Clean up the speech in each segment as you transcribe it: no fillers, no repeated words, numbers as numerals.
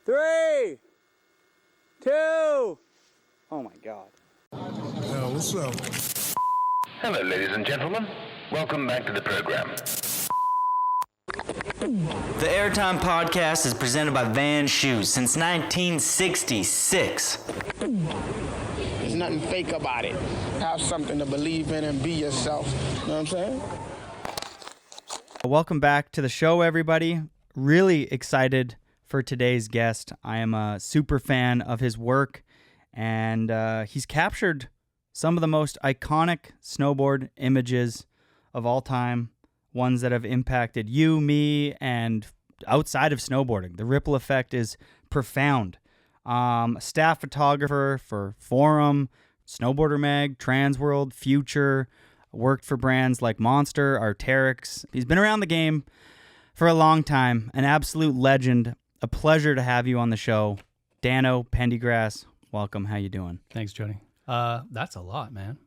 3, 2. Oh my God. Yo, what's up? Hello, ladies and gentlemen. Welcome back to the program. The Airtime Podcast is presented by Van Shoes since 1966. There's nothing fake about it. Have something to believe in and be yourself. You know what I'm saying? Welcome back to the show, everybody. Really excited for today's guest. I am a super fan of his work, and he's captured some of the most iconic snowboard images of all time, ones that have impacted you, me, and outside of snowboarding. The ripple effect is profound. Staff photographer for Forum, Snowboarder Mag, Transworld, Future, worked for brands like Monster, Arc'teryx. He's been around the game for a long time, an absolute legend. A pleasure to have you on the show. Dano Pendygrasse, welcome. How you doing? Thanks, Jody. That's a lot, man.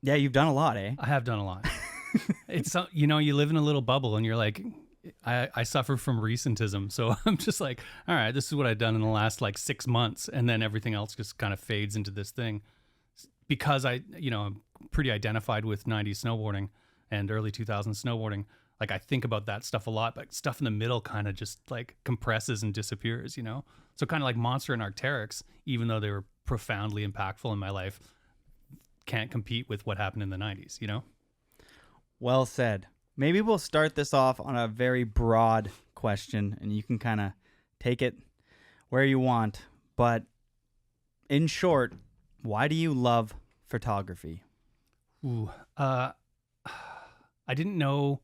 Yeah, you've done a lot, eh? I have done a lot. It's you live in a little bubble, and you're like, I suffer from recentism, so I'm just like, all right, this is what I've done in the last 6 months, and then everything else just kind of fades into this thing, because I'm pretty identified with 90s snowboarding and early 2000s snowboarding. I think about that stuff a lot, but stuff in the middle kind of just compresses and disappears, So kind of like Monster and Arc'teryx, even though they were profoundly impactful in my life, can't compete with what happened in the 90s, Well said. Maybe we'll start this off on a very broad question, and you can kind of take it where you want. But in short, why do you love photography? Ooh, I didn't know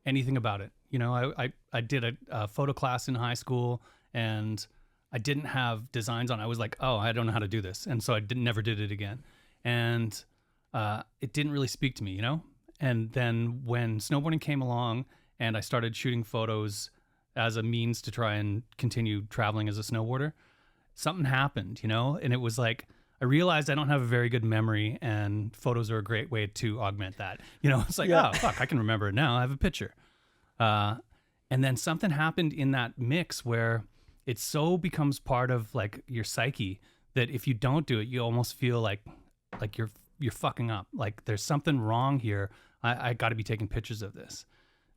anything about it. I did a photo class in high school, and I didn't have designs on. I was like, oh, I don't know how to do this. And so I never did it again. And it didn't really speak to me, And then when snowboarding came along and I started shooting photos as a means to try and continue traveling as a snowboarder, something happened, And it was like, I realized I don't have a very good memory, and photos are a great way to augment that. It's like, oh, fuck, I can remember it now. I have a picture. And then something happened in that mix where it so becomes part of your psyche that if you don't do it, you almost feel like you're fucking up. There's something wrong here. I got to be taking pictures of this.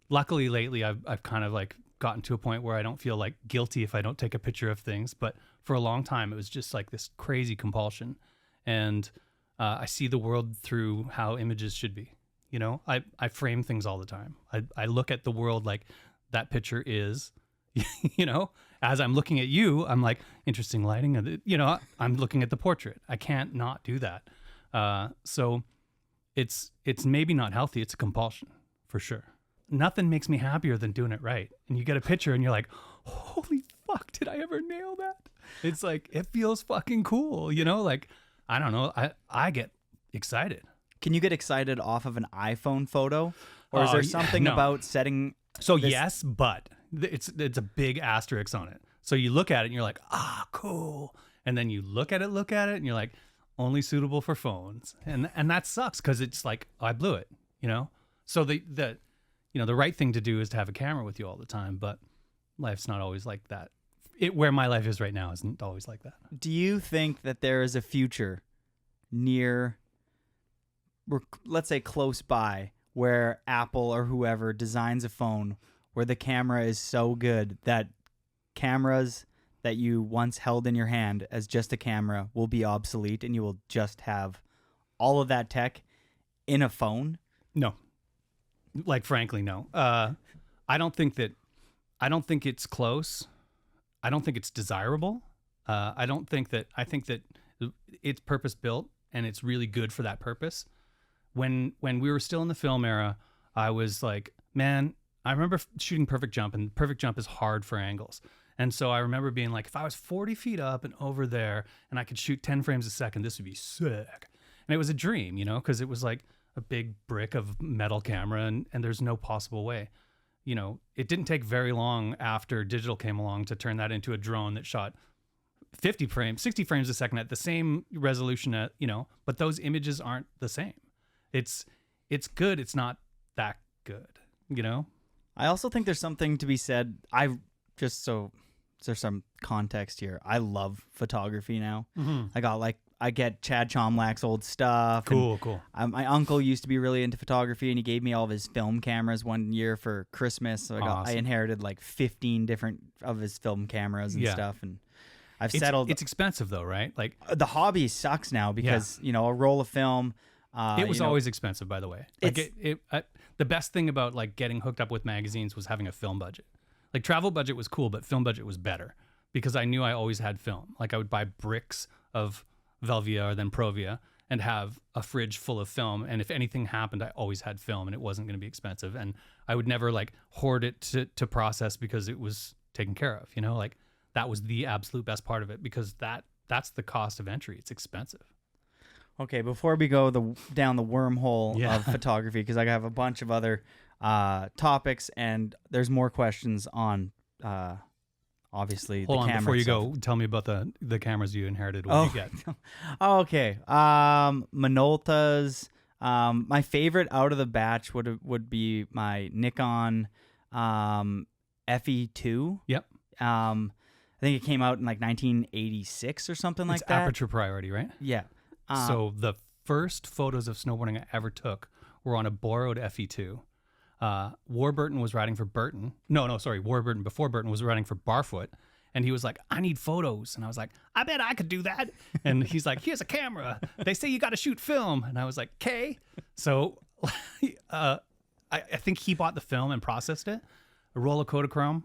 Luckily, lately, I've kind of gotten to a point where I don't feel guilty if I don't take a picture of things. But for a long time, it was just this crazy compulsion. And I see the world through how images should be. I frame things all the time. I look at the world like that picture is, as I'm looking at you, I'm like, interesting lighting. I'm looking at the portrait. I can't not do that. So it's maybe not healthy. It's a compulsion for sure. Nothing makes me happier than doing it right. And you get a picture and you're like, holy fuck, did I ever nail that? It's it feels fucking cool. I don't know. I get excited. Can you get excited off of an iPhone photo? Or is there something about setting... So yes, but it's a big asterisk on it. So you look at it and you're like, cool. And then you look at it and you're like, only suitable for phones. And that sucks because it's I blew it, So the right thing to do is to have a camera with you all the time, but life's not always like that. Where my life is right now isn't always like that. Do you think that there is a future near, let's say close by, where Apple or whoever designs a phone where the camera is so good that cameras that you once held in your hand as just a camera will be obsolete and you will just have all of that tech in a phone? No. Frankly, no. I don't think it's close. I don't think it's desirable. I think that it's purpose built and it's really good for that purpose. When we were still in the film era, I was like, man, I remember shooting Perfect Jump, and Perfect Jump is hard for angles. And so I remember being like, if I was 40 feet up and over there and I could shoot 10 frames a second, this would be sick. And it was a dream, because it was a big brick of metal camera and there's no possible way. It didn't take very long after digital came along to turn that into a drone that shot 50 frames, 60 frames a second at the same resolution, but those images aren't the same. It's good. It's not that good, I also think there's something to be said. Just so there's some context here. I love photography now. Mm-hmm. I get Chad Chomlack's old stuff. Cool. My uncle used to be really into photography, and he gave me all of his film cameras one year for Christmas. So I Awesome. inherited like 15 different of his film cameras and stuff. And I've settled. It's expensive though, right? Like the hobby sucks now because a roll of film. it was always expensive, by the way. Like the best thing about like getting hooked up with magazines was having a film budget. Like travel budget was cool, but film budget was better because I knew I always had film. Like I would buy bricks of Velvia or then Provia and have a fridge full of film. And if anything happened, I always had film and it wasn't going to be expensive. And I would never like hoard it to process because it was taken care of, like that was the absolute best part of it because that's the cost of entry. It's expensive. Okay, before we go down the wormhole of photography, because I have a bunch of other topics and there's more questions on obviously Hold the on, camera before you itself. go, tell me about the cameras you inherited. What did you get? Okay. Minolta's. My favorite out of the batch would be my Nikon FE2. Yep. I think it came out in like 1986 or something like It's that. aperture priority, right? Yeah. So the first photos of snowboarding I ever took were on a borrowed FE2. Warburton was riding for Burton. No, sorry. Warburton before Burton was riding for Barfoot. And he was like, I need photos. And I was like, I bet I could do that. And he's like, here's a camera. They say you got to shoot film. And I was like, okay. So I think he bought the film and processed it, a roll of Kodachrome.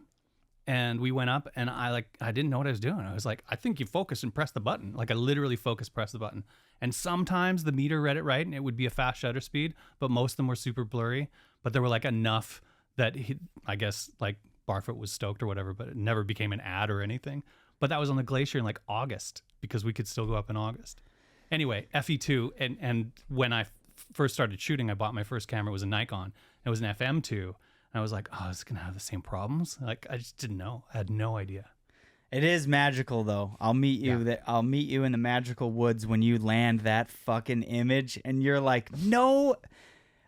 And we went up and I didn't know what I was doing. I was like, I think you focus and press the button. Like I literally press the button. And sometimes the meter read it right and it would be a fast shutter speed, but most of them were super blurry. But there were like enough that I guess like Barfoot was stoked or whatever, but it never became an ad or anything. But that was on the glacier in like August because we could still go up in August. Anyway, FE2. And when I first started shooting, I bought my first camera. It was a Nikon. It was an FM2. And I was like, oh, it's going to have the same problems. Like, I just didn't know. I had no idea. It is magical though. I'll meet you I'll meet you in the magical woods when you land that fucking image and you're like, no,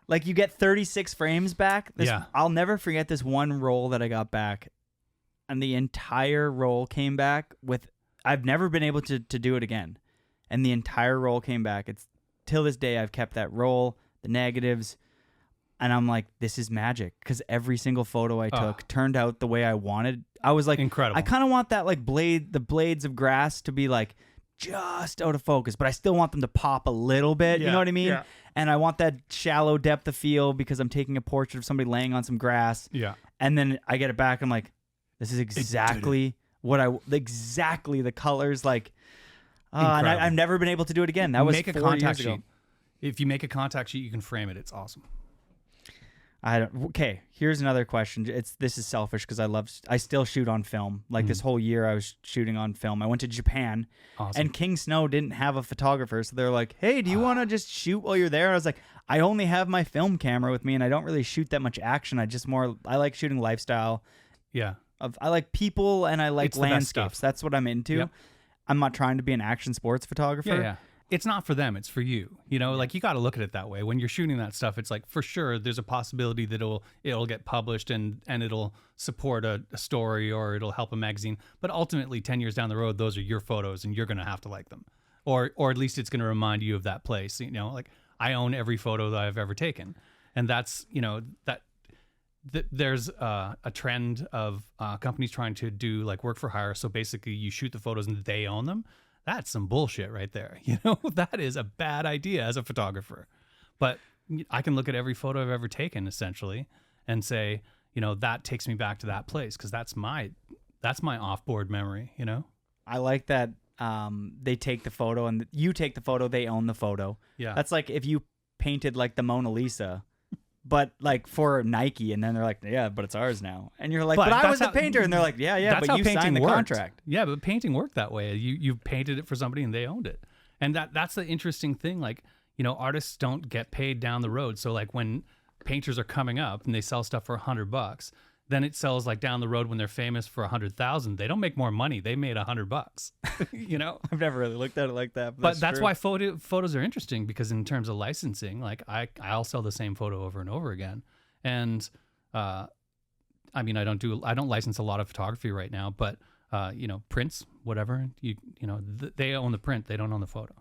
like you get 36 frames back. I'll never forget this one roll that I got back and the entire roll came back with, I've never been able to do it again. And the entire roll came back. It's till this day, I've kept that roll, the negatives, and I'm like, this is magic because every single photo I took turned out the way I wanted. I was like, incredible. I kind of want that like the blades of grass to be like just out of focus, but I still want them to pop a little bit. You know what I mean? Yeah. And I want that shallow depth of field because I'm taking a portrait of somebody laying on some grass. Yeah. And then I get it back. I'm like, this is exactly exactly the colors like. And I've never been able to do it again. That was 4 years ago. If you make a contact sheet, you can frame it. It's awesome. Okay, here's another question. This is selfish because I still shoot on film. Like this whole year I was shooting on film. I went to Japan and King Snow didn't have a photographer. So they're like, hey, do you want to just shoot while you're there? And I was like, I only have my film camera with me and I don't really shoot that much action. I like shooting lifestyle. Yeah. I like people and I like landscapes. That's what I'm into. Yep. I'm not trying to be an action sports photographer. Yeah. It's not for them. It's for you. Like you got to look at it that way. When you're shooting that stuff, it's like for sure there's a possibility that it'll get published and it'll support a story or it'll help a magazine. But ultimately, 10 years down the road, those are your photos and you're going to have to like them, or at least it's going to remind you of that place. Like I own every photo that I've ever taken, and that's there's a trend of companies trying to do like work for hire. So basically, you shoot the photos and they own them. That's some bullshit right there. That is a bad idea as a photographer. But I can look at every photo I've ever taken essentially and say, that takes me back to that place because that's my off-board memory, I like that they take the photo and you take the photo, they own the photo. Yeah. That's like if you painted like the Mona Lisa, but like for Nike, and then they're like, yeah, but it's ours now. And you're like, but I was the painter. And they're like, yeah, but you signed the contract. Yeah, but painting worked that way. You painted it for somebody and they owned it. And that's the interesting thing. Like, artists don't get paid down the road. So like when painters are coming up and they sell stuff for $100, then it sells like down the road when they're famous for 100,000. They don't make more money. They made $100. I've never really looked at it like that. But that's why photos are interesting because in terms of licensing, like I'll sell the same photo over and over again. And I don't license a lot of photography right now, but prints, whatever. They own the print. They don't own the photo.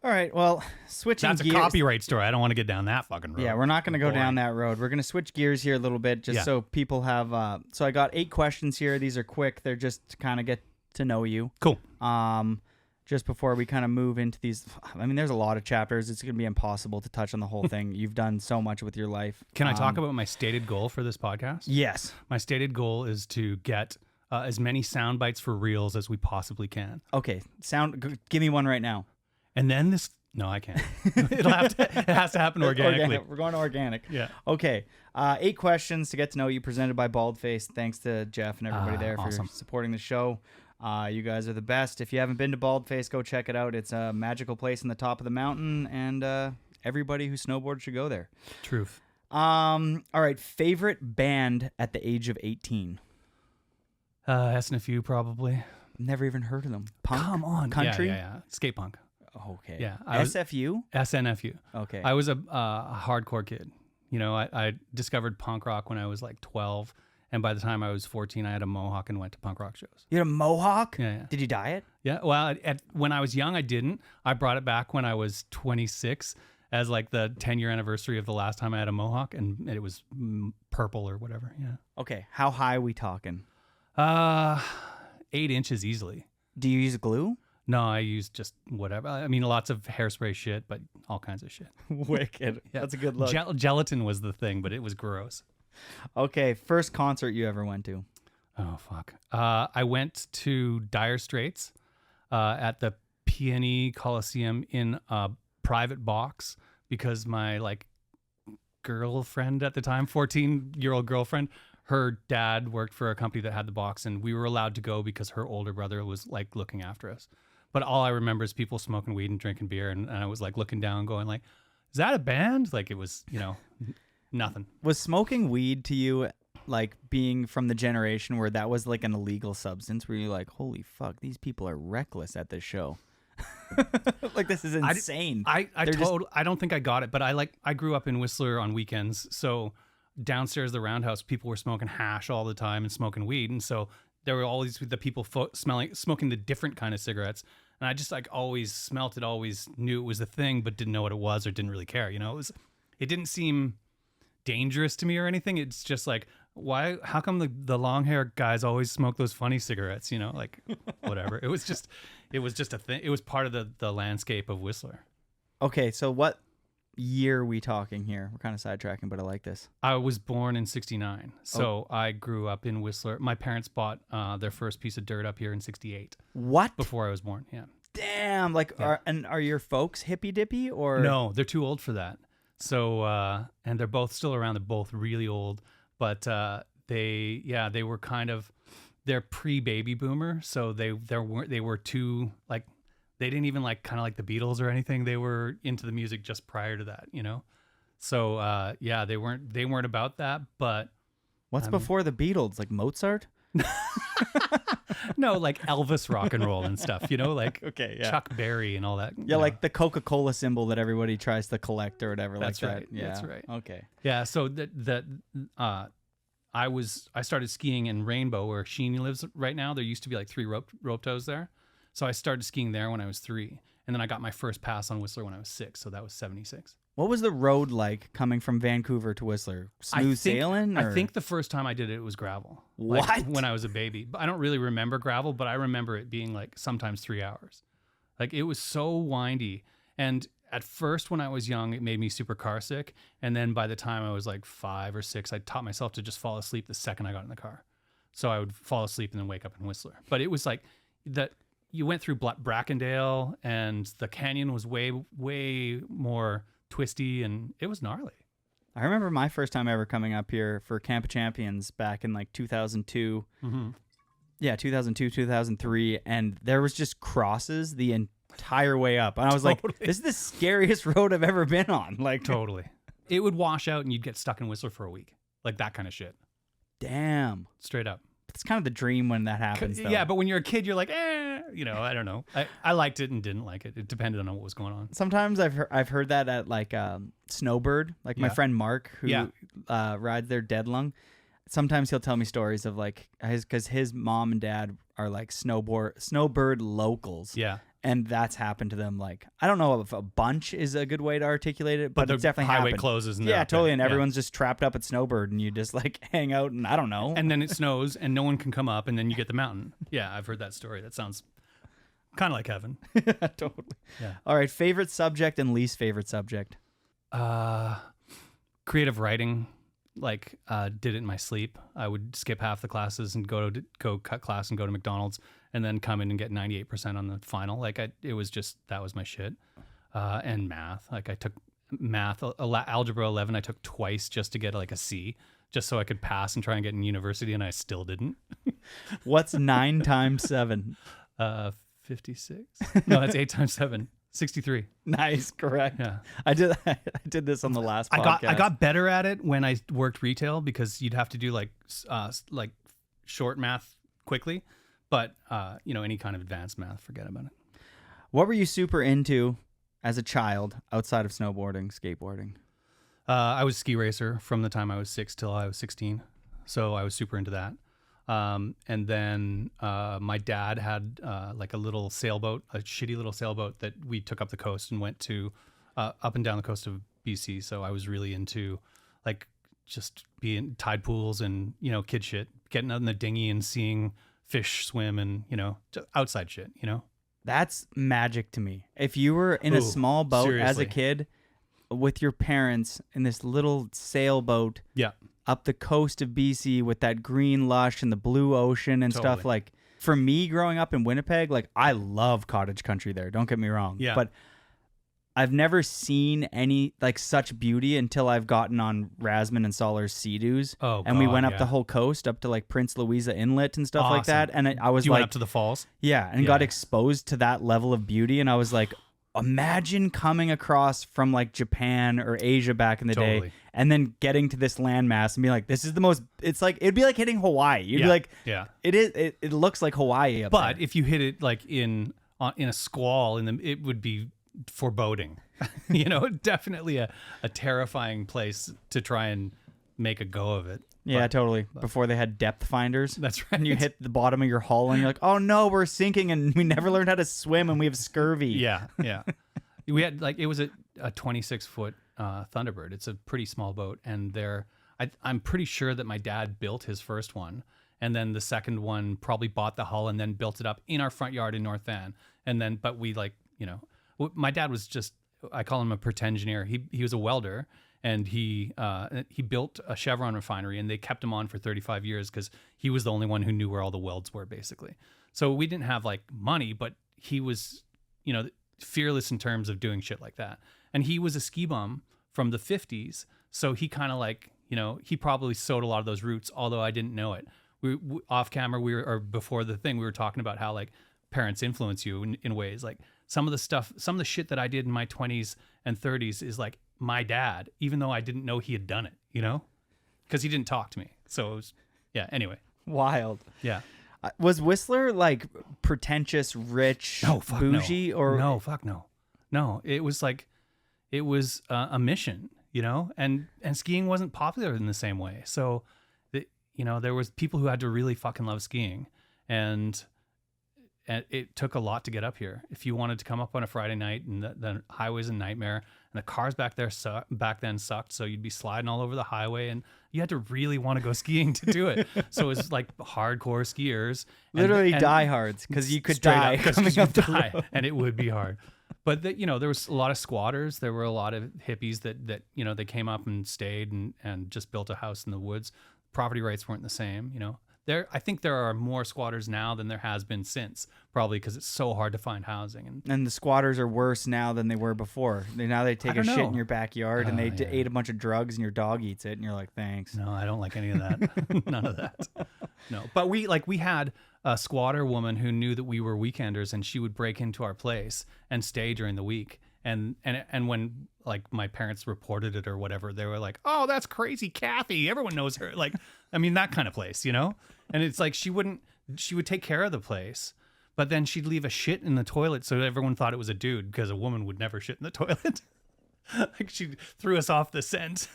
All right, well, switching That's gears. a copyright story. I don't want to get down that fucking road. Yeah, we're not going to go Boring. down that road. We're going to switch gears here a little bit just so people have... so I got 8 questions here. These are quick. They're just to kind of get to know you. Cool. Just before we kind of move into these... I mean, there's a lot of chapters. It's going to be impossible to touch on the whole thing. You've done so much with your life. Can I talk about my stated goal for this podcast? Yes. My stated goal is to get as many sound bites for reels as we possibly can. Okay. Give me one right now. And then this... No, I can't. It has to happen organically. We're going organic. Yeah. Okay. 8 questions to get to know you, presented by Baldface. Thanks to Jeff and everybody there for supporting the show. You guys are the best. If you haven't been to Baldface, go check it out. It's a magical place in the top of the mountain, and everybody who snowboards should go there. Truth. All right. Favorite band at the age of 18? SNFU probably. Never even heard of them. Punk? Come on. Country? Yeah. Skate punk. Okay. Yeah. SFU? SNFU. Okay. I was a hardcore kid. I discovered punk rock when I was like 12. And by the time I was 14, I had a mohawk and went to punk rock shows. You had a mohawk? Yeah. Did you dye it? Yeah. Well, when I was young, I didn't. I brought it back when I was 26 as like the 10-year anniversary of the last time I had a mohawk. And it was purple or whatever. Yeah. Okay. How high are we talking? 8 inches easily. Do you use glue? No, I use just whatever. I mean, lots of hairspray shit, but all kinds of shit. Wicked. Yeah. That's a good look. Gelatin was the thing, but it was gross. Okay, first concert you ever went to? Oh, fuck. I went to Dire Straits at the Peony Coliseum in a private box because my girlfriend at the time, 14-year-old girlfriend, her dad worked for a company that had the box, and we were allowed to go because her older brother was looking after us. But all I remember is people smoking weed and drinking beer, and I was looking down going is that a band? It was, nothing. Was smoking weed to you being from the generation where that was an illegal substance? Were you holy fuck, these people are reckless at this show? This is insane. I don't think I got it, but I grew up in Whistler on weekends, so downstairs the Roundhouse, people were smoking hash all the time and smoking weed, and so there were always the people smoking the different kind of cigarettes, and I just always smelt it, always knew it was a thing, but didn't know what it was or didn't really care. It didn't seem dangerous to me or anything. It's just why? How come the long hair guys always smoke those funny cigarettes? Whatever. It was just a thing. It was part of the landscape of Whistler. Okay, so what year are we talking here? We're kind of sidetracking, but I like this. I was born in 1969, so I grew up in Whistler. My parents bought their first piece of dirt up here in 1968. What? Before I was born, yeah. Damn, are your folks hippy dippy or? No, they're too old for that. So, and they're both still around. They're both really old, but they were they're pre-baby boomer, so they were too they didn't even kind of the Beatles or anything. They were into the music just prior to that, So they weren't about that. But what's before the Beatles? Mozart? No, Elvis rock and roll and stuff, okay, yeah. Chuck Berry and all that. Yeah, the Coca-Cola symbol that everybody tries to collect or whatever. That's that. right. Yeah. That's right. Okay. Yeah. So I started skiing in Rainbow where Sheeny lives right now. There used to be 3 rope tows there. So I started skiing there when I was 3. And then I got my first pass on Whistler when I was 6. So that was 1976. What was the road like coming from Vancouver to Whistler? Smooth sailing? I think the first time I did it was gravel. What? When I was a baby. But I don't really remember gravel, but I remember it being sometimes 3 hours. It was so windy. And at first when I was young, it made me super car sick. And then by the time I was 5 or 6, I taught myself to just fall asleep the second I got in the car. So I would fall asleep and then wake up in Whistler. But it was that you went through Brackendale and the canyon was way, way more twisty and it was gnarly. I remember my first time ever coming up here for Camp of Champions back in 2002. Mm-hmm. Yeah, 2002, 2003. And there was just crosses the entire way up. And I was this is the scariest road I've ever been on. Totally. It would wash out and you'd get stuck in Whistler for a week. That kind of shit. Damn. Straight up. It's kind of the dream when that happens, though. Yeah, but when you're a kid, you're I don't know. I liked it and didn't like it. It depended on what was going on. Sometimes I've heard that at Snowbird. My friend Mark, who rides their Dead Lung. sometimes he'll tell me stories of like because his mom and dad are like snowbird locals. Yeah. And that's happened to them. Like, I don't know if a bunch is a good way to articulate it, but the it's definitely highway happened. closes. And Yeah, totally. And Yeah. everyone's just trapped up at Snowbird and you just like hang out and I don't know. And then it snows and no one can come up and then you get the mountain. Yeah, I've heard that story. That sounds kind of like heaven. Totally. Yeah. All right. Favorite subject and least favorite subject? Creative writing. Like, did it in my sleep. I would skip half the classes and go cut class and go to McDonald's and then come in and get 98% on the final. Like, it was just, that was my shit. And math. Like, I took math, algebra 11, I took twice just to get like a C, just so I could pass and try and get in university, and I still didn't. What's 9 times 7? 56? No, that's 8 times 7. 63. Nice, correct. Yeah. I did this on the last podcast. I got better at it when I worked retail because you'd have to do like short math quickly, but any kind of advanced math, forget about it. What were you super into as a child outside of snowboarding, skateboarding? I was a ski racer from the time I was 6 till I was 16, so I was super into that. And then my dad had like a little sailboat, a shitty little sailboat that we took up the coast and went to up and down the coast of BC. So I was really into like just being tide pools and, kid shit, getting out in the dinghy and seeing fish swim and, just outside shit, That's magic to me. If you were in a small boat as a seriously. kid with your parents in this little sailboat. Yeah. Up the coast of BC with that green lush and the blue ocean and stuff. Totally. Like for me growing up in Winnipeg, like I love cottage country there. Don't get me wrong. Yeah. But I've never seen any like such beauty until I've gotten on Rasman and Soller's Sea-Doos. Oh, and we God, went up yeah. the whole coast up to like Prince Louisa Inlet and stuff like Awesome. that. And I was You like, went up to the falls? yeah, and Yeah. got exposed to that level of beauty. And I was like, imagine coming across from like Japan or Asia back in the Totally. day and then getting to this landmass and be like, this is the most, it's like, it'd be like hitting Hawaii. You'd be like, yeah. it looks like Hawaii up But there. if you hit it like in a squall, it would be foreboding. Definitely a terrifying place to try and make a go of it. Yeah, But- totally. Before they had depth finders. That's right. And you hit the bottom of your hull and you're like, oh no, we're sinking and we never learned how to swim and we have scurvy. Yeah. We had it was a 26-foot Thunderbird. It's a pretty small boat, and I'm pretty sure that my dad built his first one, and then the second one probably bought the hull and then built it up in our front yard in North Van. And then, but we my dad was just, I call him a pretengineer. He was a welder, and he built a Chevron refinery, and they kept him on for 35 years because he was the only one who knew where all the welds were, basically. So we didn't have like money, but he was, fearless in terms of doing shit like that. And he was a ski bum from the 50s. So he kind of like, he probably sowed a lot of those roots, although I didn't know it. We off camera, or before the thing, we were talking about how like parents influence you in ways. Like some of the shit that I did in my 20s and 30s is like my dad, even though I didn't know he had done it, because he didn't talk to me. So it was, anyway. Wild. Yeah. Was Whistler like pretentious, rich, bougie, no. or no? Fuck no, no. It was like, it was a mission, and skiing wasn't popular in the same way. So, there was people who had to really fucking love skiing, and it took a lot to get up here. If you wanted to come up on a Friday night, and the highway's a nightmare, and the cars back then sucked, so you'd be sliding all over the highway, and you had to really want to go skiing to do it. So it was like hardcore skiers, literally diehards, because you could die coming up the road. and it would be hard. But there was a lot of squatters. There were a lot of hippies that they came up and stayed and just built a house in the woods. Property rights weren't the same. I think there are more squatters now than there has been since, probably because it's so hard to find housing. And the squatters are worse now than they were before. Now they take I a don't shit know. in your backyard and they ate a bunch of drugs and your dog eats it and you're like, thanks. No, I don't like any of that. None of that. No, but we had a squatter woman who knew that we were weekenders, and she would break into our place and stay during the week. And when like my parents reported it or whatever, they were like, "Oh, that's crazy, Kathy. Everyone knows her." Like, I mean, that kind of place, And it's like she would take care of the place, but then she'd leave a shit in the toilet, so everyone thought it was a dude, because a woman would never shit in the toilet. Like, she threw us off the scent.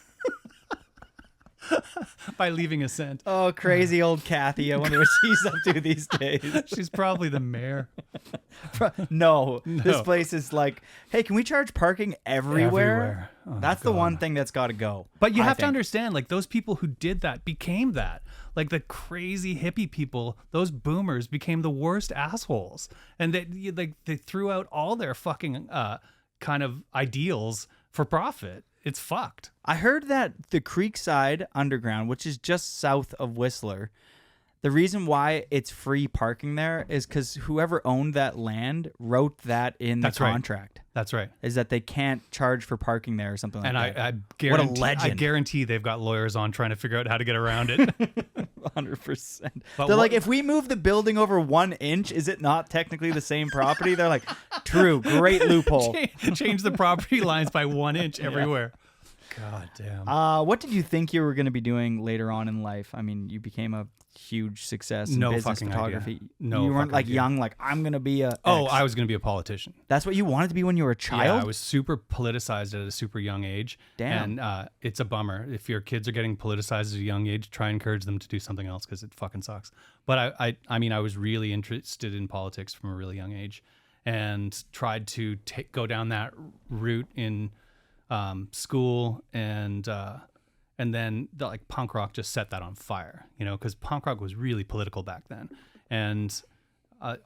by leaving a scent. Oh, crazy old Kathy. I wonder what she's up to these days. She's probably the mayor. No, this place is like, hey, can we charge parking everywhere? Oh, that's the one thing that's got to go. But you I have to think. understand, like, those people who did that became that. Like, the crazy hippie people, those boomers became the worst assholes. And they threw out all their fucking kind of ideals for profit. It's fucked. I heard that the Creekside Underground, which is just south of Whistler, the reason why it's free parking there is because whoever owned that land wrote that in the contract. That's right. Is that they can't charge for parking there or something like that. And I guarantee, what a legend. I guarantee they've got lawyers on trying to figure out how to get around it. 100%. But They're like, if we move the building over 1 inch, is it not technically the same property? They're like, true, great loophole. Change the property lines by 1 inch everywhere. God damn. What did you think you were going to be doing later on in life? I mean, you became a huge success in business fucking photography. idea. No, you weren't fucking like idea. young, like I'm going to be a. Oh, X. I was going to be a politician. That's what you wanted to be when you were a child? Yeah, I was super politicized at a super young age. Damn. And it's a bummer. If your kids are getting politicized at a young age, try and encourage them to do something else because it fucking sucks. But I mean, I was really interested in politics from a really young age and tried to go down that route in school and then like punk rock just set that on fire, you know, because punk rock was really political back then. And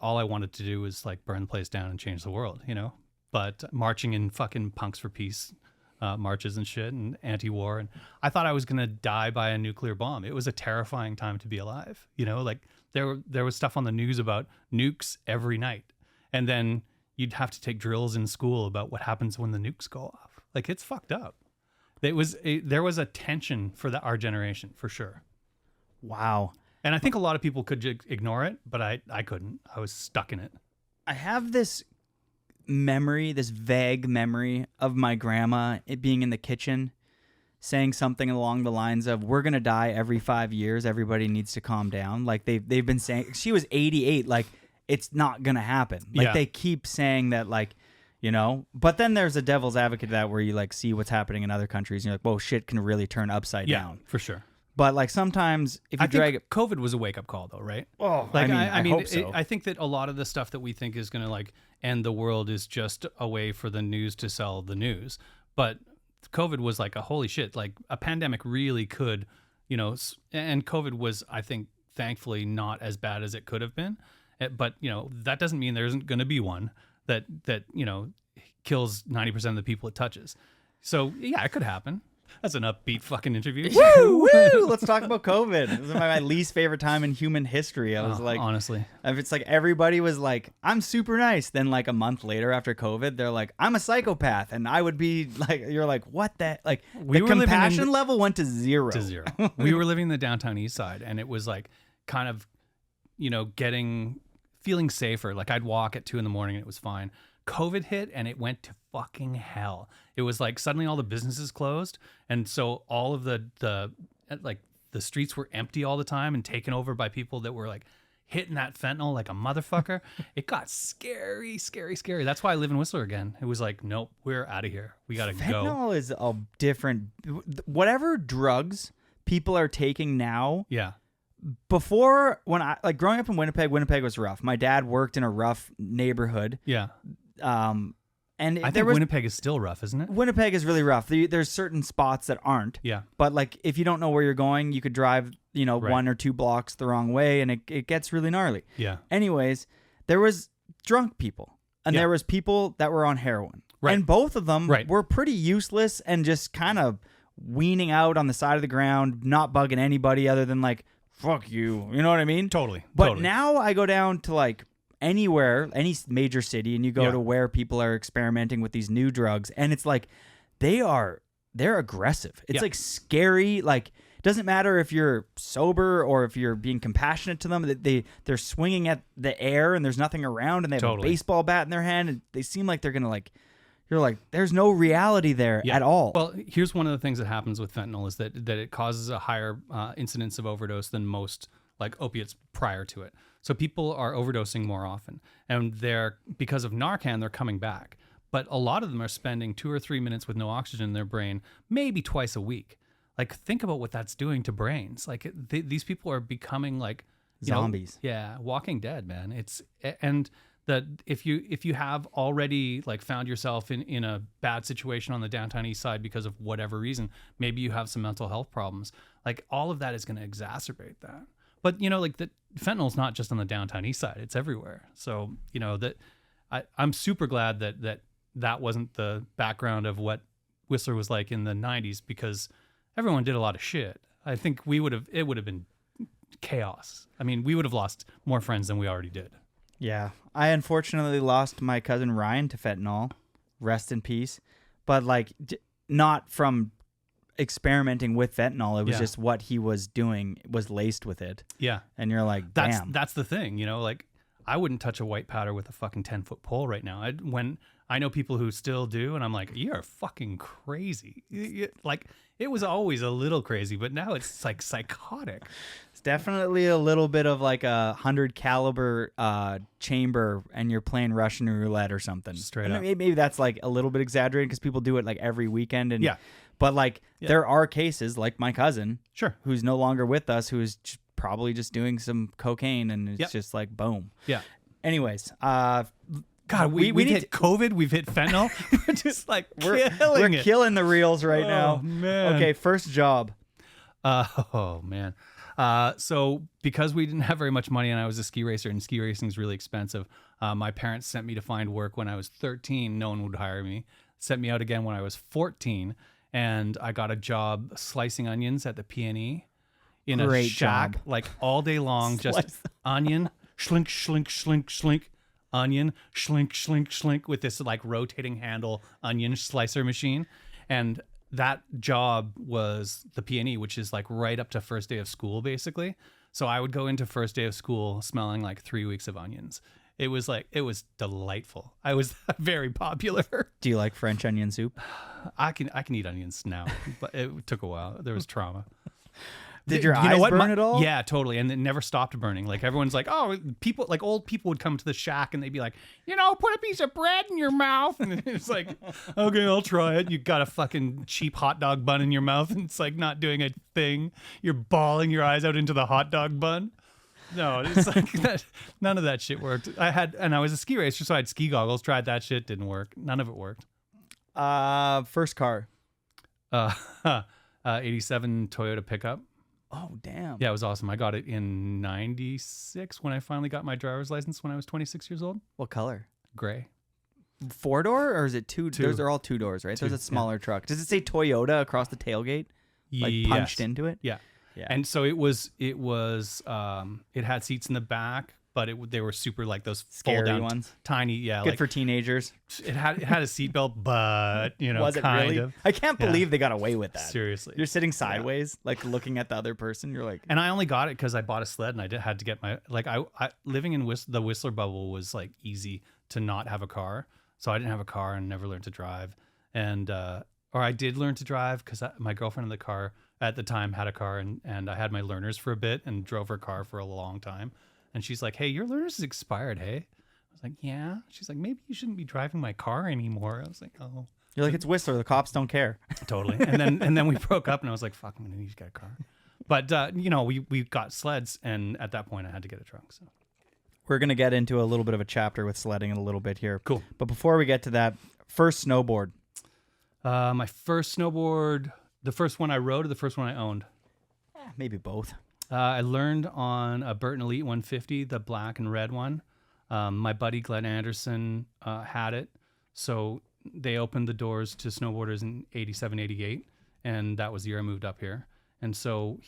all I wanted to do was like burn the place down and change the world, you know, but marching in fucking Punks for Peace marches and shit and anti-war. And I thought I was going to die by a nuclear bomb. It was a terrifying time to be alive. You know, like there was stuff on the news about nukes every night. And then you'd have to take drills in school about what happens when the nukes go off. Like, it's fucked up. There was a tension for our generation, for sure. Wow. And I think a lot of people could ignore it, but I couldn't. I was stuck in it. I have this memory, this vague memory of my grandma it being in the kitchen saying something along the lines of, we're going to die every 5 years. Everybody needs to calm down. Like they've been saying, she was 88. Like, it's not going to happen. Like they keep saying that, like, you know, but then there's a devil's advocate of that where you like see what's happening in other countries and you're like, whoa, shit can really turn upside down. For sure. But like sometimes if you drag it, COVID was a wake up call though, right? Oh, like, I mean, hope so. I think that a lot of the stuff that we think is going to like end the world is just a way for the news to sell the news. But COVID was like a holy shit, like a pandemic really could, you know, and COVID was, I think, thankfully not as bad as it could have been. But, you know, that doesn't mean there isn't going to be one that, you know, kills 90% of the people it touches. So, yeah, it could happen. That's an upbeat fucking interview. Woo! Let's talk about COVID. This is my least favorite time in human history. I was like, honestly, if it's like everybody was like, I'm super nice. Then like a month later after COVID, they're like, I'm a psychopath. And I would be like, you're like, what that? Like the compassion level went to zero. We were living in the downtown east side and it was like kind of, you know, feeling safer. Like I'd walk at 2 a.m. and it was fine. COVID hit and it went to fucking hell. It was like suddenly all the businesses closed. And so all of the streets were empty all the time and taken over by people that were like hitting that fentanyl like a motherfucker. It got scary, scary, scary. That's why I live in Whistler again. It was like, nope, we're out of here. We got to go. Fentanyl is a different, whatever drugs people are taking now. Yeah. Before, when I like growing up in Winnipeg was rough. My dad worked in a rough neighborhood. Yeah. And I think Winnipeg is still rough, isn't it? Winnipeg is really rough. There's certain spots that aren't. Yeah. But like if you don't know where you're going, you could drive, you know, 1 or 2 blocks the wrong way and it gets really gnarly. Yeah. Anyways, there was drunk people and there was people that were on heroin. Right. And both of them were pretty useless and just kind of weaning out on the side of the ground, not bugging anybody other than like, fuck you. You know what I mean? Totally. But now I go down to like anywhere, any major city, and you go to where people are experimenting with these new drugs, and it's like they're aggressive. It's like scary. Like it doesn't matter if you're sober or if you're being compassionate to them. They're swinging at the air and there's nothing around, and they have a baseball bat in their hand, and they seem like they're gonna like. You're like, there's no reality there at all. Well, here's one of the things that happens with fentanyl is that it causes a higher incidence of overdose than most like opiates prior to it. So people are overdosing more often, and because of Narcan, they're coming back. But a lot of them are spending 2 or 3 minutes with no oxygen in their brain, maybe twice a week. Like, think about what that's doing to brains. Like, these people are becoming like zombies. Walking Dead, man. And that if you have already like found yourself in a bad situation on the downtown east side because of whatever reason, maybe you have some mental health problems. Like, all of that is going to exacerbate that. But like the fentanyl's not just on the downtown east side; it's everywhere. So that I'm super glad that wasn't the background of what Whistler was like in the 90s, because everyone did a lot of shit. I think it would have been chaos. I mean, we would have lost more friends than we already did. Yeah. I unfortunately lost my cousin Ryan to fentanyl. Rest in peace. But like not from experimenting with fentanyl. It was just what he was doing was laced with it. Yeah. And you're like, damn. That's the thing, like I wouldn't touch a white powder with a fucking 10-foot pole right now. When I know people who still do, and I'm like, you're fucking crazy. Like, it was always a little crazy, but now it's like psychotic. It's definitely a little bit of like a 100 caliber chamber, and you're playing Russian roulette or something. Straight up. Maybe that's like a little bit exaggerated because people do it like every weekend. And but like there are cases like my cousin, who's no longer with us, who's probably just doing some cocaine, and it's just like boom. Yeah. Anyways, God, we hit COVID, we've hit fentanyl. We're just like we're killing the reels right now. Man. Okay, first job. Oh man. So because we didn't have very much money and I was a ski racer, and ski racing is really expensive, my parents sent me to find work when I was 13. No one would hire me. Sent me out again when I was 14, and I got a job slicing onions at the P&E in a shack, like all day long, just onion, shlink, shlink, shlink, shlink. Onion, shlink, shlink, shlink, with this like rotating handle onion slicer machine. And that job was the P&E, which is like right up to first day of school, basically. So I would go into first day of school smelling like 3 weeks of onions. It was delightful. I was very popular. Do you like French onion soup? I can eat onions now, but it took a while. There was trauma. Did your eyes burn at all? Yeah, totally. And it never stopped burning. Like, everyone's like, oh, people, like old people would come to the shack and they'd be like, put a piece of bread in your mouth. And it's like, okay, I'll try it. You got a fucking cheap hot dog bun in your mouth, and it's like not doing a thing. You're bawling your eyes out into the hot dog bun. No, it's like that. None of that shit worked. And I was a ski racer, so I had ski goggles. Tried that shit, didn't work. None of it worked. First car. 87 Toyota pickup. Oh, damn. Yeah, it was awesome. I got it in 96 when I finally got my driver's license when I was 26 years old. What color? Gray. 4-door, or is it two? Two. Those are all 2 doors, right? So it's a smaller truck. Does it say Toyota across the tailgate? Like punched into it? Yeah. And so it had seats in the back, but they were super like those scary fold-down, ones. Tiny, Good for teenagers. It had a seatbelt, but was it kind really? of. I can't believe they got away with that. Seriously, you're sitting sideways, like looking at the other person. You're like, and I only got it because I bought a sled, and I had to get my I living in the Whistler bubble was like easy to not have a car, so I didn't have a car and never learned to drive, and or I did learn to drive because my girlfriend in the car at the time had a car, and I had my learners for a bit and drove her car for a long time. And she's like, hey, your learners is expired, hey? I was like, yeah. She's like, maybe you shouldn't be driving my car anymore. I was like, oh. You're like, it's Whistler. The cops don't care. Totally. And then we broke up, and I was like, fuck, I'm going to need to get a car. But, we got sleds, and at that point I had to get a truck. So we're going to get into a little bit of a chapter with sledding in a little bit here. Cool. But before we get to that, first snowboard. My first snowboard, the first one I rode or the first one I owned? Maybe both. I learned on a Burton Elite 150, the black and red one. My buddy Glenn Anderson had it. So they opened the doors to snowboarders in 87, 88. And that was the year I moved up here. And so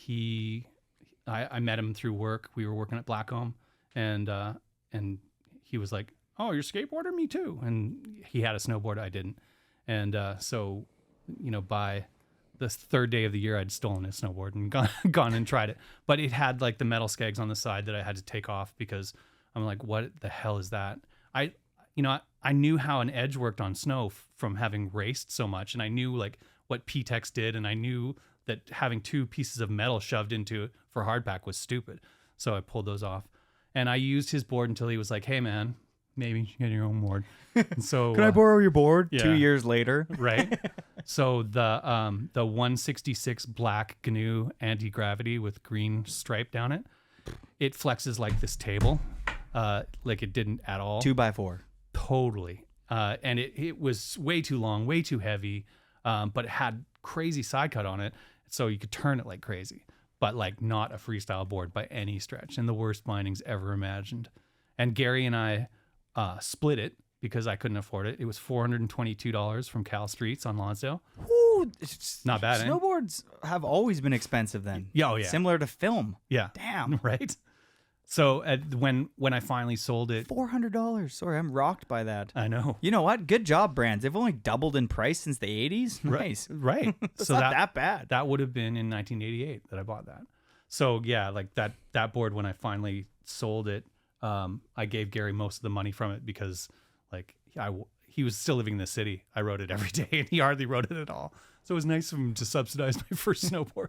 I met him through work. We were working at Blackcomb. And he was like, oh, you're a skateboarder? Me too. And he had a snowboard. I didn't. And so, by the third day of the year, I'd stolen his snowboard and gone and tried it. But it had like the metal skegs on the side that I had to take off because I'm like, what the hell is that? I knew how an edge worked on snow from having raced so much. And I knew like what P-Tex did. And I knew that having 2 pieces of metal shoved into it for hardpack was stupid. So I pulled those off. And I used his board until he was like, hey, man, maybe you should get your own board. And so Can I borrow your board? yeah. 2 years later. Right. So the 166 black GNU anti-gravity with green stripe down it, it flexes like this table, like it didn't at all. 2x4. Totally. And it was way too long, way too heavy, but it had crazy side cut on it, so you could turn it like crazy, but like not a freestyle board by any stretch, and the worst bindings ever imagined. And Gary and I split it because I couldn't afford it. It was $422 from Cal Streets on Lonsdale. Ooh, Not bad, eh? Snowboards have always been expensive then. Yeah, oh yeah. Similar to film. Yeah. Damn. Right? So when I finally sold it, $400. Sorry, I'm rocked by that. I know. You know what? Good job, brands. They've only doubled in price since the 80s. Nice. Right. It's So not that bad. That would have been in 1988 that I bought that. So yeah, like that board, when I finally sold it, I gave Gary most of the money from it because like he was still living in the city. I rode it every day and he hardly rode it at all. So it was nice of him to subsidize my first snowboard.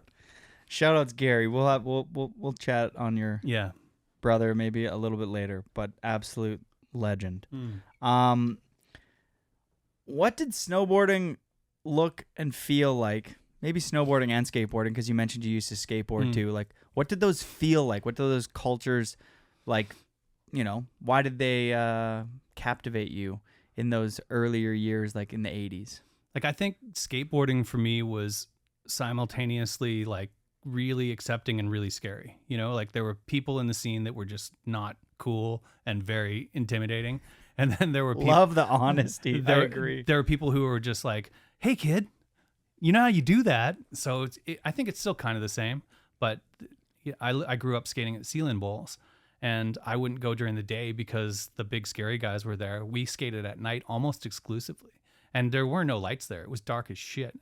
Shout outs, Gary. We'll chat on your Yeah. brother maybe a little bit later, but absolute legend. What did snowboarding look and feel like? Maybe snowboarding and skateboarding, because you mentioned you used to skateboard too. Like, what did those feel like? What did those cultures like? You know, why did they captivate you in those earlier years, like in the 80s? Like, I think skateboarding for me was simultaneously like really accepting and really scary. You know, like there were people in the scene that were just not cool and very intimidating. And then there were people, Love the honesty. I agree. There were people who were just like, hey kid, you know how you do that. So I think it's still kind of the same, but I grew up skating at Sealand Bowls, and I wouldn't go during the day because the big scary guys were there. We skated at night almost exclusively, and there were no lights there. It was dark as shit.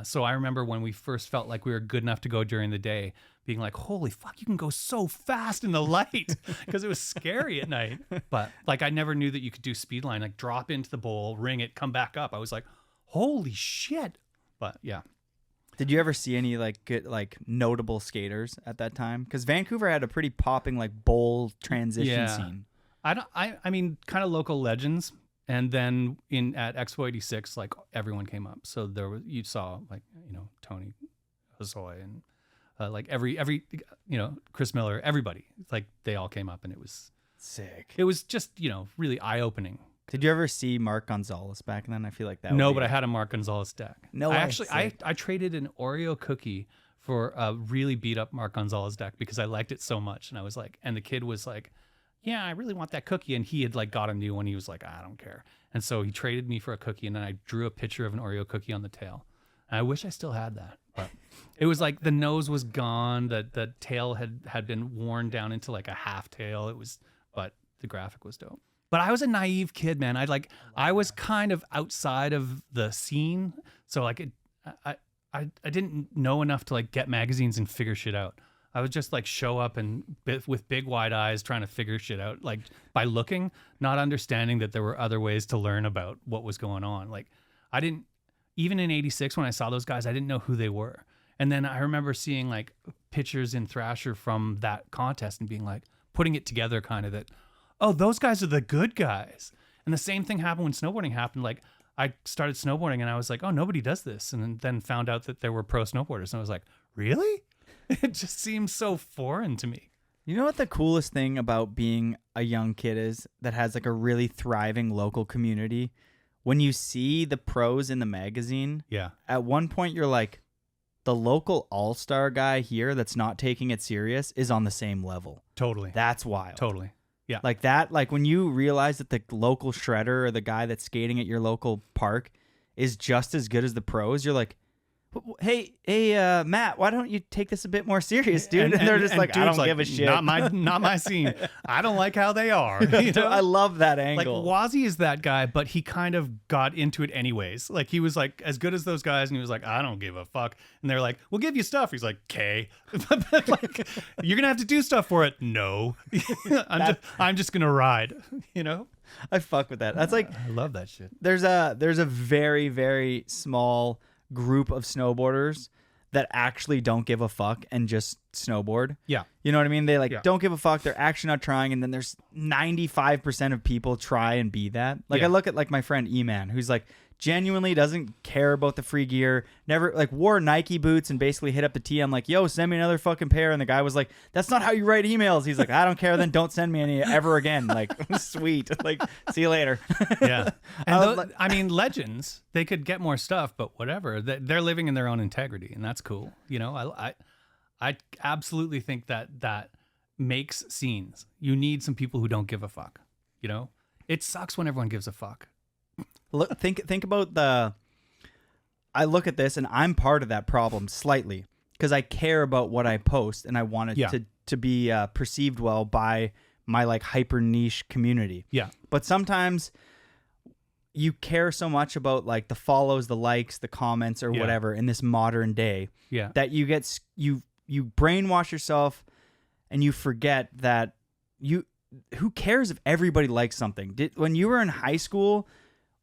So I remember when we first felt like we were good enough to go during the day, being like, holy fuck, you can go so fast in the light, because it was scary at night. But like, I never knew that you could do speedline, like drop into the bowl, ring it, come back up. I was like, holy shit. But yeah. Did you ever see any like good, like notable skaters at that time? Because Vancouver had a pretty popping like bowl transition scene. I mean, kind of local legends. And then at Expo 86, like everyone came up. So you saw like, you know, Tony Hosoi and like every, you know, Chris Miller, everybody, like they all came up, and it was sick. It was just, you know, really eye opening. Did you ever see Mark Gonzalez back then? I feel like that. No, but I had a Mark Gonzalez deck. No, I traded an Oreo cookie for a really beat up Mark Gonzalez deck because I liked it so much. And I was like, and the kid was like, yeah, I really want that cookie. And he had like got a new one. He was like, I don't care. And so he traded me for a cookie, and then I drew a picture of an Oreo cookie on the tail. And I wish I still had that, but it was like the nose was gone. The tail had been worn down into like a half tail. But the graphic was dope. But I was a naive kid, man. I was kind of outside of the scene. So like I didn't know enough to like get magazines and figure shit out. I would just like show up and with big wide eyes trying to figure shit out, like by looking, not understanding that there were other ways to learn about what was going on. Like I didn't, even in 86 when I saw those guys, I didn't know who they were. And then I remember seeing like pictures in Thrasher from that contest and being like, putting it together kind of that, oh, those guys are the good guys. And the same thing happened when snowboarding happened. Like I started snowboarding and I was like, oh, nobody does this. And then found out that there were pro snowboarders. And I was like, really? It just seems so foreign to me. You know what the coolest thing about being a young kid is that has like a really thriving local community? When you see the pros in the magazine, yeah. At one point you're like, the local all-star guy here that's not taking it serious is on the same level. Totally. That's wild. Totally. Yeah. Like that, like when you realize that the local shredder or the guy that's skating at your local park is just as good as the pros, you're like, hey, Matt, why don't you take this a bit more serious, dude? And they're just like, I don't give a shit. Not my scene. I don't like how they are. You know? I love that angle. Like Wazzy is that guy, but he kind of got into it anyways. Like he was like as good as those guys, and he was like, I don't give a fuck. And they're like, we'll give you stuff. He's like, okay, like you're gonna have to do stuff for it. No, I'm just gonna ride. You know, I fuck with that. That's like I love that shit. There's a very very small group of snowboarders that actually don't give a fuck and just snowboard. Yeah. You know what I mean? They Yeah. don't give a fuck. They're actually not trying. And then there's 95% of people try and be that. Like I look at like my friend E-Man, who's like genuinely doesn't care about the free gear, never like wore Nike boots and basically hit up the T. I'm like, yo, send me another fucking pair. And the guy was like, that's not how you write emails. He's like, I don't care. Then don't send me any ever again. Like, sweet. Like, see you later. Yeah. And I mean, legends, they could get more stuff, but whatever. They're living in their own integrity, and that's cool. You know, I absolutely think that makes scenes. You need some people who don't give a fuck. You know, it sucks when everyone gives a fuck. Look, think about I look at this and I'm part of that problem slightly because I care about what I post and I want it to be perceived well by my like hyper niche community. Yeah. But sometimes you care so much about like the follows, the likes, the comments or whatever in this modern day that you get you brainwash yourself and you forget that who cares if everybody likes something? When you were in high school,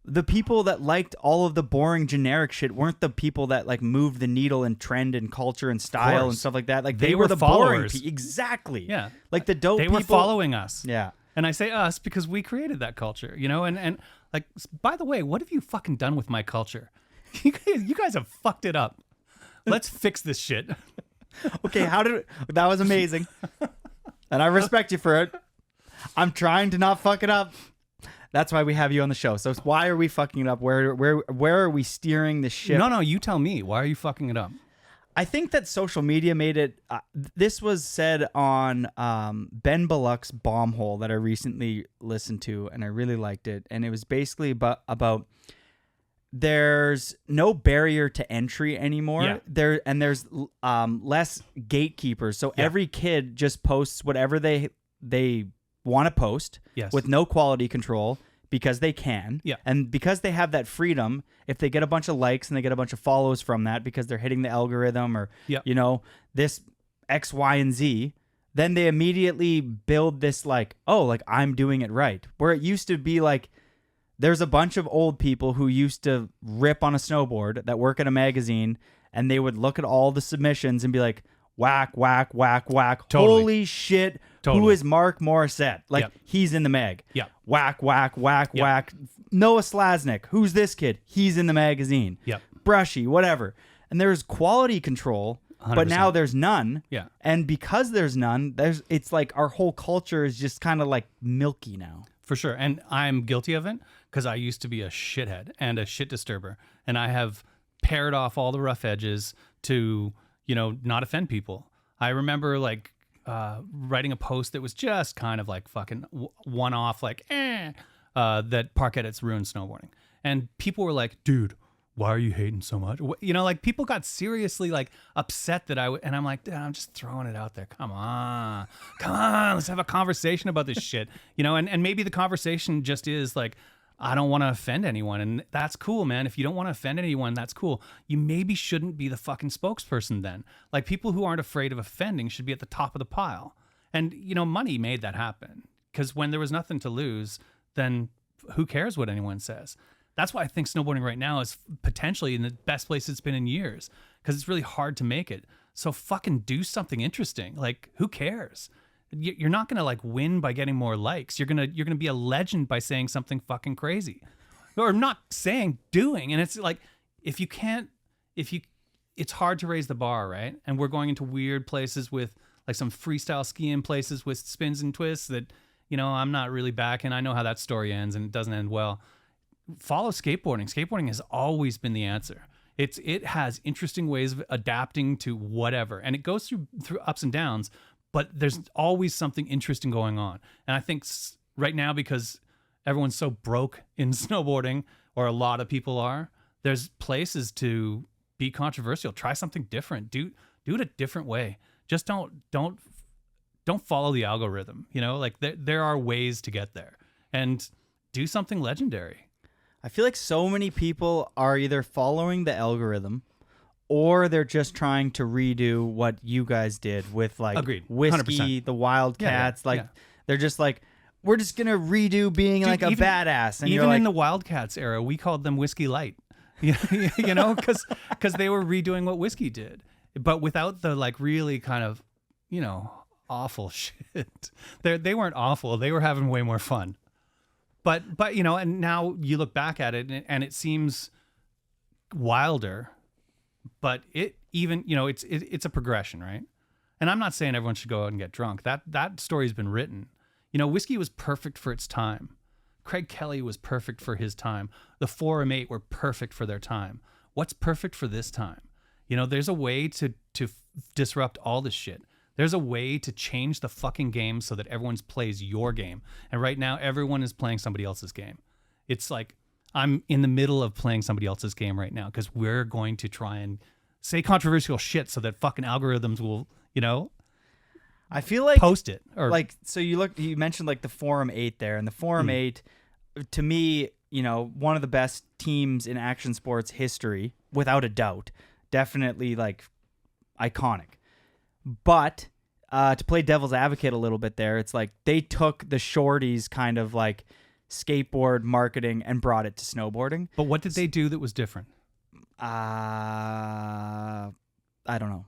the people that liked all of the boring generic shit weren't the people that like moved the needle in trend and culture and style and stuff like that. Like they were the followers. boring exactly. Yeah. Like the dope they people. Were following us. Yeah. And I say us because we created that culture, you know, and like, by the way, what have you fucking done with my culture? You guys have fucked it up. Let's fix this shit. Okay. That was amazing. And I respect you for it. I'm trying to not fuck it up. That's why we have you on the show. So why are we fucking it up? Where are we steering the ship? No, you tell me. Why are you fucking it up? I think that social media made it. This was said on Ben Bullock's Bomb Hole that I recently listened to, and I really liked it. And it was basically about there's no barrier to entry anymore. Yeah. There's less gatekeepers. So every kid just posts whatever they want to post with no quality control because they can. Yeah. And because they have that freedom, if they get a bunch of likes and they get a bunch of follows from that because they're hitting the algorithm or, you know, this X, Y, and Z, then they immediately build this like, oh, like I'm doing it right. Where it used to be like, there's a bunch of old people who used to rip on a snowboard that work at a magazine and they would look at all the submissions and be like, whack, whack, whack, whack. Totally. Holy shit. Totally. Who is Mark Morissette? Like, he's in the mag. Yeah. Whack, whack, whack, whack. Noah Slasnick. Who's this kid? He's in the magazine. Yeah. Brushy, whatever. And there's quality control, 100%. but now there's none. Yeah. And because there's none, it's like our whole culture is just kind of like milky now. For sure. And I'm guilty of it because I used to be a shithead and a shit disturber. And I have pared off all the rough edges to, you know, not offend people. I remember like writing a post that was just kind of like fucking one-off, like, that park edits ruined snowboarding. And people were like, dude, why are you hating so much? You know, like people got seriously like upset that and I'm like, I'm just throwing it out there. Come on, let's have a conversation about this shit. You know, and maybe the conversation just is like, I don't want to offend anyone. And that's cool, man. If you don't want to offend anyone, that's cool. You maybe shouldn't be the fucking spokesperson then. Like people who aren't afraid of offending should be at the top of the pile. And, you know, money made that happen. Because when there was nothing to lose, then who cares what anyone says? That's why I think snowboarding right now is potentially in the best place it's been in years. Because it's really hard to make it. So fucking do something interesting. Like, who cares? You're not going to like win by getting more likes. You're going to be a legend by saying something fucking crazy. Or not saying, doing. And it's like, it's hard to raise the bar, right? And we're going into weird places with like some freestyle skiing places with spins and twists that, you know, I'm not really backing. I know how that story ends and it doesn't end well. Follow skateboarding. Skateboarding has always been the answer. It has interesting ways of adapting to whatever. And it goes through ups and downs, but there's always something interesting going on. And I think right now, because everyone's so broke in snowboarding, or a lot of people are, there's places to be controversial. Try something different. Do it a different way. Just don't follow the algorithm. You know, like there are ways to get there, and do something legendary. I feel like so many people are either following the algorithm or they're just trying to redo what you guys did with like Agreed. Whiskey, 100%. The Wildcats. They're just like, we're just going to redo being like a badass. And even you're in the Wildcats era, we called them Whiskey Light, you know, because they were redoing what Whiskey did. but without the like really kind of, awful shit. They weren't awful. They were having way more fun. But and now you look back at it and it seems wilder, but it even, it's a progression, right? And I'm not saying everyone should go out and get drunk. That story's been written. Whiskey was perfect for its time. Craig Kelly was perfect for his time. The 4M8 were perfect for their time. What's perfect for this time? There's a way to disrupt all this shit. There's a way to change the fucking game so that everyone plays your game. And right now, everyone is playing somebody else's game. It's like I'm in the middle of playing somebody else's game right now because we're going to try and say controversial shit so that fucking algorithms will, I feel like post it. Or like, so you mentioned like the Forum 8 there, and the Forum 8, to me, one of the best teams in action sports history, without a doubt, definitely like iconic. But to play devil's advocate a little bit there, it's like they took the shorties kind of like skateboard marketing and brought it to snowboarding. But what did they do that was different? I don't know.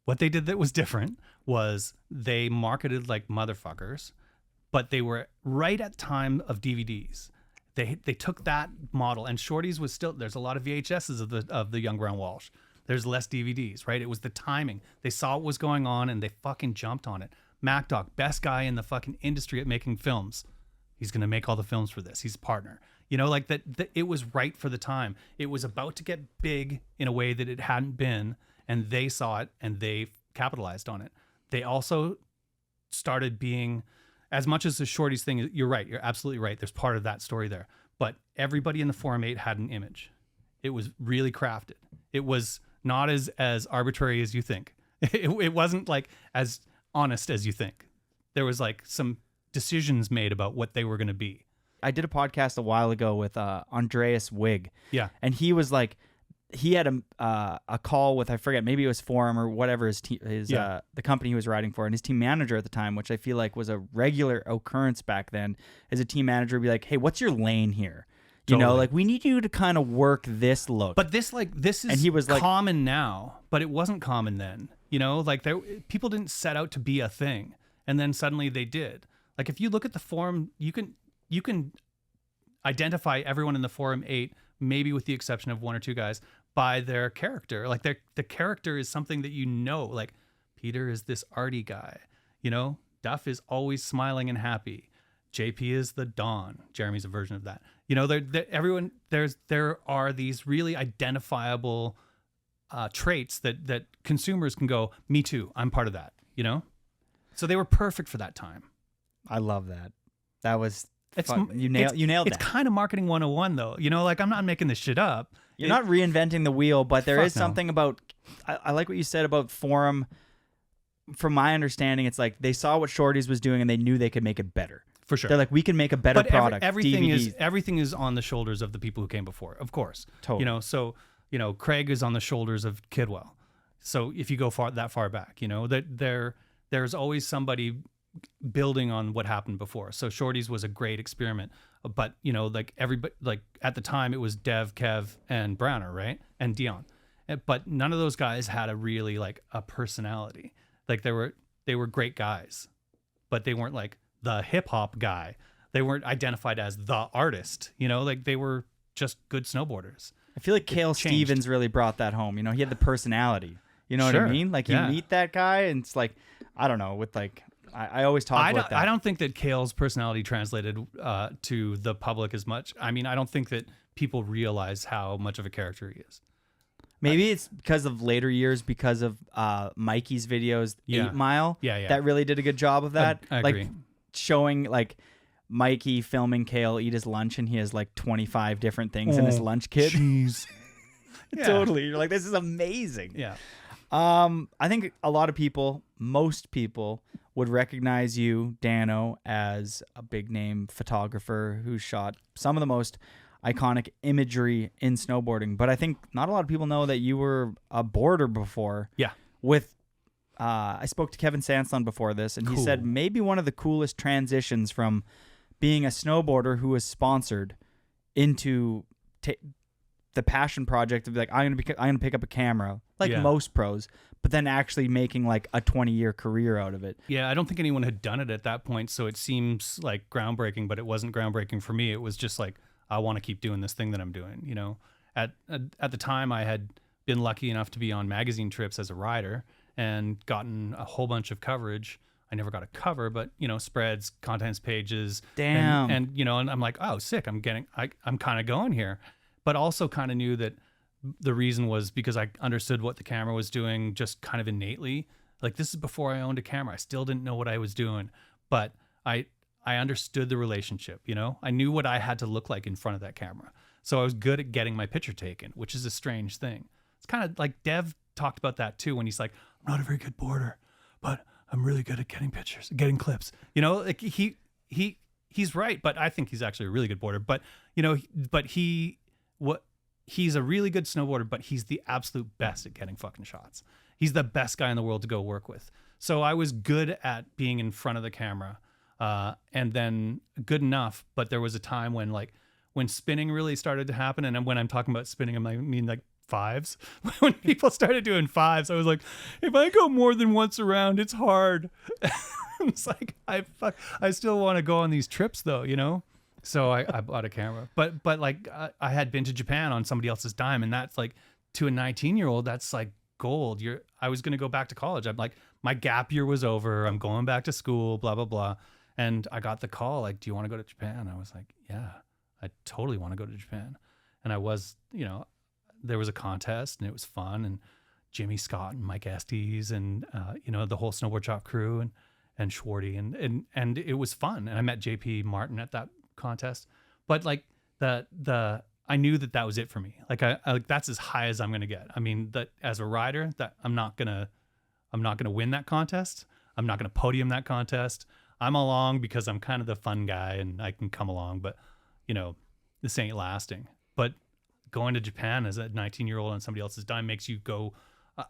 What they did that was different was they marketed like motherfuckers, but they were right at time of DVDs. They took that model, and shorties was still, there's a lot of VHSs of the Young Brown Walsh. There's less DVDs, right? It was the timing. They saw what was going on and they fucking jumped on it. MacDoc, best guy in the fucking industry at making films. He's going to make all the films for this. He's a partner. Like that it was right for the time. It was about to get big in a way that it hadn't been, and they saw it and they capitalized on it. They also started being, as much as the shorties thing, you're right. You're absolutely right. There's part of that story there. But everybody in the Forum 8 had an image. It was really crafted. It was not as arbitrary as you think. It wasn't like as honest as you think. There was like some decisions made about what they were going to be. I did a podcast a while ago with Andreas Wig. Yeah. And he was like, he had a call with, I forget, maybe it was Forum or whatever the company he was writing for, and his team manager at the time, which I feel like was a regular occurrence back then, as a team manager would be like, hey, what's your lane here? Totally. Like we need you to kind of work this look. But this is and he was like, common now, but it wasn't common then. Like people didn't set out to be a thing, and then suddenly they did. Like if you look at the Forum, you can identify everyone in the Forum 8, maybe with the exception of one or two guys, by their character. Like the character is something that like Peter is this arty guy. Duff is always smiling and happy. JP is the Don. Jeremy's a version of that. Everyone, there are these really identifiable traits that consumers can go, me too, I'm part of that, So they were perfect for that time. I love that. That was you nailed It's that. kind of marketing 101 though. Like I'm not making this shit up. You're not reinventing the wheel, but there is no. something about, I like what you said about Forum. From my understanding, it's like they saw what Shorties was doing and they knew they could make it better. For sure. They're like, we can make a better product. Everything DVDs. is on the shoulders of the people who came before, of course. Totally. So Craig is on the shoulders of Kidwell. So if you go that far back, that there's always somebody building on what happened before. So Shorties was a great experiment, but like everybody, like at the time it was Dev, Kev, and Browner, right, and Dion, but none of those guys had a really like a personality. Like they were great guys, but they weren't like the hip hop guy. They weren't identified as the artist. Like they were just good snowboarders. I feel like Cale Stevens really brought that home. He had the personality. You know what I mean? Like you meet that guy, and it's like, I don't know, with like. I always talk about that. I don't think that Cale's personality translated to the public as much. I mean, I don't think that people realize how much of a character he is. Maybe it's because of later years, because of Mikey's videos, 8 Mile. Yeah. That really did a good job of that. I agree. Like showing like Mikey filming Cale eat his lunch, and he has like 25 different things in his lunch kit. Jeez. Totally. You're like, this is amazing. Yeah. I think a lot of people, most people, would recognize you, Dano, as a big name photographer who shot some of the most iconic imagery in snowboarding. But I think not a lot of people know that you were a boarder before. Yeah. With I spoke to Kevin Sanson before this, and he said maybe one of the coolest transitions from being a snowboarder who was sponsored into the passion project of like I'm gonna pick up a camera like Yeah. most pros, but then actually making like a 20-year career out of it. Yeah, I don't think anyone had done it at that point, so it seems like groundbreaking, but it wasn't groundbreaking for me. It was just like, I want to keep doing this thing that I'm doing. You know, at the time, I had been lucky enough to be on magazine trips as a rider and gotten a whole bunch of coverage. I never got a cover, but you know, spreads, contents pages. Damn. And you know, and I'm like, oh, sick. I'm kind of going here, but also kind of knew that the reason was because I understood what the camera was doing just kind of innately. Like, this is before I owned a camera. I still didn't know what I was doing, but I understood the relationship, you know? I knew what I had to look like in front of that camera. So I was good at getting my picture taken, which is a strange thing. It's kind of like Dev talked about that too, when he's like, I'm not a very good boarder, but I'm really good at getting pictures, getting clips. You know, like he's right, but I think he's actually a really good boarder. But, you know, he's a really good snowboarder, but he's the absolute best at getting fucking shots. He's the best guy in the world to go work with. So I was good at being in front of the camera, and then good enough. But there was a time when spinning really started to happen. And when I'm talking about spinning, I mean like fives. When people started doing fives, I was like, if I go more than once around, it's hard. It's like, I still want to go on these trips though, you know? So I bought a camera, but like I had been to Japan on somebody else's dime, and that's like, to a 19-year-old, that's like gold. I was going to go back to college. I'm like, my gap year was over. I'm going back to school, blah, blah, blah. And I got the call, like, do you want to go to Japan? I was like, yeah, I totally want to go to Japan. And I was, you know, there was a contest and it was fun, and Jimmy Scott and Mike Estes and, you know, the whole Snowboard Shop crew and Schwarty and it was fun. And I met JP Martin at that contest, but like I knew that was it for me. Like I that's as high as I'm going to get. I mean, that as a rider, that I'm not going to win that contest. I'm not going to podium that contest. I'm along because I'm kind of the fun guy and I can come along, but you know, this ain't lasting. But going to Japan as a 19-year-old on somebody else's dime makes you go,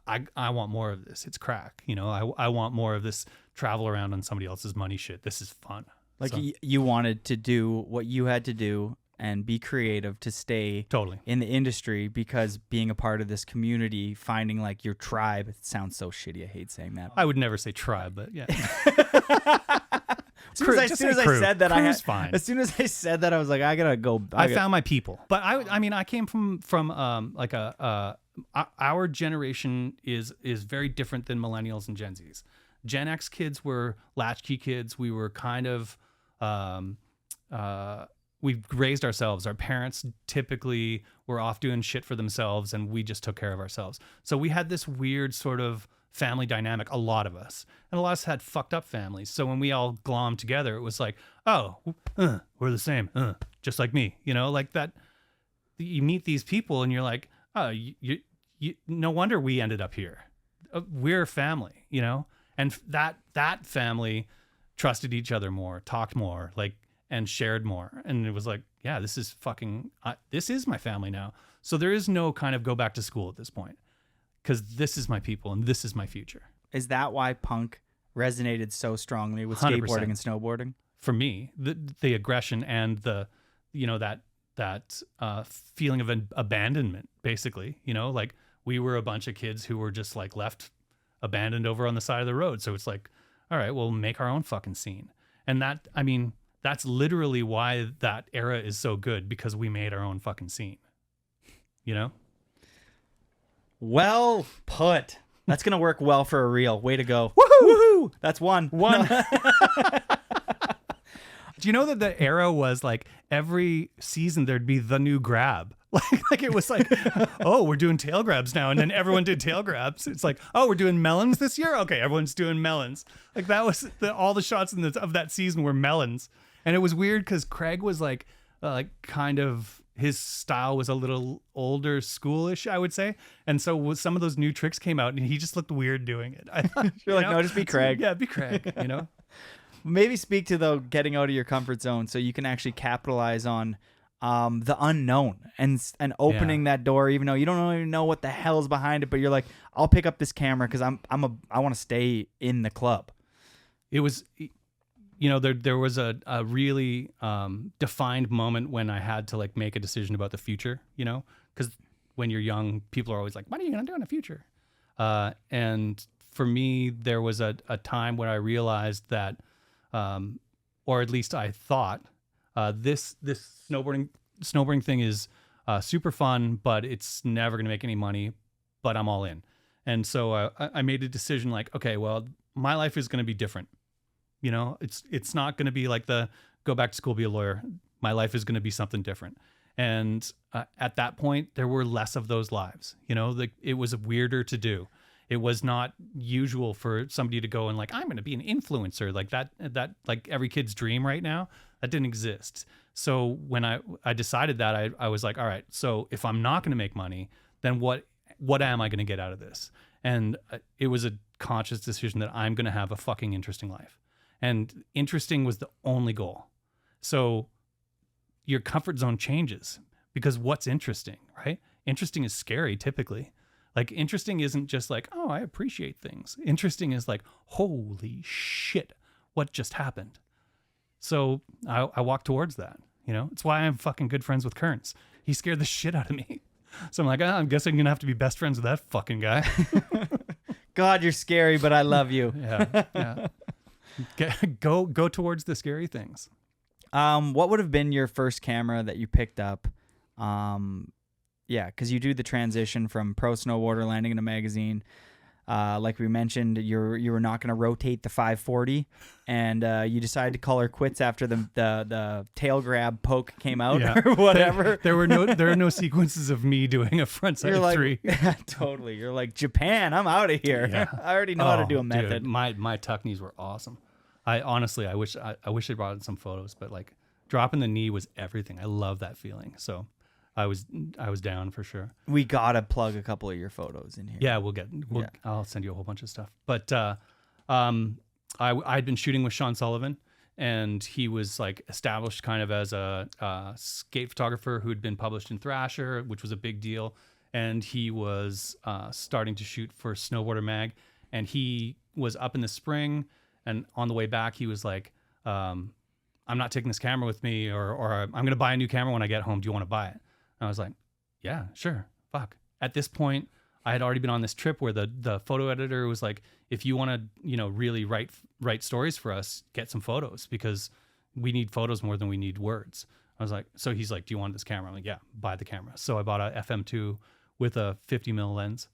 I want more of this. It's crack. You know, I want more of this travel around on somebody else's money shit. This is fun. Like, So- you wanted to do what you had to do and be creative to stay Totally. in the industry, because being a part of this community, finding like your tribe, it sounds so shitty. I hate saying that. I would never say tribe, but yeah. As soon as I said that, Crew's fine. As soon as I said that, I was like, I gotta go. I found my people. But I mean, I came from like our generation is very different than millennials and Gen Zs. Gen X kids were latchkey kids. We were kind of, we raised ourselves. Our parents typically were off doing shit for themselves, and we just took care of ourselves. So we had this weird sort of family dynamic, a lot of us. And a lot of us had fucked up families. So when we all glommed together, it was like, oh, we're the same, just like me. You know, like that. You meet these people and you're like, oh, you no wonder we ended up here. We're family, you know? And that family trusted each other more, talked more, like, and shared more. And it was like, yeah, this is this is my family now. So there is no kind of go back to school at this point, because this is my people and this is my future. Is that why punk resonated so strongly with 100%. skateboarding and snowboarding? For me, the aggression and the, you know, that feeling of abandonment, basically, you know, like we were a bunch of kids who were just like left abandoned over on the side of the road. So it's like, all right, we'll make our own fucking scene. And that, I mean, that's literally why that era is so good, because we made our own fucking scene, you know? Well put. That's gonna work well for a reel. Way to go. Woohoo! That's one. Do you know that the era was like every season there'd be the new grab? Like it was like, oh, we're doing tail grabs now. And then everyone did tail grabs. It's like, oh, we're doing melons this year? Okay, everyone's doing melons. Like that was all the shots of that season were melons. And it was weird because Craig was like kind of, his style was a little older schoolish, I would say. And so some of those new tricks came out and he just looked weird doing it. You're like, no, just be Craig. Yeah, be Craig, you know? Maybe speak to, though, getting out of your comfort zone so you can actually capitalize on the unknown and opening that door, even though you don't even know what the hell's behind it. But you're like, I'll pick up this camera because I want to stay in the club. It was, there was a really defined moment when I had to like make a decision about the future, because when you're young, people are always like, what are you going to do in the future? And for me, there was a time where I realized that, or at least I thought, this snowboarding thing is super fun, but it's never going to make any money, but I'm all in. And so I made a decision like, okay, well, my life is going to be different. It's not going to be like the go back to school, be a lawyer. My life is going to be something different. And at that point, there were less of those lives. It was weirder to do. It was not usual for somebody to go and like, I'm going to be an influencer, like that like every kid's dream right now. That didn't exist. So when I decided that, I was like, all right, so if I'm not going to make money, then what am I going to get out of this? And it was a conscious decision that I'm going to have a fucking interesting life. And interesting was the only goal. So your comfort zone changes because what's interesting, right? Interesting is scary typically. Like interesting isn't just like, oh, I appreciate things. Interesting is like, holy shit, what just happened? So I walk towards that, It's why I'm fucking good friends with Kearns. He scared the shit out of me. So I'm like, I'm guessing I'm going to have to be best friends with that fucking guy. God, you're scary, but I love you. Yeah. Go towards the scary things. What would have been your first camera that you picked up? Yeah, because you do the transition from pro snowboarder landing in a magazine. Like we mentioned, you were not going to rotate the 540, and you decided to call her quits after the tail grab poke came out or whatever. There are no sequences of me doing a frontside three. Totally. You're like, Japan, I'm out of here. Yeah. I already know how to do a method. Dude, my tuck knees were awesome. I honestly, I wish I brought in some photos, but like dropping the knee was everything. I love that feeling. So I was down for sure. We gotta plug a couple of your photos in here. Yeah, I'll send you a whole bunch of stuff. But I'd been shooting with Sean Sullivan, and he was like established kind of as a skate photographer who'd been published in Thrasher, which was a big deal. And he was starting to shoot for Snowboarder Mag, and he was up in the spring, and on the way back he was like, I'm not taking this camera with me, or I'm going to buy a new camera when I get home. Do you want to buy it? And I was like, yeah, sure. Fuck. At this point, I had already been on this trip where the photo editor was like, if you want to, really write stories for us, get some photos because we need photos more than we need words. I was like, so he's like, do you want this camera? I'm like, yeah, buy the camera. So I bought a FM2 with a 50mm lens.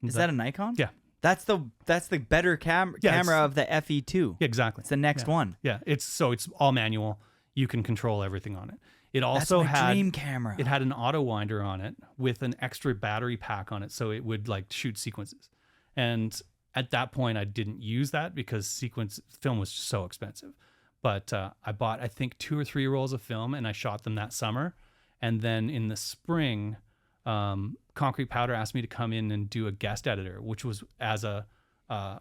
Is that a Nikon? Yeah. That's the better camera of the FE2. Exactly. It's the next one. Yeah. It's all manual. You can control everything on it. It also That's my dream camera. It had an auto winder on it with an extra battery pack on it, so it would like shoot sequences. And at that point, I didn't use that because sequence film was so expensive. But I bought, I think, 2 or 3 rolls of film, and I shot them that summer. And then in the spring, Concrete Powder asked me to come in and do a guest editor, which was as a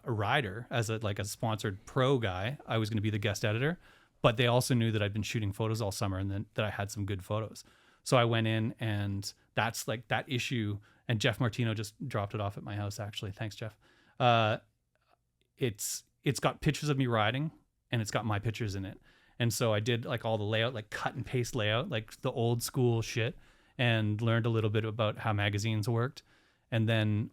rider, as a sponsored pro guy. I was going to be the guest editor. But they also knew that I'd been shooting photos all summer and then that I had some good photos. So I went in, and that's like that issue. And Jeff Martino just dropped it off at my house, actually. Thanks, Jeff. It's got pictures of me riding, and it's got my pictures in it. And so I did like all the layout, like cut and paste layout, like the old school shit, and learned a little bit about how magazines worked. And then,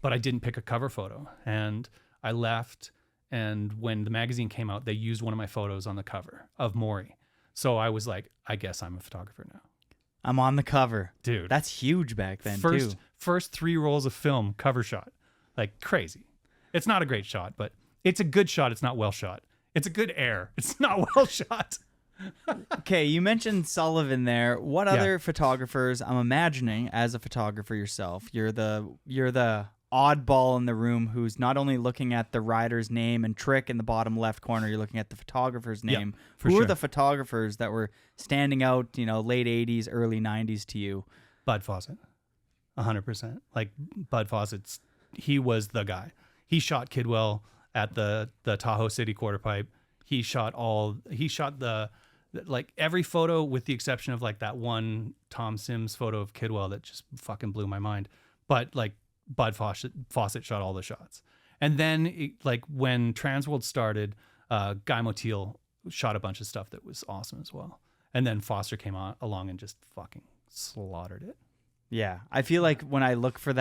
but I didn't pick a cover photo, and I left. And when the magazine came out, they used one of my photos on the cover of Maury. So I was like, I guess I'm a photographer now. I'm on the cover. Dude. That's huge back then, too. First 3 rolls of film, cover shot. Like crazy. It's not a great shot, but it's a good shot. It's not well shot. It's a good air. It's not well shot. Okay, you mentioned Sullivan there. What other photographers, I'm imagining, as a photographer yourself, you're the oddball in the room who's not only looking at the rider's name and trick in the bottom left corner, you're looking at the photographer's name. Who are the photographers that were standing out, late 80s, early 90s to you? Bud Fawcett. 100%. Like Bud Fawcett's, he was the guy. He shot Kidwell at the Tahoe City quarter pipe. He shot the like every photo with the exception of like that one Tom Sims photo of Kidwell that just fucking blew my mind. But like Bud Fawcett shot all the shots. And then like when Transworld started, Guy Motil shot a bunch of stuff that was awesome as well. And then Foster came along and just fucking slaughtered it. Yeah. I feel like when I look for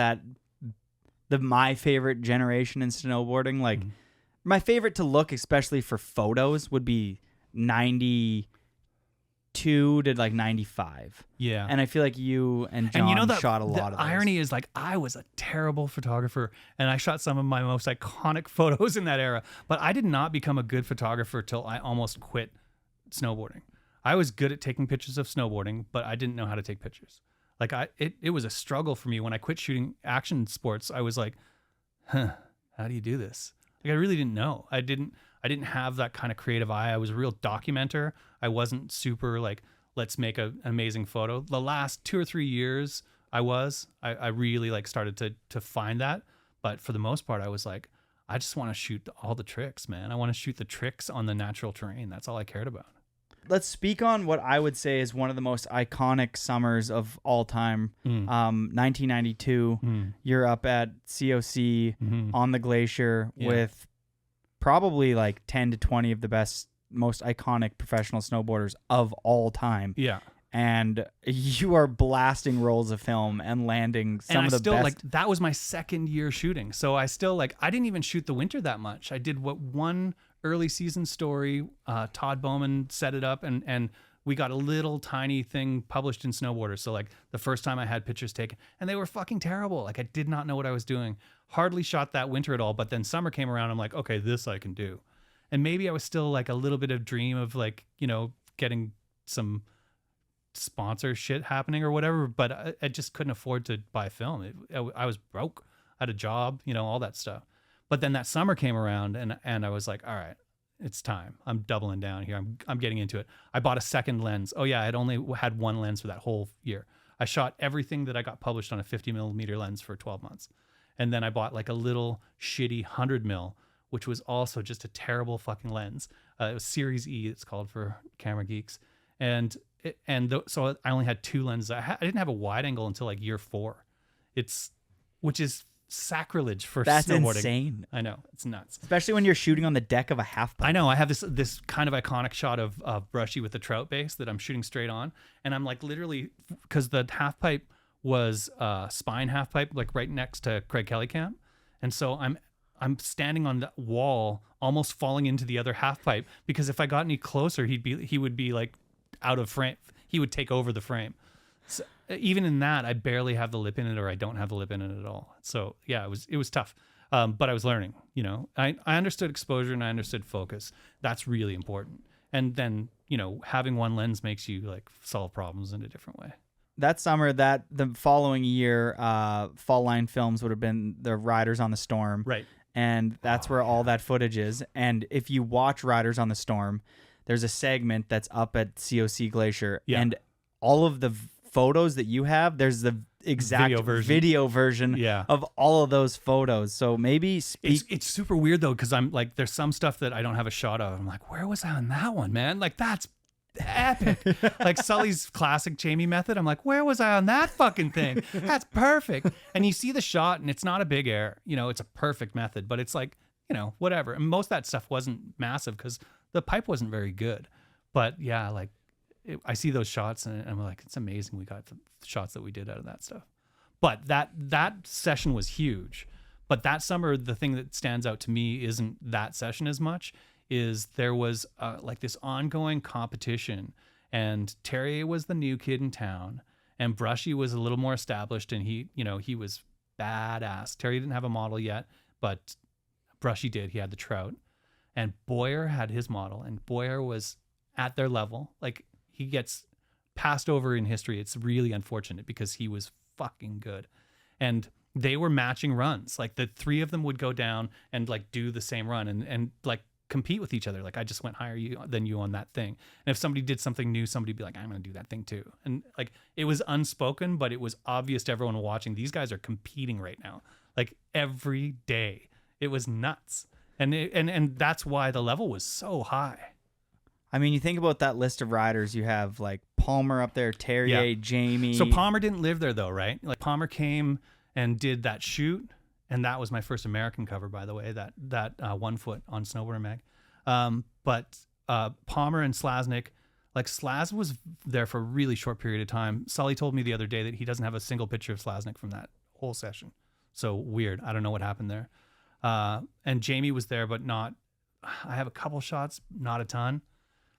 my favorite generation in snowboarding, like my favorite to look, especially for photos, would be 92 to like 95. Yeah. And I feel like you and John shot a lot of those. The irony is, like, I was a terrible photographer and I shot some of my most iconic photos in that era, but I did not become a good photographer till I almost quit snowboarding. I was good at taking pictures of snowboarding, but I didn't know how to take pictures. Like it was a struggle for me when I quit shooting action sports. I was like, how do you do this? Like, I really didn't know. I didn't have that kind of creative eye. I was a real documenter. I wasn't super like, let's make an amazing photo. The last 2 or 3 years I really like started to find that. But for the most part, I was like, I just want to shoot all the tricks, man. I want to shoot the tricks on the natural terrain. That's all I cared about. Let's speak on what I would say is one of the most iconic summers of all time. 1992, you're up at COC on the glacier with probably like 10 to 20 of the best, most iconic professional snowboarders of all time. Yeah. And you are blasting rolls of film and landing some of the best. Like, that was my second year shooting. So I still, like, I didn't even shoot the winter that much. I did one early season story. Todd Bowman set it up, and we got a little tiny thing published in Snowboarder. So like the first time I had pictures taken, and they were fucking terrible. Like, I did not know what I was doing. Hardly shot that winter at all. But then summer came around. I'm like, okay, this I can do. And maybe I was still like a little bit of dream of like, you know, getting some sponsor shit happening or whatever. But I just couldn't afford to buy film. I was broke. I had a job, you know, all that stuff. But then that summer came around, and I was like, all right, it's time. I'm doubling down here. I'm getting into it. I bought a second lens. Oh yeah, I'd only had one lens for that whole year. I shot everything that I got published on a 50 millimeter lens for 12 months. And then I bought like a little shitty 100 mil, which was also just a terrible fucking lens. It was Series E, it's called for camera geeks. So I only had two lenses. I didn't have a wide angle until like year 4. Which is sacrilege for That's snowboarding. Insane. I know, it's nuts. Especially when you're shooting on the deck of a half-pipe. I know. I have this kind of iconic shot of Brushy with the trout base that I'm shooting straight on, and I'm like literally, because the half-pipe was spine half-pipe, like right next to Craig Kelly Camp, and so I'm standing on the wall, almost falling into the other half-pipe, because if I got any closer, he would be like out of frame. He would take over the frame. So even in that, I barely have the lip in it, or I don't have the lip in it at all. So yeah, it was tough. But I was learning, you know, I understood exposure and I understood focus. That's really important. And then, you know, having one lens makes you like solve problems in a different way. That summer, the following year, Fall Line Films would have been the Riders on the Storm. Right. And that's where all that footage is. And if you watch Riders on the Storm, there's a segment that's up at COC Glacier. Yeah. And all of the photos that you have, there's the exact video version of all of those photos. So maybe it's super weird though, because I'm like, there's some stuff that I don't have a shot of. I'm like, where was I on that one, man? Like, that's epic. Like Sully's classic Jamie method. I'm like, where was I on that fucking thing? That's perfect. And you see the shot, and it's not a big error. You know, it's a perfect method, but it's like, you know, whatever. And most of that stuff wasn't massive because the pipe wasn't very good. But yeah, like, I see those shots and I'm like, it's amazing we got the shots that we did out of that stuff. But that session was huge. But that summer, the thing that stands out to me isn't that session as much, is there was like this ongoing competition, and Terrier was the new kid in town, and Brushy was a little more established, and he was badass. Terrier didn't have a model yet, but Brushy did. He had the trout, and Boyer had his model, and Boyer was at their level. Like, he gets passed over in history. It's really unfortunate because he was fucking good. And they were matching runs. Like, the three of them would go down and like do the same run and like compete with each other. Like, I just went higher than you on that thing. And if somebody did something new, somebody'd be like, I'm going to do that thing too. And like, it was unspoken, but it was obvious to everyone watching. These guys are competing right now. Like, every day. It was nuts. And that's why the level was so high. I mean, you think about that list of riders, you have like Palmer up there, Terrier, Jamie. So Palmer didn't live there though, right? Like, Palmer came and did that shoot, and that was my first American cover, by the way, that 1 foot on Snowboarder Mag. But Palmer and Slasnik, like Slaz was there for a really short period of time. Sully told me the other day that he doesn't have a single picture of Slasnik from that whole session. So weird. I don't know what happened there. And Jamie was there, but not. I have a couple shots, not a ton.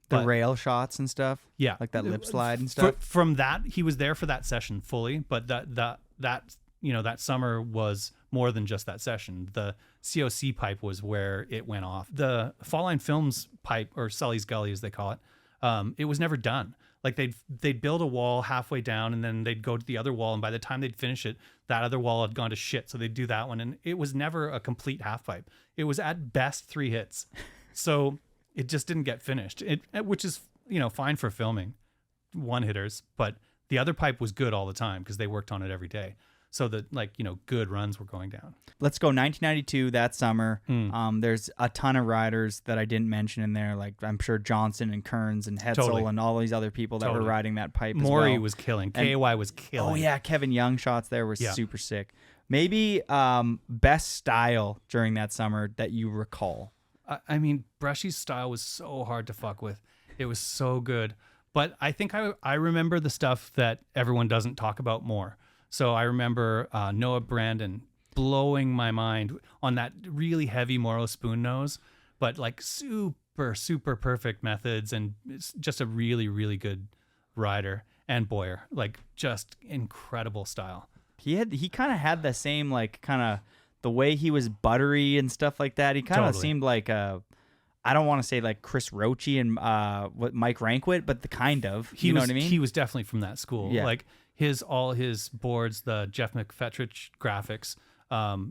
The But- rail shots and stuff. Yeah, Like that lip slide and stuff. From that, he was there for that session fully, but that summer was more than just that session. The COC pipe was where it went off. The Fall Line Films pipe, or Sully's Gully as they call it, it was never done. Like they'd build a wall halfway down, and then they'd go to the other wall, and by the time they'd finish it, that other wall had gone to shit. So they'd do that one, and it was never a complete half pipe. It was at best 3 hits. So it just didn't get finished. Which is fine for filming, one hitters, but the other pipe was good all the time because they worked on it every day. So that good runs were going down. Let's go 1992, that summer. There's a ton of riders that I didn't mention in there. Like I'm sure Johnson and Kearns and Hetzel Totally. and all these other people that were riding that pipe as Maury well. was killing. And- KY was killing. Oh yeah, Kevin Young shots there were Yeah. super sick. Maybe best style during that summer that you recall. I mean, Brushy's style was so hard to fuck with. It was so good. But I think I remember the stuff that everyone doesn't talk about more. So I remember Noah Brandon blowing my mind on that really heavy Morrow spoon nose, but like super, super perfect methods, and it's just a really, really good rider. And Boyer, like just incredible style. He kind of had the same like kind of the way he was buttery and stuff like that. He kind of Totally. seemed like I don't want to say like Chris Roche and Mike Rankwit, but the kind of you know what I mean. He was definitely from that school. Yeah. Like all his boards, the Jeff McFetrich graphics.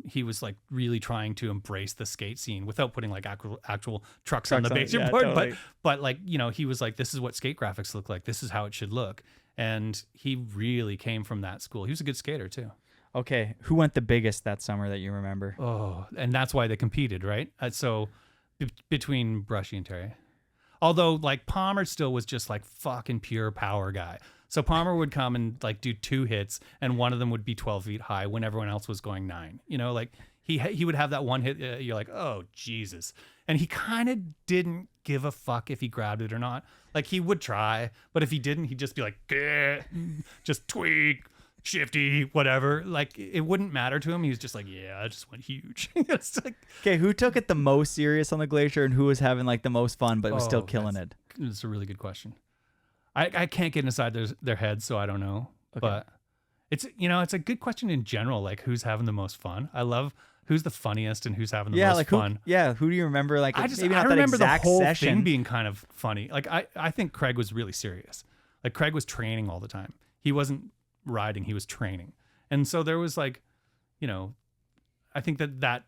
He was like really trying to embrace the skate scene without putting like actual trucks on the base yeah, board. totally. But like, he was like, this is what skate graphics look like. This is how it should look. And he really came from that school. He was a good skater too. Okay, who went the biggest that summer that you remember? Oh, and that's why they competed, right? So between Brushy and Terry. Although like Palmer still was just like fucking pure power guy. So Palmer would come and like do 2 hits, and one of them would be 12 feet high when everyone else was going 9. Like he would have that one hit. You're like, oh Jesus, and he kind of didn't give a fuck if he grabbed it or not. Like he would try, but if he didn't, he'd just be like, "Gah," just tweak, shifty, whatever. Like it wouldn't matter to him. He was just like, yeah, I just went huge. It's like, Okay, who took it the most serious on the glacier and who was having like the most fun but was still killing it? It's a really good question. I can't get inside their heads, so I don't know. Okay. But it's it's a good question in general. Like who's having the most fun? I love who's the funniest and who's having the most fun. Who do you remember? Like maybe not I that remember the exact whole session. thing being kind of funny. Like I think Craig was really serious. Like Craig was training all the time. He wasn't riding, he was training. And so there was like, I think that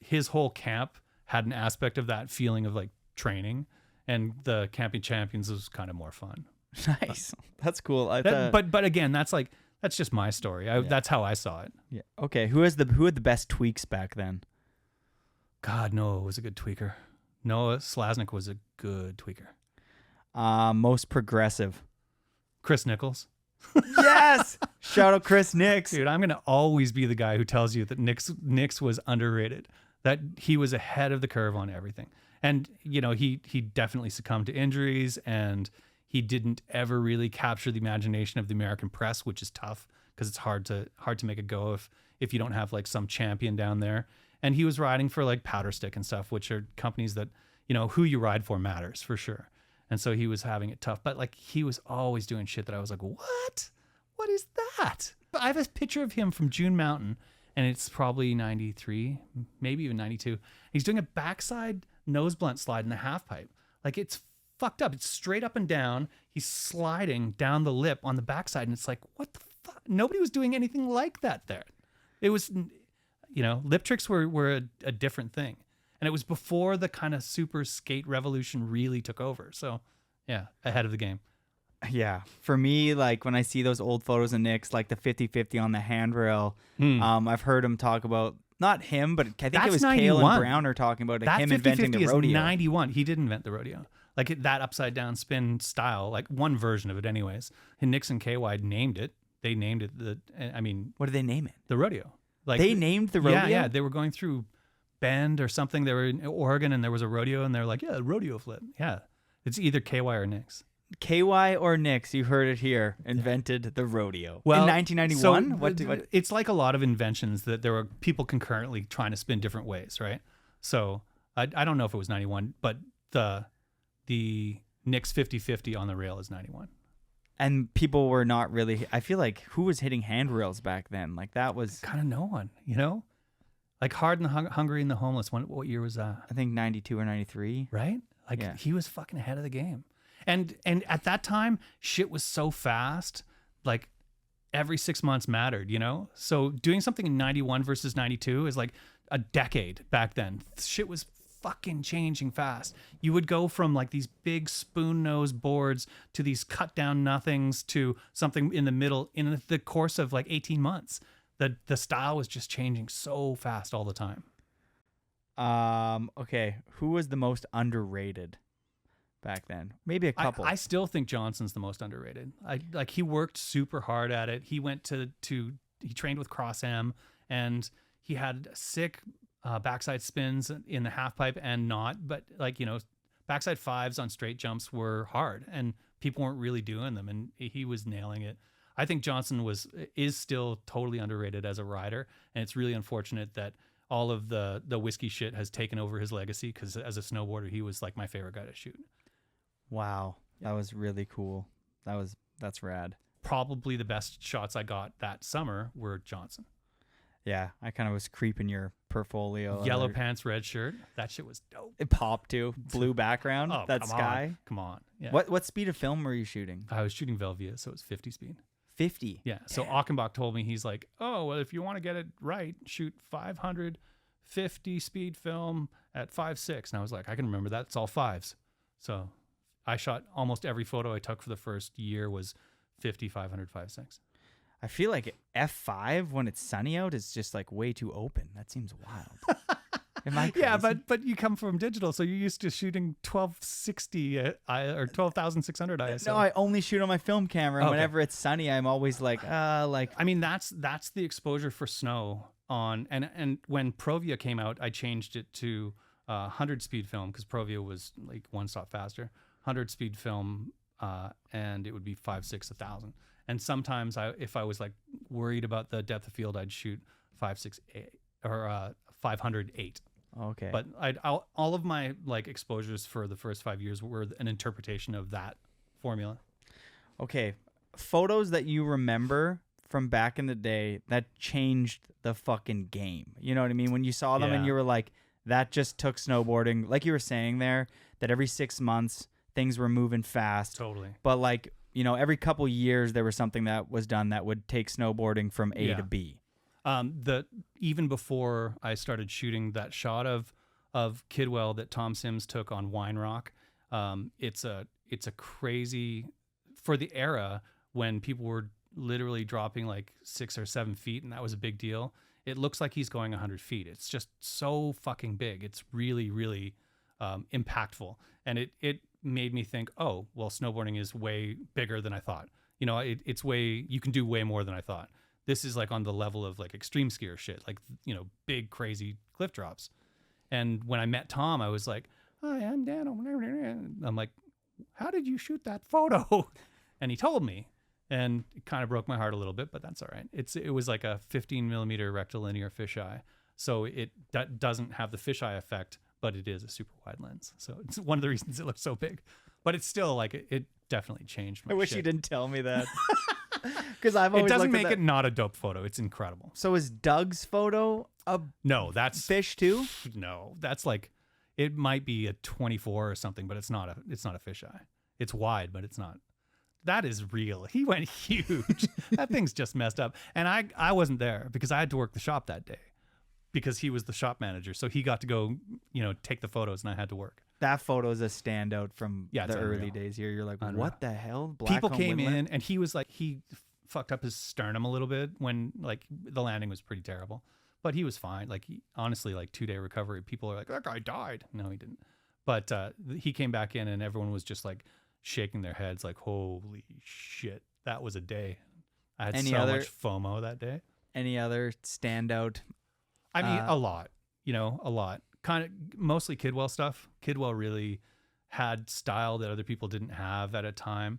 his whole camp had an aspect of that feeling of like training, and the Camping Champions was kind of more fun. Nice, that's cool. But again, that's just my story. That's how I saw it. Yeah. Okay, who had the best tweaks back then? God, Noah was a good tweaker. Noah Slasnik was a good tweaker. Most progressive. Chris Nichols. Yes! Shout out Chris Nix. Dude, I'm going to always be the guy who tells you that Nix was underrated, that he was ahead of the curve on everything. And, he definitely succumbed to injuries, and he didn't ever really capture the imagination of the American press, which is tough because it's hard to make a go if you don't have like some champion down there. And he was riding for like Powder Stick and stuff, which are companies that, who you ride for matters for sure. And so he was having it tough, but like he was always doing shit that I was like, what? What is that? I have a picture of him from June Mountain, and it's probably 93, maybe even 92. He's doing a backside nose blunt slide in the half pipe. Like it's fucked up. It's straight up and down. He's sliding down the lip on the backside, and it's like, what the fuck? Nobody was doing anything like that there. It was, lip tricks were a different thing. And it was before the kind of super skate revolution really took over. So, yeah, ahead of the game. Yeah. For me, like when I see those old photos of Nix, like the 50-50 on the handrail, I've heard him talk about, not him, but I think it was Kale and Browner talking about that him 50-50 inventing the is rodeo. 91. He did invent the rodeo. Like that upside down spin style, like one version of it anyways. And Nix and KY named it. They named it What did they name it? the rodeo. Like They named the rodeo? Yeah. They were going through Bend or something. They were in Oregon and there was a rodeo and they're like, yeah, rodeo flip. Yeah. It's either KY or Nix. KY or Nix, you heard it here, invented the rodeo. Well, in 1991? So it's like a lot of inventions that there were people concurrently trying to spin different ways, right? So I don't know if it was 91, but the Nix 50-50 on the rail is 91. And people were not really, I feel like, who was hitting handrails back then? Like that was kind of no one, you know? Like Hard and Hungry and the Homeless, what year was that? I think 92 or 93. Right? Like he was fucking ahead of the game. And at that time, shit was so fast, like every 6 months mattered, you know? So doing something in 91 versus 92 is like a decade back then. Shit was fucking changing fast. You would go from like these big spoon nose boards to these cut down nothings to something in the middle in the course of like 18 months. The style was just changing so fast all the time. Okay. Who was the most underrated back then? Maybe a couple. I still think Johnson's the most underrated. He worked super hard at it. He went he trained with Cross M and he had sick backside spins in the half pipe and not, but like, you know, backside fives on straight jumps were hard and people weren't really doing them and he was nailing it. I think Johnson is still totally underrated as a rider, and it's really unfortunate that all of the whiskey shit has taken over his legacy because as a snowboarder, he was like my favorite guy to shoot. Wow. That was really cool. That's rad. Probably the best shots I got that summer were Johnson. Yeah, I kind of was creeping your portfolio. Yellow pants, red shirt. That shit was dope. It popped too. Blue background. Oh, that sky. Come on. Yeah. What speed of film were you shooting? I was shooting Velvia, so it was 50 speed. 50. Yeah. So Achenbach told me, he's like, oh, well, if you want to get it right, shoot 550 speed film at 5.6. And I was like, I can remember that. It's all fives. So I shot almost every photo I took for the first year was 50, 500, 5.6. I feel like F5 when it's sunny out is just like way too open. That seems wild. Am I crazy? Yeah, but you come from digital, so you're used to shooting 1260 or 12,600 ISO. No, I only shoot on my film camera. And whenever it's sunny, I'm always like. I mean, that's the exposure for snow on. And when Provia came out, I changed it to 100 speed film because Provia was like one stop faster. 100 speed film, and it would be 5.6 1,000. And sometimes if I was like worried about the depth of field, I'd shoot 5.68 or 508. Okay. But all of my like exposures for the first 5 years were an interpretation of that formula. Okay. Photos that you remember from back in the day that changed the fucking game. You know what I mean? When you saw them and you were like, that just took snowboarding. Like you were saying there, that every 6 months things were moving fast. Totally. But like, you know, every couple years there was something that was done that would take snowboarding from A to B. Even before I started shooting that shot of Kidwell that Tom Sims took on Wine Rock, it's a crazy, for the era when people were literally dropping like 6 or 7 feet and that was a big deal. It looks like he's going 100 feet. It's just so fucking big. It's really, really impactful. And it made me think, oh, well, snowboarding is way bigger than I thought. You know, you can do way more than I thought. This is like on the level of like extreme skier shit, like, you know, big, crazy cliff drops. And when I met Tom, I was like, hi, I'm Dano. I'm like, how did you shoot that photo? And he told me, and it kind of broke my heart a little bit, but that's all right. It was like a 15 millimeter rectilinear fisheye. So that doesn't have the fisheye effect, but it is a super wide lens. So it's one of the reasons it looks so big. But it's still like, it definitely changed my I wish shit. you didn't tell me that. Because I've always it doesn't looked at make that. it not a dope photo. It's incredible. So is Doug's photo a No, that's fish too? No, that's like, it might be a 24 or something, but it's not a fisheye. It's wide, but it's not. That is real. He went huge. That thing's just messed up. And I wasn't there because I had to work the shop that day because he was the shop manager. So he got to go, you know, take the photos and I had to work. That photo is a standout from Yeah, the it's early unreal. days here. You're like, Unreal. what the hell? People came in and he was like, he fucked up his sternum a little bit when like the landing was pretty terrible, but he was fine. Like honestly, like 2-day recovery, people are like, that guy died. No, he didn't. But he came back in and everyone was just like shaking their heads like, holy shit, that was a day. I had much FOMO that day. Any other standout? I mean, a lot. a lot. Kind of mostly Kidwell stuff. Kidwell really had style that other people didn't have at a time.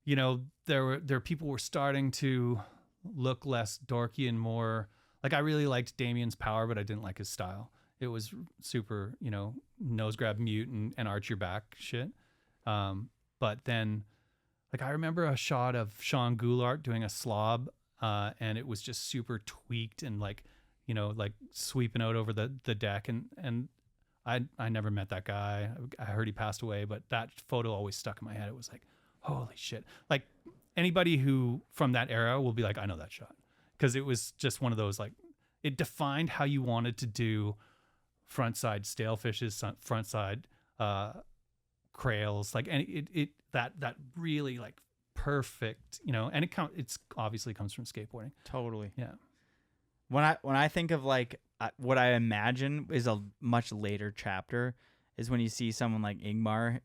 There were people were starting to look less dorky and more like, I really liked Damien's power, but I didn't like his style. It was super, nose grab mute and arch your back shit. But then, like, I remember a shot of Sean Goulart doing a slob, and it was just super tweaked and like sweeping out over the deck. And I never met that guy. I heard he passed away, but that photo always stuck in my head. It was like, holy shit. Like, anybody who from that era will be like, I know that shot. Because it was just one of those, like, it defined how you wanted to do frontside stale-fishes, frontside crails, like, and it that really like perfect, and it's obviously comes from skateboarding. Totally. Yeah. When I think of like what I imagine is a much later chapter is when you see someone like Ingmar,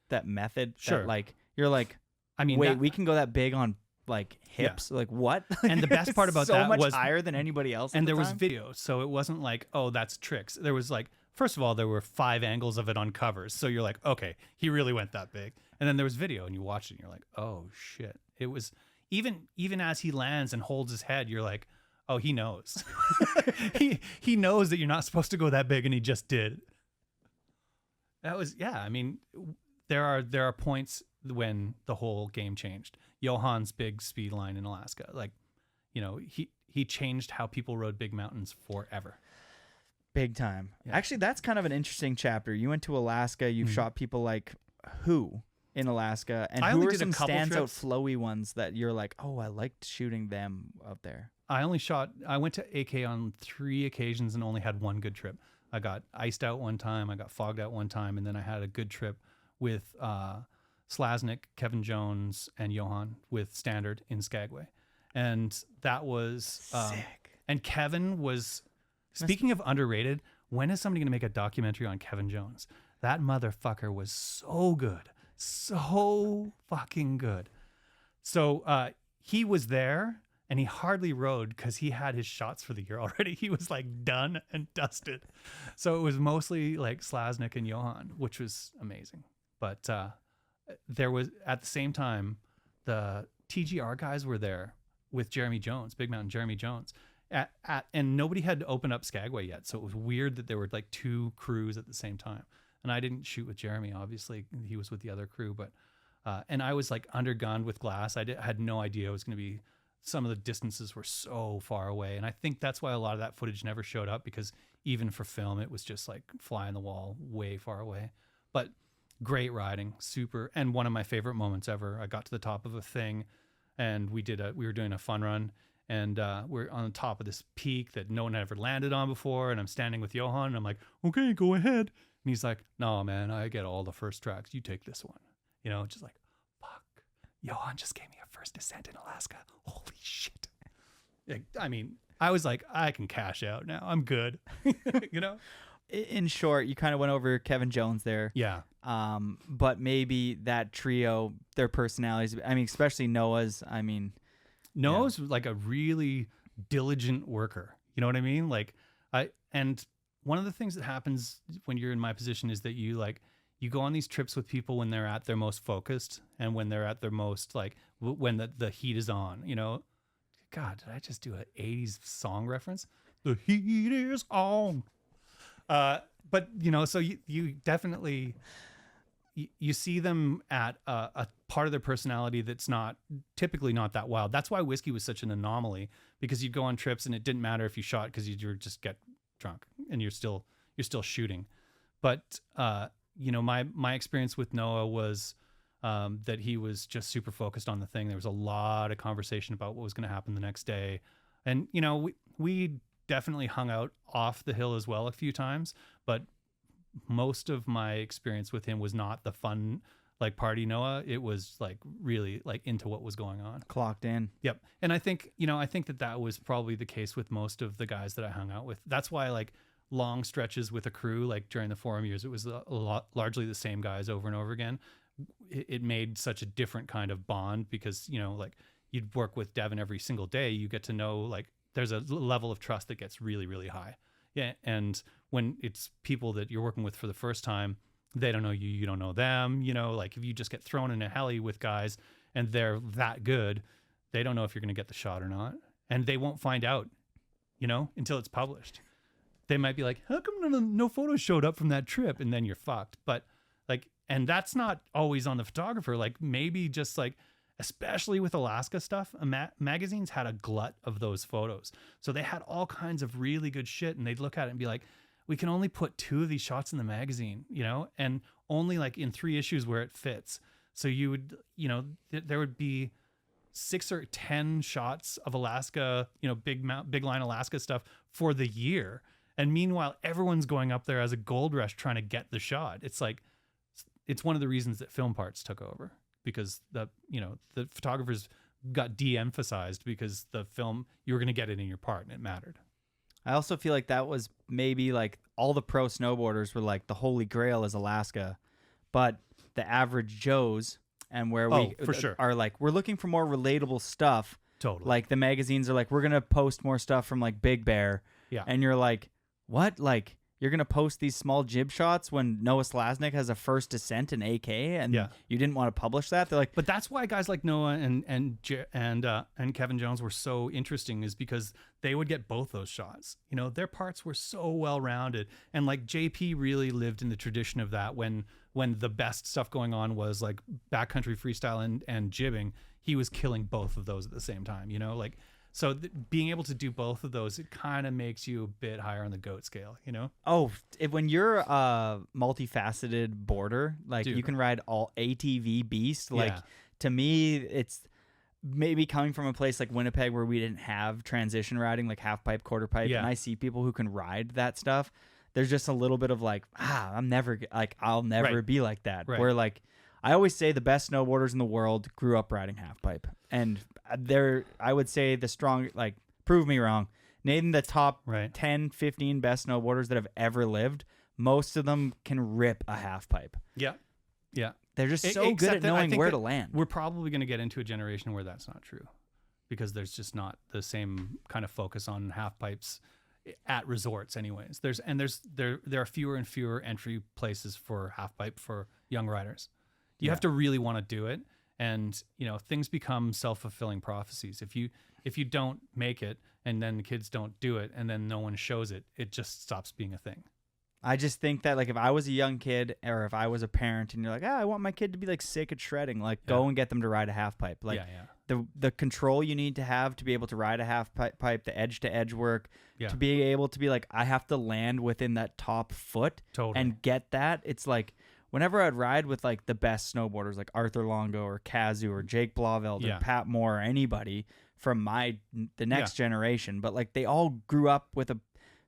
that method. Sure. That, like, you're like, I mean, wait, we can go that big on like hips. Like, what? And the best part about so that much was higher than anybody else. And at there the was time. video, so it wasn't like, oh, that's tricks. There was like, first of all, there were 5 angles of it on covers, so you're like, okay, he really went that big. And then there was video, and you watch it, and you're like, oh shit. It was even as he lands and holds his head, you're like, oh, he knows. he knows that you're not supposed to go that big, and he just did. That was, yeah. I mean, there are points when the whole game changed. Johan's big speed line in Alaska, like, he changed how people rode big mountains forever. Big time. Yeah. Actually, that's kind of an interesting chapter. You went to Alaska. You've shot people like who in Alaska, and I who only are did a some couple stands out trips. flowy ones that you're like, oh, I liked shooting them out there. I went to AK on 3 occasions and only had one good trip. I got iced out one time, I got fogged out one time, and then I had a good trip with Slasnik, Kevin Jones, and Johan with Standard in Skagway. And that was Sick. And Kevin was, speaking of underrated, when is somebody going to make a documentary on Kevin Jones? That motherfucker was so good. So fucking good. So he was there, and he hardly rode because he had his shots for the year already. He was like done and dusted. So it was mostly like Slasnik and Johan, which was amazing. But there was, at the same time, the TGR guys were there with Jeremy Jones, Big Mountain Jeremy Jones. And nobody had opened up Skagway yet. So it was weird that there were like 2 crews at the same time. And I didn't shoot with Jeremy, obviously. He was with the other crew. But and I was like undergunned with glass. I had no idea it was going to be, some of the distances were so far away. And I think that's why a lot of that footage never showed up, because even for film, it was just like fly on the wall, way far away. But great riding, super. And one of my favorite moments ever, I got to the top of a thing, and we were doing a fun run, and we're on the top of this peak that no one had ever landed on before. And I'm standing with Johan, and I'm like, okay, go ahead. And he's like, no, man, I get all the first tracks. You take this one. Just like, fuck. Johan just gave me a first descent in Alaska. Holy shit. I mean, I was like, I can cash out now. I'm good. In short, you kind of went over Kevin Jones there. Yeah. But maybe that trio, their personalities, I mean, especially Noah's, Noah's like a really diligent worker. You know what I mean? Like, and one of the things that happens when you're in my position is that you go on these trips with people when they're at their most focused, and when they're at their most, like, when the heat is on, God, did I just do an 80s song reference? The heat is on. But, so you definitely, you see them at a part of their personality that's typically not that wild. That's why whiskey was such an anomaly, because you'd go on trips and it didn't matter if you shot, because you just get drunk and you're still shooting. But, my experience with Noah was that he was just super focused on the thing. There was a lot of conversation about what was going to happen the next day. And, we definitely hung out off the hill as well a few times, but most of my experience with him was not the fun, like, party Noah. It was like really like into what was going on. Clocked in. Yep. And I think that was probably the case with most of the guys that I hung out with. That's why, like, long stretches with a crew, like during the Forum years, it was largely the same guys over and over again. It made such a different kind of bond, because, like, you'd work with Devin every single day. You get to know, like, there's a level of trust that gets really, really high. Yeah. And when it's people that you're working with for the first time, they don't know you, you don't know them. You know, like if you just get thrown in a heli with guys and they're that good, they don't know if you're going to get the shot or not. And they won't find out, you know, until it's published. They might be like, how come no photos showed up from that trip? And then you're fucked. But like, and that's not always on the photographer. Like maybe just like, especially with Alaska stuff, magazines had a glut of those photos. So they had all kinds of really good shit, and they'd look at it and be like, we can only put 2 of these shots in the magazine, you know, and only like in 3 issues where it fits. So you would, you know, there would be 6 or 10 shots of Alaska, you know, big line Alaska stuff for the year. And meanwhile, everyone's going up there as a gold rush trying to get the shot. It's like, it's one of the reasons that film parts took over. Because the photographers got de-emphasized because the film, you were going to get it in your part and it mattered. I also feel like that was maybe like all the pro snowboarders were like the holy grail is Alaska, but the average Joes and where we for sure. are like, we're looking for more relatable stuff. Totally. Like the magazines are like, we're going to post more stuff from like Big Bear. Yeah. And you're like, what? Like, you're going to post these small jib shots when Noah Slasnik has a first descent in AK and you didn't want to publish that? They're like, but that's why guys like Noah and Kevin Jones were so interesting, is because they would get both those shots. You know, their parts were so well rounded, and like JP really lived in the tradition of that when the best stuff going on was like backcountry freestyle and jibbing. He was killing both of those at the same time, you know, like. So being able to do both of those, it kind of makes you a bit higher on the goat scale, you know? Oh, when you're a multifaceted boarder, like Dude. you can ride all ATV beast. Like to me, it's maybe coming from a place like Winnipeg where we didn't have transition riding, like half pipe, quarter pipe. Yeah. And I see people who can ride that stuff. There's just a little bit of like, I'll never Right. be like that. Right. Where like, I always say the best snowboarders in the world grew up riding half pipe. And I would say the strong, like, prove me wrong. Nathan, the top 10, 15 best snowboarders that have ever lived, most of them can rip a half pipe. Yeah. Yeah. They're just so good at knowing where to land. We're probably going to get into a generation where that's not true, because there's just not the same kind of focus on half pipes at resorts anyways. There are fewer and fewer entry places for half pipe for young riders. You have to really want to do it. And, you know, things become self-fulfilling prophecies. If you don't make it and then the kids don't do it and then no one shows it, it just stops being a thing. I just think that, like, if I was a young kid or if I was a parent and you're like, I want my kid to be, like, sick at shredding, like, go and get them to ride a half pipe. Like, the control you need to have to be able to ride a half pipe, the edge-to-edge work, to be able to be like, I have to land within that top foot and get that. It's like, whenever I'd ride with like the best snowboarders like Arthur Longo or Kazu or Jake Blauvelt or Pat Moore or anybody from the next generation, but like they all grew up with a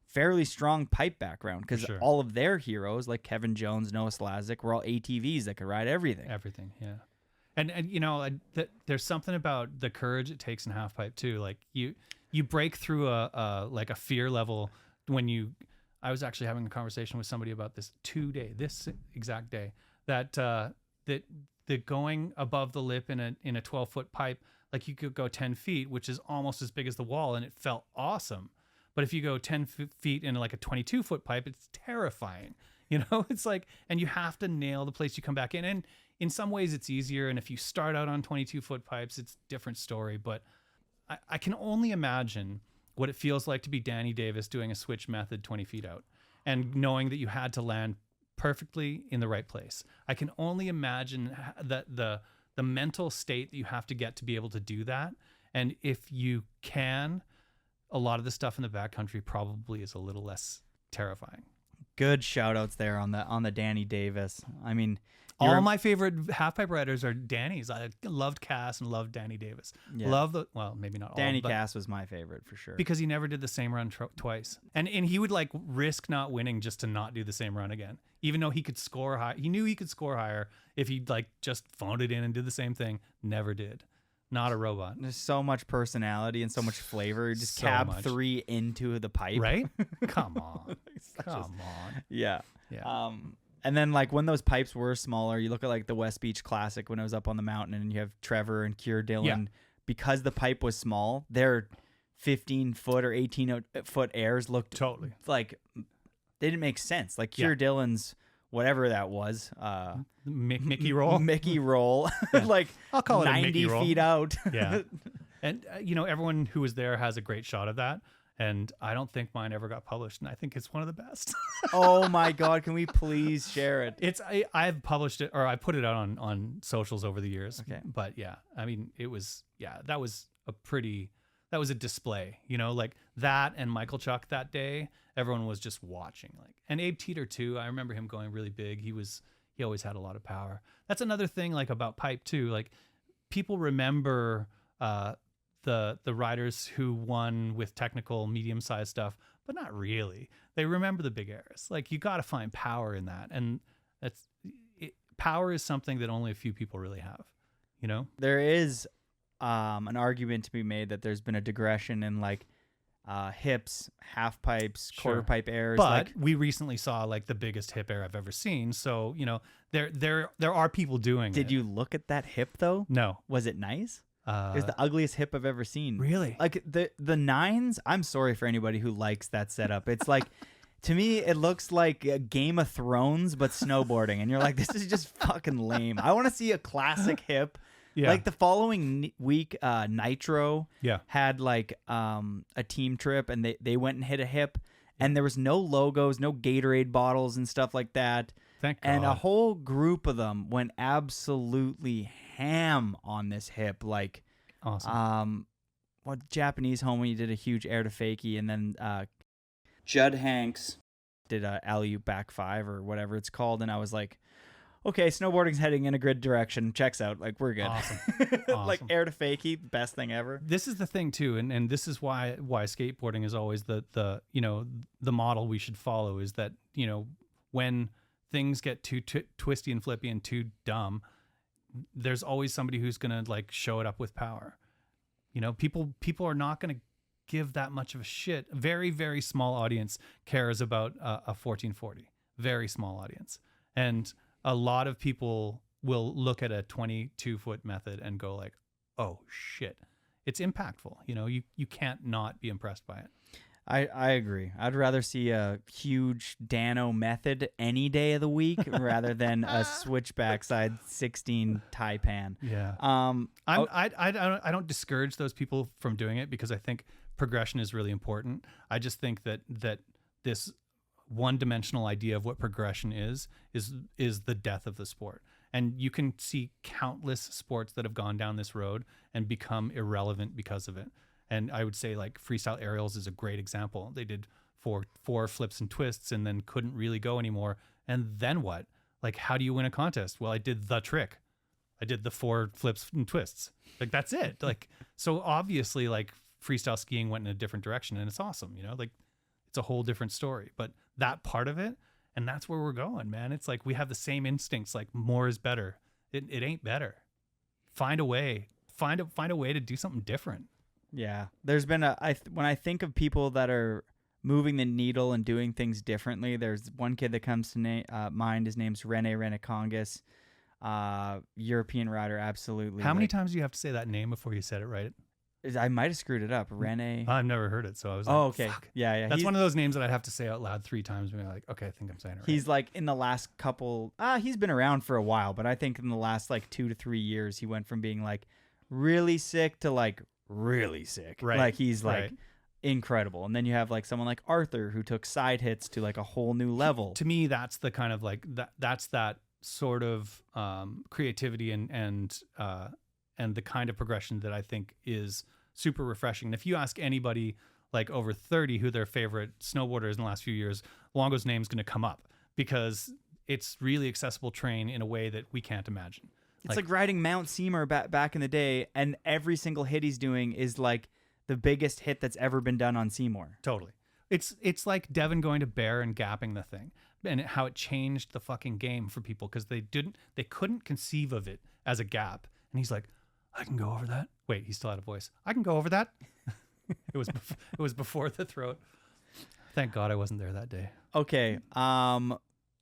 fairly strong pipe background because all of their heroes like Kevin Jones, Noah Slazik were all ATVs that could ride everything. Yeah. And you know, there's something about the courage it takes in half pipe too. Like you break through a fear level when I was actually having a conversation with somebody about this this exact day, that the going above the lip in a 12-foot pipe, like you could go 10 feet, which is almost as big as the wall, and it felt awesome. But if you go 10 feet in like a 22-foot pipe, it's terrifying. You know, it's like, and you have to nail the place you come back in. And in some ways it's easier. And if you start out on 22-foot pipes, it's a different story. But I can only imagine what it feels like to be Danny Davis doing a switch method 20 feet out and knowing that you had to land perfectly in the right place. I can only imagine that the mental state that you have to get to be able to do that. And if you can, a lot of the stuff in the backcountry probably is a little less terrifying. Good shout outs there on the Danny Davis. I mean, all my favorite half pipe riders are Danny's. I loved Cass and loved Danny Davis. Yeah. Maybe not all. Danny Cass was my favorite for sure. Because he never did the same run twice. And he would like risk not winning just to not do the same run again. Even though he could score high. He knew he could score higher if he like just phoned it in and did the same thing. Never did. Not a robot. There's so much personality and so much flavor. You just So cab much. 3 into the pipe. Right? Come on. Come on. Yeah. Yeah. And then like when those pipes were smaller, you look at like the West Beach Classic when I was up on the mountain and you have Trevor and Keir Dillon. Because the pipe was small, their 15-foot or 18-foot airs looked totally like they didn't make sense. Like Keir Dillon's whatever that was, Mickey roll. Mickey roll, like I'll call it 90 a Mickey roll. feet out. Yeah. And, everyone who was there has a great shot of that. And I don't think mine ever got published. And I think it's one of the best. Oh, my God. Can we please share it? I've published it, or I put it out on socials over the years. Okay. But yeah, I mean, it was, that was a display, like that and Michael Chuck that day. Everyone was just watching. And Abe Teeter, too. I remember him going really big. He always had a lot of power. That's another thing, about pipe, too. Like, people remember the riders who won with technical medium-sized stuff, but not really. They remember the big airs. You got to find power in that, and power is something that only a few people really have. There is an argument to be made that there's been a digression in hips, half pipes, quarter pipe airs. But we recently saw the biggest hip air I've ever seen. So there are people doing it. Did you look at that hip though? No. Was it nice? It was the ugliest hip I've ever seen. Really? The nines. I'm sorry for anybody who likes that setup. It's to me, it looks like a Game of Thrones, but snowboarding. And you're like, this is just fucking lame. I want to see a classic hip. Yeah. The following week, Nitro had a team trip, and they went and hit a hip, and there was no logos, no Gatorade bottles and stuff like that. Thank God. And a whole group of them went absolutely ham on this hip. Awesome. What Japanese homie did a huge air to fakie, and then Judd Hanks did a alley-oop back five or whatever it's called, and I was like, okay, snowboarding's heading in a good direction. Checks out. We're good. Awesome. Air to fakie, best thing ever. This is the thing too, and this is why skateboarding is always the model we should follow, is that when things get too twisty and flippy and too dumb, there's always somebody who's gonna show it up with power. People are not gonna give that much of a shit. A very, very small audience cares about a 1440. Very small audience, and a lot of people will look at a 22-foot method and go oh shit, it's impactful. You can't not be impressed by it. I agree. I'd rather see a huge Dano method any day of the week rather than a switchback side 16 Taipan. Yeah. I don't discourage those people from doing it, because I think progression is really important. I just think that this one-dimensional idea of what progression is the death of the sport. And you can see countless sports that have gone down this road and become irrelevant because of it. And I would say freestyle aerials is a great example. They did four flips and twists and then couldn't really go anymore. And then what? How do you win a contest? Well, I did the trick. I did the 4 flips and twists. That's it. So obviously freestyle skiing went in a different direction, and it's awesome. It's a whole different story. But that part of it, and that's where we're going, man. It's we have the same instincts, more is better. It ain't better. Find a way. Find a way to do something different. Yeah. There's been when I think of people that are moving the needle and doing things differently, there's one kid that comes to mind. His name's Rene Renekongas. European rider, absolutely. How many times do you have to say that name before you said it right? I might have screwed it up. Rene. I've never heard it, so I was okay. Fuck. Yeah. That's one of those names that I'd have to say out loud 3 times and be okay, I think I'm saying it right. He's in the last couple, he's been around for a while, but I think in the last 2 to 3 years, he went from being really sick to really sick. Right. He's right. incredible. And then you have like someone like Arthur who took side hits to like a whole new level. To me, that's the kind of like that's that sort of creativity and the kind of progression that I think is super refreshing. And if you ask anybody like over 30 who their favorite snowboarders in the last few years, Longo's name's going to come up because it's really accessible terrain in a way that we can't imagine. It's like riding Mount Seymour back in the day, and every single hit he's doing is like the biggest hit that's ever been done on Seymour. Totally. It's like Devin going to Bear and gapping the thing, and how it changed the fucking game for people because they couldn't conceive of it as a gap. And he's like, I can go over that. Wait, he still had a voice. I can go over that. It was before the throat. Thank God I wasn't there that day. Okay.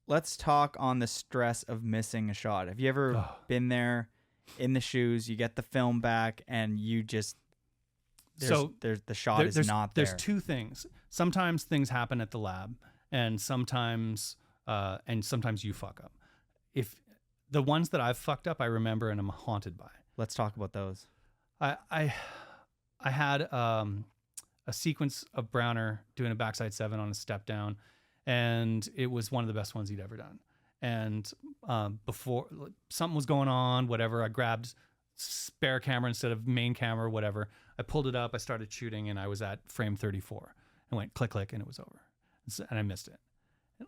Let's talk on the stress of missing a shot. Have you ever been there in the shoes? You get the film back and you just the shot is not there. There's two things. Sometimes things happen at the lab and sometimes you fuck up. If the ones that I've fucked up, I remember and I'm haunted by. Let's talk about those. I had a sequence of Browner doing a backside 7 on a step down, and it was one of the best ones he'd ever done. And before something was going on, whatever, I grabbed spare camera instead of main camera or whatever. I pulled it up, I started shooting, and I was at frame 34 and went click, click, and it was over. And I missed it.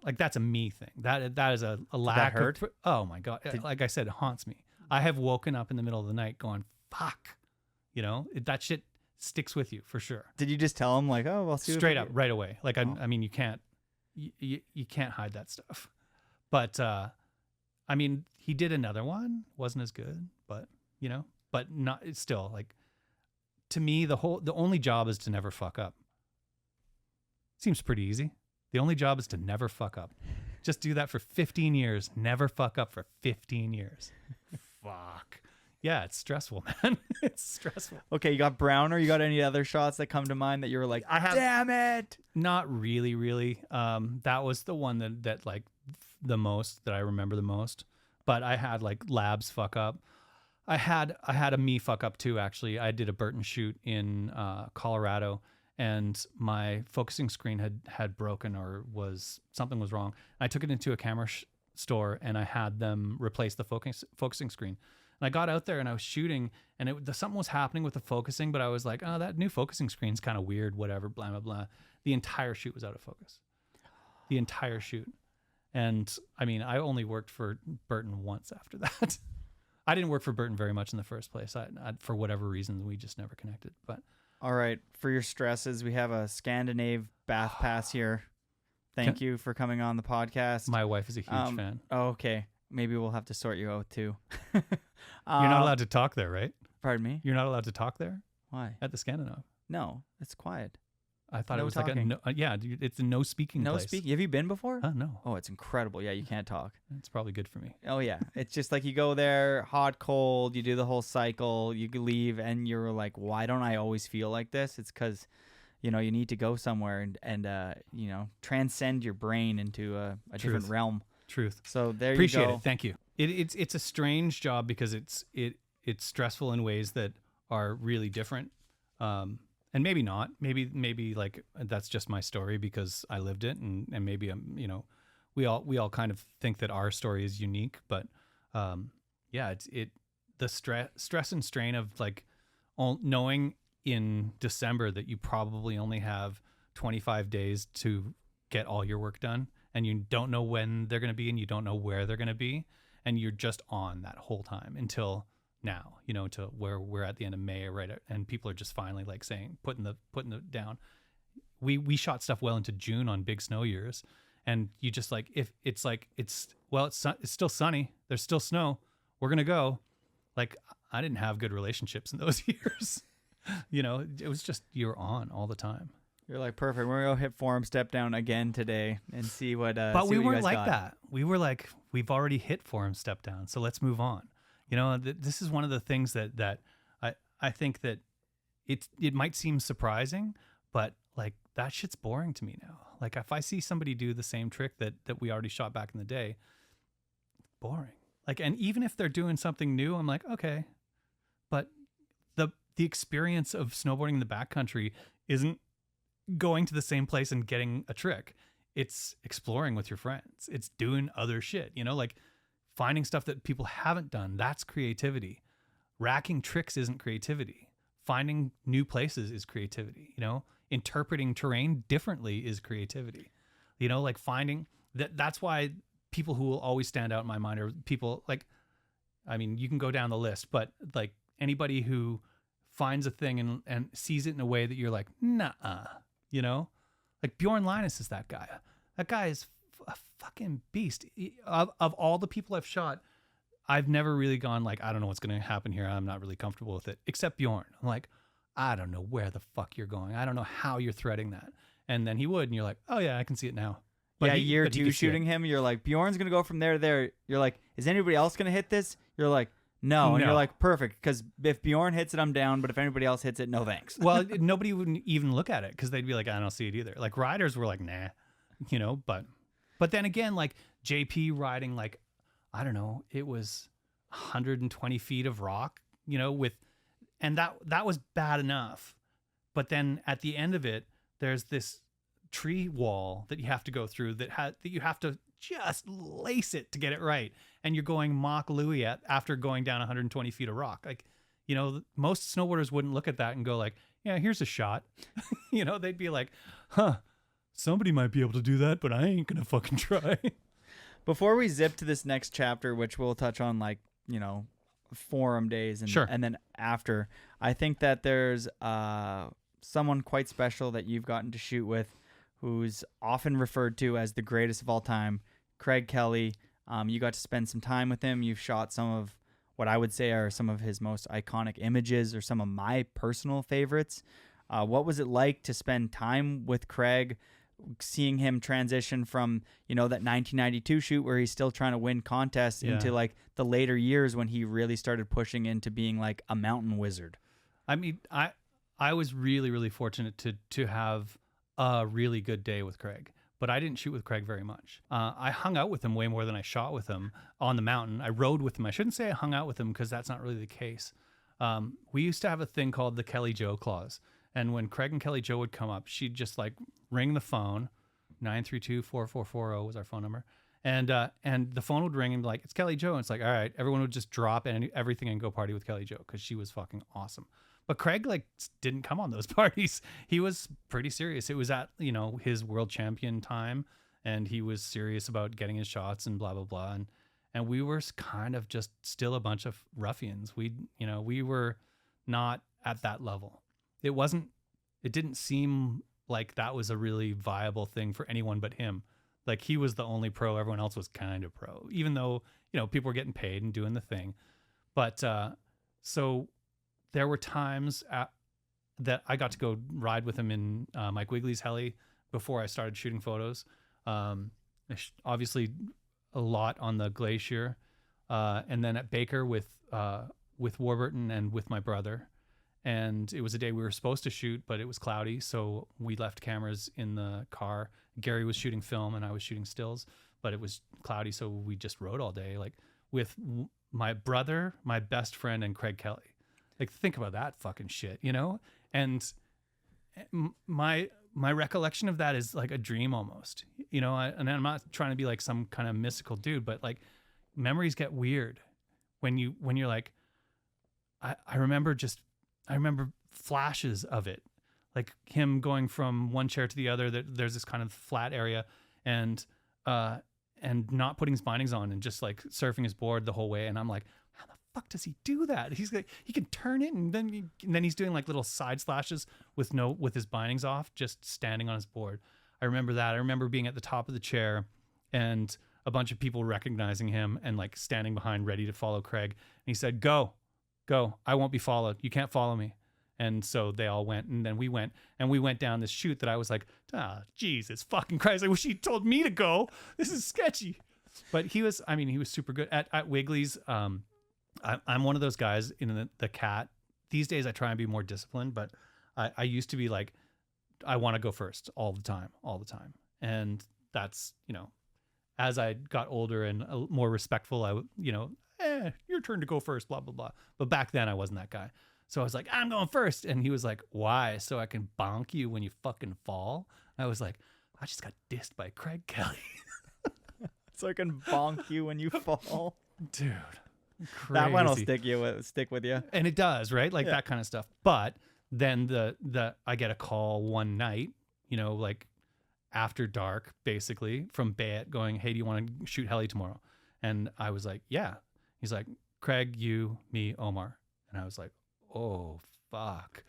Like, that's a me thing. That is a lack hurt? of... Oh my God. Like I said, it haunts me. I have woken up in the middle of the night going, fuck. You know, that shit sticks with you for sure. Did you just tell him like, oh, well, see straight up right away? Like, I mean, you can't hide that stuff. But I mean, he did another one, wasn't as good, but you know, but not. It's still like, to me, the only job is to never fuck up. Seems pretty easy. The only job is to never fuck up. Just do that for 15 years. Never fuck up for 15 years. Fuck. Yeah, it's stressful, man. It's stressful. Okay, you got Browner. You got any other shots that come to mind that you were like, damn it? Not really. That was the one that like the most, that I remember the most. But I had like labs fuck up. I had a me fuck up too, actually. I did a Burton shoot in Colorado, and my focusing screen had broken, or something was wrong. I took it into a camera store, and I had them replace the focusing screen. And I got out there and I was shooting, and something was happening with the focusing, but I was like, oh, that new focusing screen's kind of weird, whatever, blah, blah, blah. The entire shoot was out of focus. The entire shoot. And I mean, I only worked for Burton once after that. I didn't work for Burton very much in the first place. I for whatever reason, we just never connected. But all right, for your stresses, we have a Scandinave bath pass here. Thank you for coming on the podcast. My wife is a huge fan. Oh, okay. Maybe we'll have to sort you out too. You're not allowed to talk there, right? Pardon me? You're not allowed to talk there? Why? At the Scandinave. No, it's quiet. I thought No it was talking. like it's a no speaking No place. speaking. Have you been before? No. Oh, it's incredible. Yeah, you can't talk. It's probably good for me. Oh yeah, it's just like you go there, hot, cold, you do the whole cycle, you leave, and you're like, why don't I always feel like this? It's because, you need to go somewhere and transcend your brain into a different realm. Truth. So there Appreciate you go. it. Thank you. It's a strange job because it's stressful in ways that are really different. And maybe not. Maybe like that's just my story because I lived it, and maybe we all kind of think that our story is unique. But the stress and strain of like knowing in December that you probably only have 25 days to get all your work done, and you don't know when they're going to be, and you don't know where they're going to be, and you're just on that whole time until now, to where we're at the end of May, right? And people are just finally like saying, putting the down. We shot stuff well into June on big snow years, and you just like, if it's like, it's still sunny, there's still snow, we're going to go. Like, I didn't have good relationships in those years. It was just, you're on all the time. You're like, perfect. We're going to hit Forum Step Down again today and see what, but we weren't like got. that. We were like, we've already hit Forum Step Down, so let's move on. This is one of the things that I think that it might seem surprising, but like that shit's boring to me now. Like if I see somebody do the same trick that we already shot back in the day, boring. Like, and even if they're doing something new, I'm like, okay, but the experience of snowboarding in the backcountry isn't going to the same place and getting a trick. It's exploring with your friends. It's doing other shit, like finding stuff that people haven't done. That's creativity. Racking tricks isn't creativity. Finding new places is creativity. Interpreting terrain differently is creativity. Like finding that's why people who will always stand out in my mind are people like, I mean, you can go down the list, but like anybody who finds a thing and sees it in a way that you're like, nah, like Bjorn Linus is that guy. That guy is a fucking beast. Of all the people I've shot, I've never really gone like, I don't know what's going to happen here. I'm not really comfortable with it, except Bjorn. I'm like, I don't know where the fuck you're going. I don't know how you're threading that. And then he would, and you're like, oh yeah, I can see it now. But year two shooting him, you're like, Bjorn's going to go from there to there. You're like, is anybody else going to hit this? You're like, no. And you're like, perfect. Because if Bjorn hits it, I'm down. But if anybody else hits it, no thanks. Well, nobody wouldn't even look at it because they'd be like, I don't see it either. Like riders were like, nah. you know, but then again, like JP riding, like, I don't know, it was 120 feet of rock, you know, and that was bad enough. But then at the end of it, there's this tree wall that you have to go through that you have to just lace it to get it right. And you're going Mach Louie after going down 120 feet of rock. Like, you know, most snowboarders wouldn't look at that and go like, yeah, here's a shot. You know, they'd be like, huh, somebody might be able to do that, but I ain't gonna fucking try. Before we zip to this next chapter, which we'll touch on, like, you know, forum days and, Sure. and then after, I think that there's someone quite special that you've gotten to shoot with, who's often referred to as the greatest of all time, Craig Kelly. You got to spend some time with him. You've shot some of what I would say are some of his most iconic images, or some of my personal favorites. What was it like to spend time with Craig, seeing him transition from, you know, that 1992 shoot where he's still trying to win contests into like the later years when he really started pushing into being like a mountain wizard? I mean, I was really, really fortunate to have a really good day with Craig, but I didn't shoot with Craig very much. I hung out with him way more than I shot with him on the mountain. I rode with him. I shouldn't say I hung out with him, because that's not really the case. We used to have a thing called the Kelly Joe clause. And when Craig and Kelly Joe would come up, she'd just like ring the phone. 932-4440 was our phone number. And the phone would ring and be like, it's Kelly Joe. And it's like, all right, everyone would just drop everything and go party with Kelly Joe, because she was fucking awesome. But Craig like didn't come on those parties. He was pretty serious. It was at, you know, his world champion time, and he was serious about getting his shots and blah, blah, blah. And we were kind of just still a bunch of ruffians. We were not at that level. It didn't seem like that was a really viable thing for anyone but him. Like, he was the only pro. Everyone else was kind of pro, even though, you know, people were getting paid and doing the thing. But so there were times that I got to go ride with him in Mike Wigley's heli before I started shooting photos. Obviously a lot on the glacier, and then at Baker with Warburton and with my brother. And it was a day we were supposed to shoot, but it was cloudy, so we left cameras in the car. Gary was shooting film and I was shooting stills, but it was cloudy, so we just rode all day, like with my brother, my best friend, and Craig Kelly. Like, think about that fucking shit, you know? And my recollection of that is like a dream almost, you know? And I'm not trying to be like some kind of mystical dude, but like, memories get weird when you're like, I remember flashes of it, like him going from one chair to the other. There's this kind of flat area, and not putting his bindings on and just like surfing his board the whole way. And I'm like, how the fuck does he do that? He's like, he can turn it, and then he's doing like little side slashes with his bindings off, just standing on his board. I remember that. I remember being at the top of the chair and a bunch of people recognizing him and like standing behind ready to follow Craig. And he said, go, I won't be followed. You can't follow me. And so they all went, and then we went down this chute that I was like, Jesus fucking Christ, I wish he'd told me to go. This is sketchy. But he was super good at Wiggly's. I'm one of those guys in the cat. These days I try and be more disciplined, but I used to be like, I want to go first all the time. And that's, you know, as I got older and more respectful, your turn to go first, blah, blah, blah. But back then I wasn't that guy. So I was like, I'm going first. And he was like, why? So I can bonk you when you fucking fall? I was like, I just got dissed by Craig Kelly. So I can bonk you when you fall? Dude, crazy. That one will stick with you. And it does, right? Like that kind of stuff. But then I get a call one night, you know, like after dark, basically, from Bayet going, hey, do you want to shoot heli tomorrow? And I was like, yeah. He's like, Craig, you, me, Omar. And I was like, oh, fuck.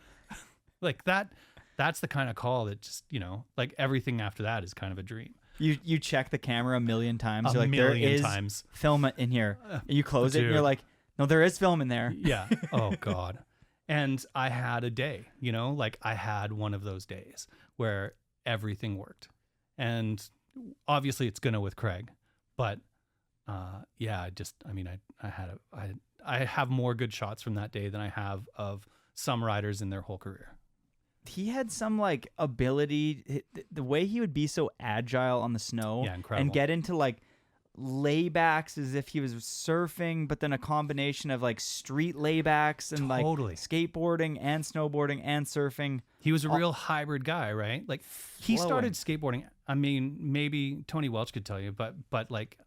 Like that's the kind of call that just, you know, like everything after that is kind of a dream. You check the camera a million times. You're like, million there is times. Film in here. You close it and you're like, no, there is film in there. Yeah. Oh, God. And I had a day, you know, like I had one of those days where everything worked. And obviously it's gonna with Craig, but I have more good shots from that day than I have of some riders in their whole career. he had some like ability. The way he would be so agile on the snow, incredible. and get into like laybacks as if he was surfing, but then a combination of like street laybacks and like skateboarding and snowboarding and surfing. He was a real hybrid guy, right? Like he started skateboarding. I mean, maybe Tony Welch could tell you, but like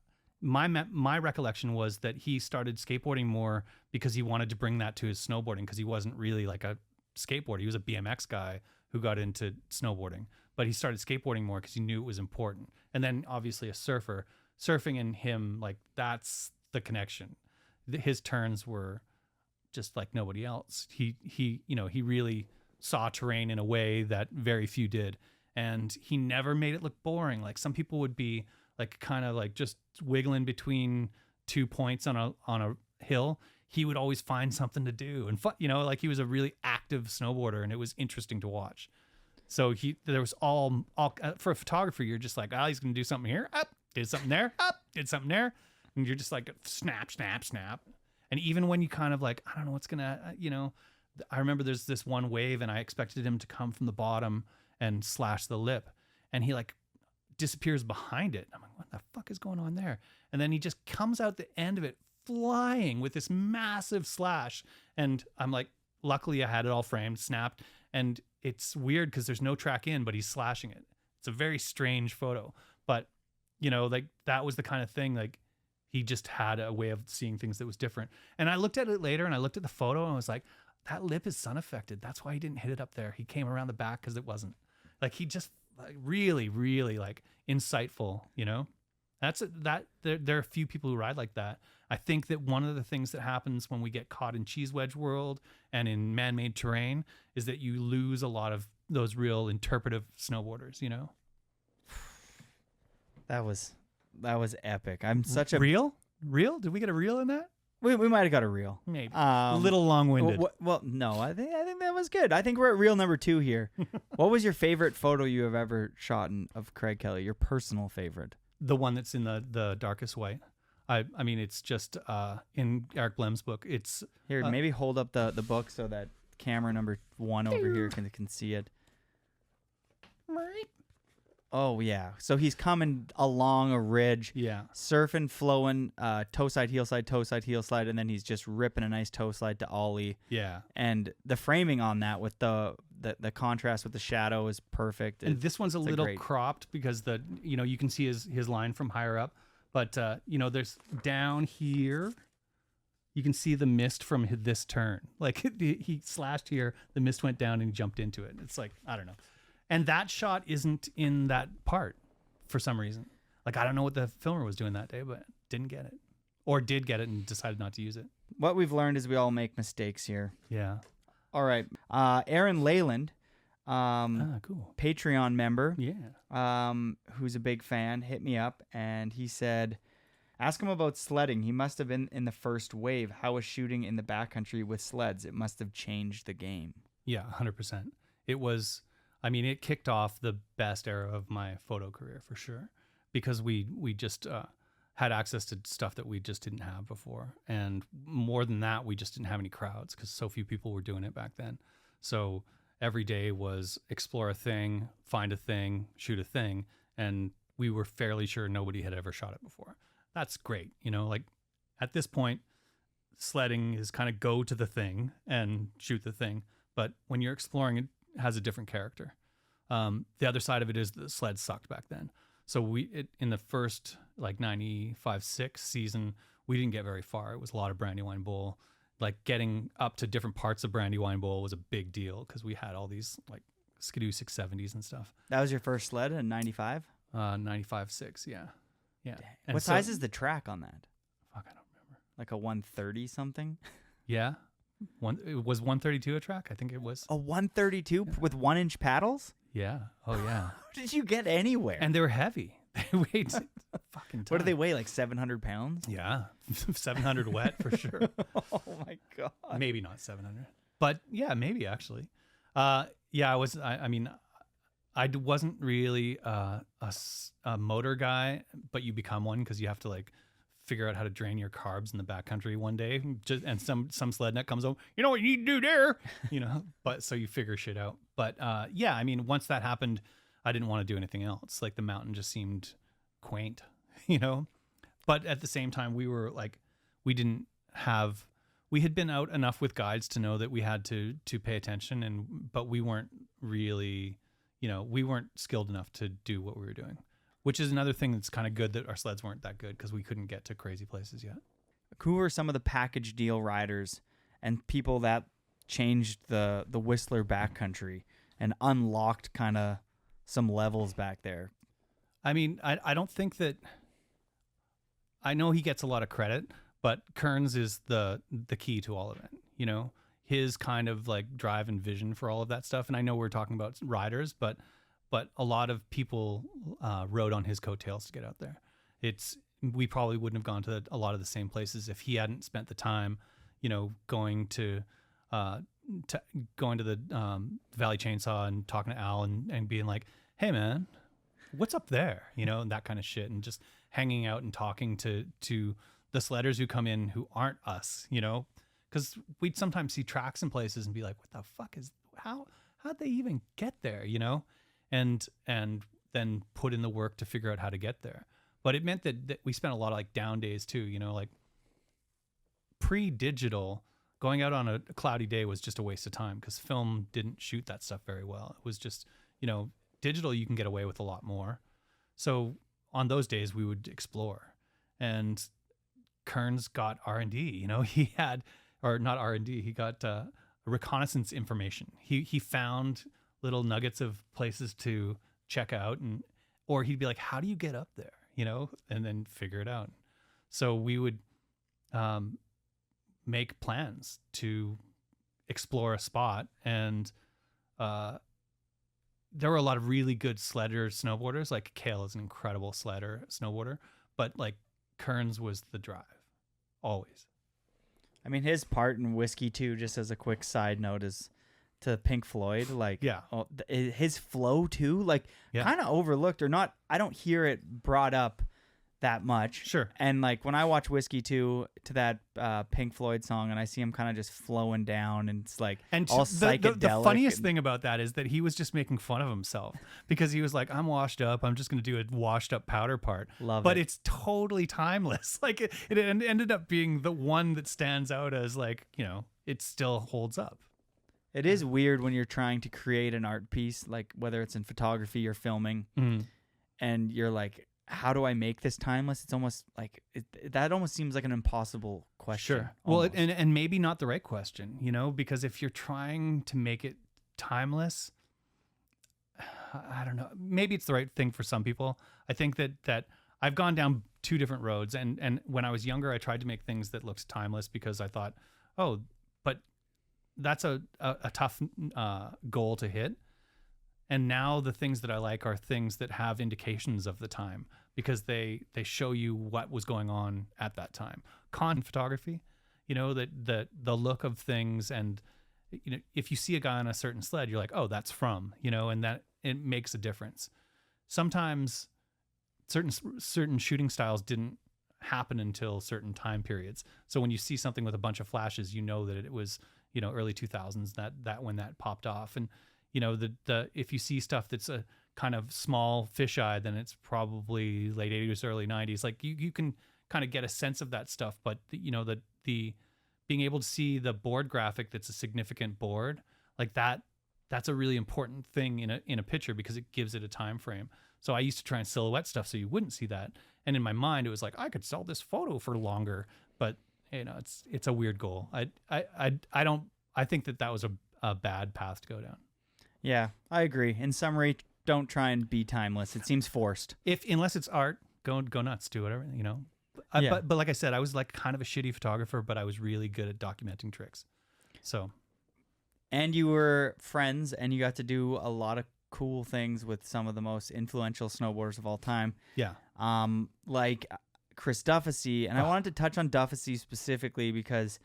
my recollection was that he started skateboarding more because he wanted to bring that to his snowboarding, because he wasn't really like a skateboarder. He was a BMX guy who got into snowboarding, but he started skateboarding more because he knew it was important. And then obviously a surfer. Surfing and him, like that's the connection. His turns were just like nobody else. He really saw terrain in a way that very few did, and he never made it look boring. Like some people would be like kind of like just wiggling between 2 points on a hill. He would always find something to do, and like he was a really active snowboarder, and it was interesting to watch. So there was all for a photographer, you're just like, oh, he's gonna do something here, up, did something there, up, did something there, and you're just like snap, snap, snap. And even when you kind of like, I don't know what's gonna, I remember there's this one wave, and I expected him to come from the bottom and slash the lip, and he like disappears behind it. I'm like, what the fuck is going on there? And then he just comes out the end of it flying with this massive slash, and I'm like, luckily I had it all framed, snapped, and it's weird because there's no track in, but he's slashing it. It's a very strange photo, but like that was the kind of thing, like he just had a way of seeing things that was different. And I looked at it later, and I looked at the photo, and I was like, that lip is sun affected. That's why he didn't hit it up there. He came around the back because it wasn't. Like he just like really, really like insightful, there are a few people who ride like that. I think that one of the things that happens when we get caught in cheese wedge world and in man-made terrain is that you lose a lot of those real interpretive snowboarders, That was epic. I'm such a reel. Did we get a reel in that? We might have got a reel. Maybe a little long-winded. Well, no, I think that was good. I think we're at reel number 2 here. What was your favorite photo you have ever shot of Craig Kelly? Your personal favorite? The one that's in the darkest white. I mean, it's just in Eric Blem's book. It's here. Maybe hold up the book so that camera number 1 over here can see it. Oh yeah. So he's coming along a ridge. Yeah. Surfing, flowing, toe side, heel slide, and then he's just ripping a nice toe slide to ollie. Yeah. And the framing on that with the contrast with the shadow is perfect. And this one's a little cropped because you can see his line from higher up, but there's down here. You can see the mist from this turn. Like he slashed here, the mist went down, and he jumped into it. It's like, I don't know. And that shot isn't in that part for some reason. Like, I don't know what the filmer was doing that day, but didn't get it. Or did get it and decided not to use it. What we've learned is we all make mistakes here. Yeah. All right. Aaron Leyland, cool. Patreon member, who's a big fan, hit me up, and he said, ask him about sledding. He must have been in the first wave. How was shooting in the backcountry with sleds? It must have changed the game. Yeah, 100%. It was... I mean, it kicked off the best era of my photo career for sure, because we just had access to stuff that we just didn't have before. And more than that, we just didn't have any crowds because so few people were doing it back then. So every day was explore a thing, find a thing, shoot a thing. And we were fairly sure nobody had ever shot it before. That's great. Like at this point, sledding is kind of go to the thing and shoot the thing. But when you're exploring, it has a different character. The other side of it is the sled sucked back then. So in the first like 95-6 season, we didn't get very far. It was a lot of Brandywine Bowl. Like getting up to different parts of Brandywine Bowl was a big deal because we had all these like Skidoo 670s and stuff. That was your first sled in 95? 95-6, yeah. Yeah. What size is the track on that? Fuck, I don't remember. Like a 130 something? Yeah. It was 132 a track? I think it was. A 132 with 1-inch paddles? Yeah. Oh, yeah. How did you get anywhere? And they were heavy. They weighed fucking ton. What do they weigh, like 700 pounds? Yeah. 700 wet for sure. Oh, my God. Maybe not 700. But, yeah, maybe actually. I wasn't really a motor guy, but you become one because you have to, like, figure out how to drain your carbs in the backcountry one day. And some sled nut comes over, you know what you need to do there, you know, but so you figure shit out. But yeah, I mean, once that happened, I didn't want to do anything else. Like the mountain just seemed quaint, you know, but at the same time we were like, we had been out enough with guides to know that we had to pay attention, but we weren't really, you know, we weren't skilled enough to do what we were doing, which is another thing that's kind of good that our sleds weren't that good because we couldn't get to crazy places yet. Who were some of the package deal riders and people that changed the Whistler backcountry and unlocked kind of some levels back there? I mean, I don't think that, I know he gets a lot of credit, but Kearns is the key to all of it, you know, his kind of like drive and vision for all of that stuff. And I know we're talking about riders, but a lot of people rode on his coattails to get out there. We probably wouldn't have gone to a lot of the same places if he hadn't spent the time, you know, going to the Valley Chainsaw and talking to Al and being like, hey man, what's up there? You know, and that kind of shit, and just hanging out and talking to the sledders who come in who aren't us, you know, because we'd sometimes see tracks in places and be like, what the fuck how'd they even get there, you know? And then put in the work to figure out how to get there. But it meant that we spent a lot of like down days too, you know, like pre-digital, going out on a cloudy day was just a waste of time because film didn't shoot that stuff very well. It was just, you know, digital, you can get away with a lot more. So on those days we would explore, and Kearns got R&D, you know, he got reconnaissance information. He found little nuggets of places to check out, or he'd be like, how do you get up there, you know, and then figure it out. So we would make plans to explore a spot, and there were a lot of really good snowboarders. Like Kale is an incredible snowboarder, but like Kearns was the drive always. I mean, his part in Whiskey too, just as a quick side note, is to Pink Floyd. Like, yeah, his flow too, like kind of overlooked or not. I don't hear it brought up that much. Sure. And like when I watch Whiskey 2 to that Pink Floyd song and I see him kind of just flowing down and it's like all psychedelic. The funniest thing about that is that he was just making fun of himself because he was like, I'm washed up. I'm just going to do a washed up powder part. But it's totally timeless. Like it ended up being the one that stands out as like, you know, it still holds up. It is weird when you're trying to create an art piece, like whether it's in photography or filming, and you're like, how do I make this timeless? It's almost like that almost seems like an impossible question. Sure. Well, and maybe not the right question, you know, because if you're trying to make it timeless, I don't know, maybe it's the right thing for some people. I think that I've gone down two different roads, and when I was younger, I tried to make things that looked timeless because I thought, oh, but that's a tough goal to hit. And now the things that I like are things that have indications of the time because they show you what was going on at that time. Photography, you know, that the look of things, and you know, if you see a guy on a certain sled, you're like, oh, that's from, you know, and that it makes a difference. Sometimes certain shooting styles didn't happen until certain time periods. So when you see something with a bunch of flashes, you know that it was, you know, early 2000s that when that popped off. And you know, the if you see stuff that's a kind of small fisheye, then it's probably late 80s, early 90s. Like you can kind of get a sense of that stuff, but you know, the being able to see the board graphic that's a significant board like that's a really important thing in a picture because it gives it a time frame. So I used to try and silhouette stuff so you wouldn't see that. And in my mind, it was like I could sell this photo for longer, but you know, it's a weird goal. I think that was a bad path to go down. Yeah, I agree. In summary, don't try and be timeless. It seems forced. Unless it's art, go nuts, do whatever, you know. But like I said, I was like kind of a shitty photographer, but I was really good at documenting tricks. So. And you were friends, and you got to do a lot of cool things with some of the most influential snowboarders of all time. Yeah. Like Chris Duffy, and I wanted to touch on Duffy specifically because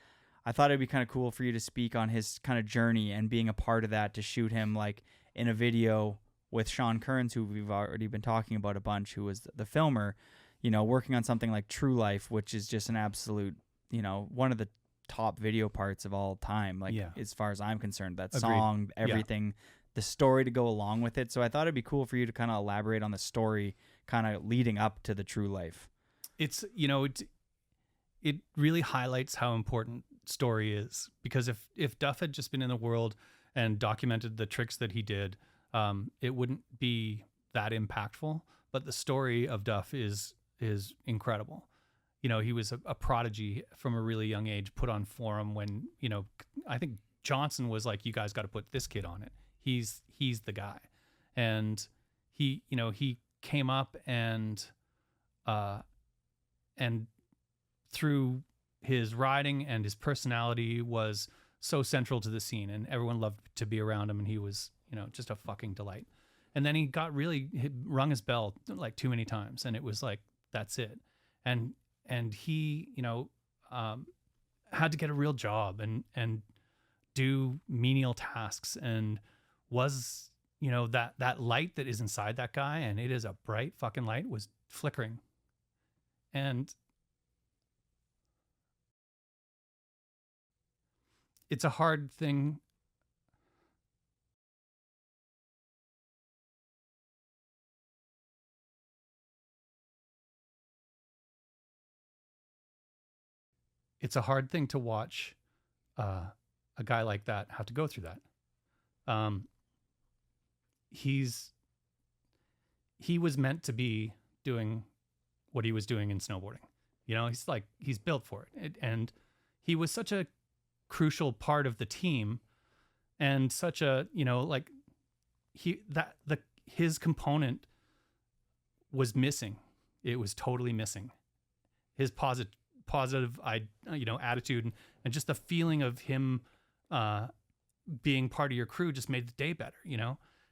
I thought it'd be kind of cool for you to speak on his kind of journey and being a part of that, to shoot him like in a video with Sean Kearns, who we've already been talking about a bunch, who was the filmer. working on something like True Life, which is just an absolute, one of the top video parts of all time. Like, as far as I'm concerned, that Agreed. song, everything, the story to go along with it. So I thought it'd be cool for you to kind of elaborate on the story kind of leading up to the True Life. It's, it really highlights how important story is, because if Duff had just been in the world and documented the tricks that he did, it wouldn't be that impactful. But the story of Duff is incredible. He was a prodigy from a really young age, put on forum when, I think Johnson was like, you guys got to put this kid on it. He's the guy. And he came up and through his riding and his personality was so central to the scene, and everyone loved to be around him, and he was, just a fucking delight. And then he rung his bell like too many times, and it was like, that's it. And he, had to get a real job and do menial tasks, and was, that light that is inside that guy, and it is a bright fucking light, was flickering. And it's a hard thing. It's a hard thing to watch a guy like that have to go through that. He was meant to be doing what he was doing in snowboarding. He's built for it. And he was such a crucial part of the team, and such a, his component was missing. It was totally missing. His positive attitude and just the feeling of him being part of your crew just made the day better,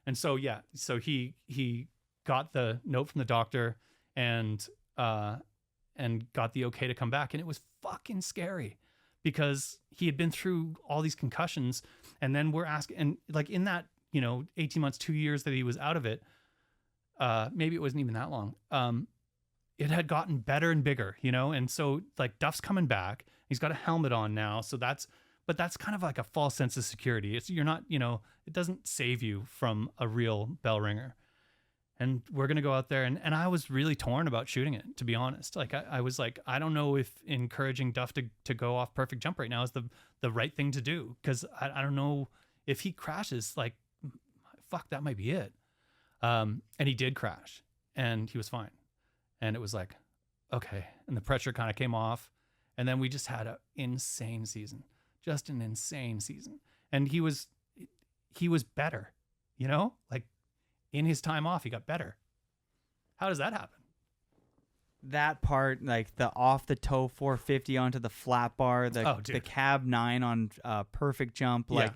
And so he got the note from the doctor and got the okay to come back, and it was fucking scary because he had been through all these concussions, and then we're asking, and like in that 18 months, 2 years that he was out of it, maybe it wasn't even that long. It had gotten better and bigger, and so like Duff's coming back. He's got a helmet on now, so that's kind of like a false sense of security. You're not, it doesn't save you from a real bell ringer. And we're gonna go out there, and I was really torn about shooting it, to be honest. Like I was like, I don't know if encouraging Duff to go off perfect jump right now is the right thing to do, because I don't know if he crashes. Like, fuck, that might be it. And he did crash, and he was fine. And it was like, okay. And the pressure kind of came off. And then we just had an insane season, just an insane season. And he was better, like in his time off, he got better. How does that happen? That part, like the off the toe 450 onto the flat bar, the cab 9 on perfect jump. Like,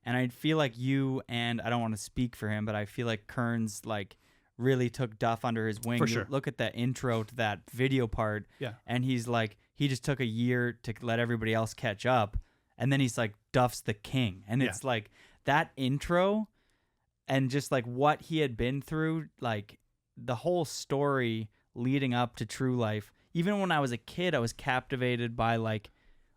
and I feel like you, and I don't want to speak for him, but I feel like Kearns, like, really took Duff under his wing. For sure. Look at the intro to that video part. Yeah. And he's like, he just took a year to let everybody else catch up. And then he's like, Duff's the king. And it's like that intro and just like what he had been through, like the whole story leading up to True Life. Even when I was a kid, I was captivated by like,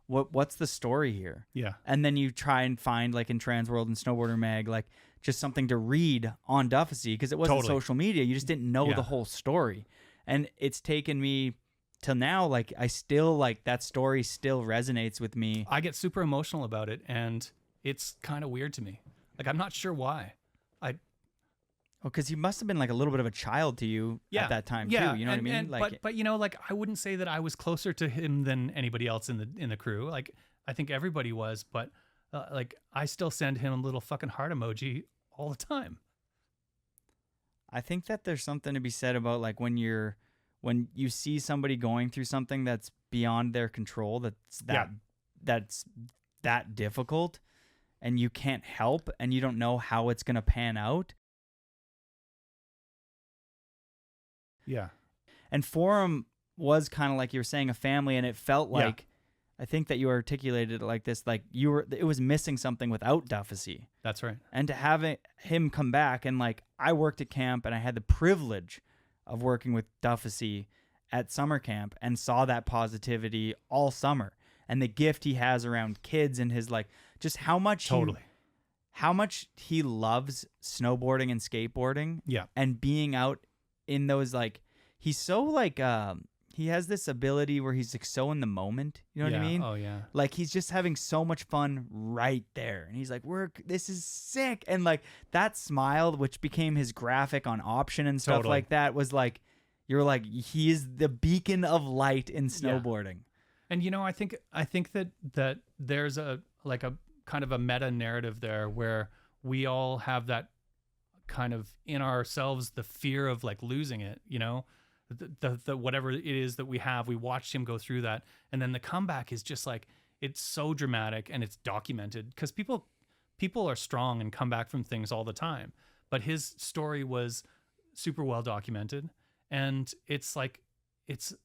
what's the story here? Yeah. And then you try and find, like in Transworld and Snowboarder Mag, like just something to read on Duffy, because it wasn't social media. You just didn't know the whole story. And it's taken me till now, like I still, like that story still resonates with me. I get super emotional about it, and it's kind of weird to me. Like, I'm not sure why. Because he must have been like a little bit of a child to you at that time too. You know what I mean? Like, but like I wouldn't say that I was closer to him than anybody else in the crew. Like, I think everybody was, but like I still send him a little fucking heart emoji all the time. I think that there's something to be said about like when you see somebody going through something that's beyond their control, that's that difficult, and you can't help, and you don't know how it's going to pan out. Yeah. And Forum was kind of like you were saying, a family, and it felt like, I think that you articulated it like this, like it was missing something without Duffy. That's right. And to have him come back, and like I worked at camp and I had the privilege of working with Duffy, at summer camp and saw that positivity all summer, and the gift he has around kids and his like just how much he loves snowboarding and skateboarding. Yeah. And being out in those, like, he's so like he has this ability where he's like so in the moment, you know what I mean? Oh yeah. Like he's just having so much fun right there, and he's like, this is sick. And like that smile, which became his graphic on Option and stuff like that, was like, you're like, he is the beacon of light in snowboarding. And you know, I think that there's a kind of a meta narrative there where we all have that kind of in ourselves, the fear of like losing it, you know, the whatever it is that we have. We watched him go through that, and then the comeback is just like, it's so dramatic and it's documented because people are strong and come back from things all the time, but his story was super well documented, and it's like, it's,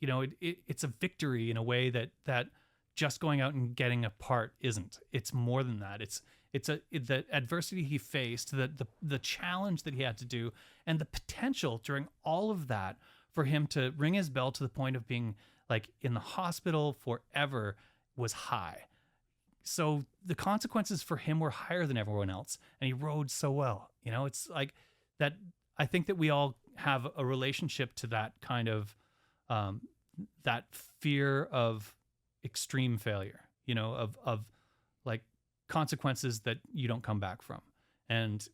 you know, it's a victory in a way that just going out and getting a part isn't. It's more than that. It's the adversity he faced, the challenge that he had to do, and the potential during all of that for him to ring his bell to the point of being like in the hospital forever was high. So the consequences for him were higher than everyone else, and he rode so well. You know, it's like that. I think that we all have a relationship to that kind of that fear of extreme failure, you know, of like consequences that you don't come back from, and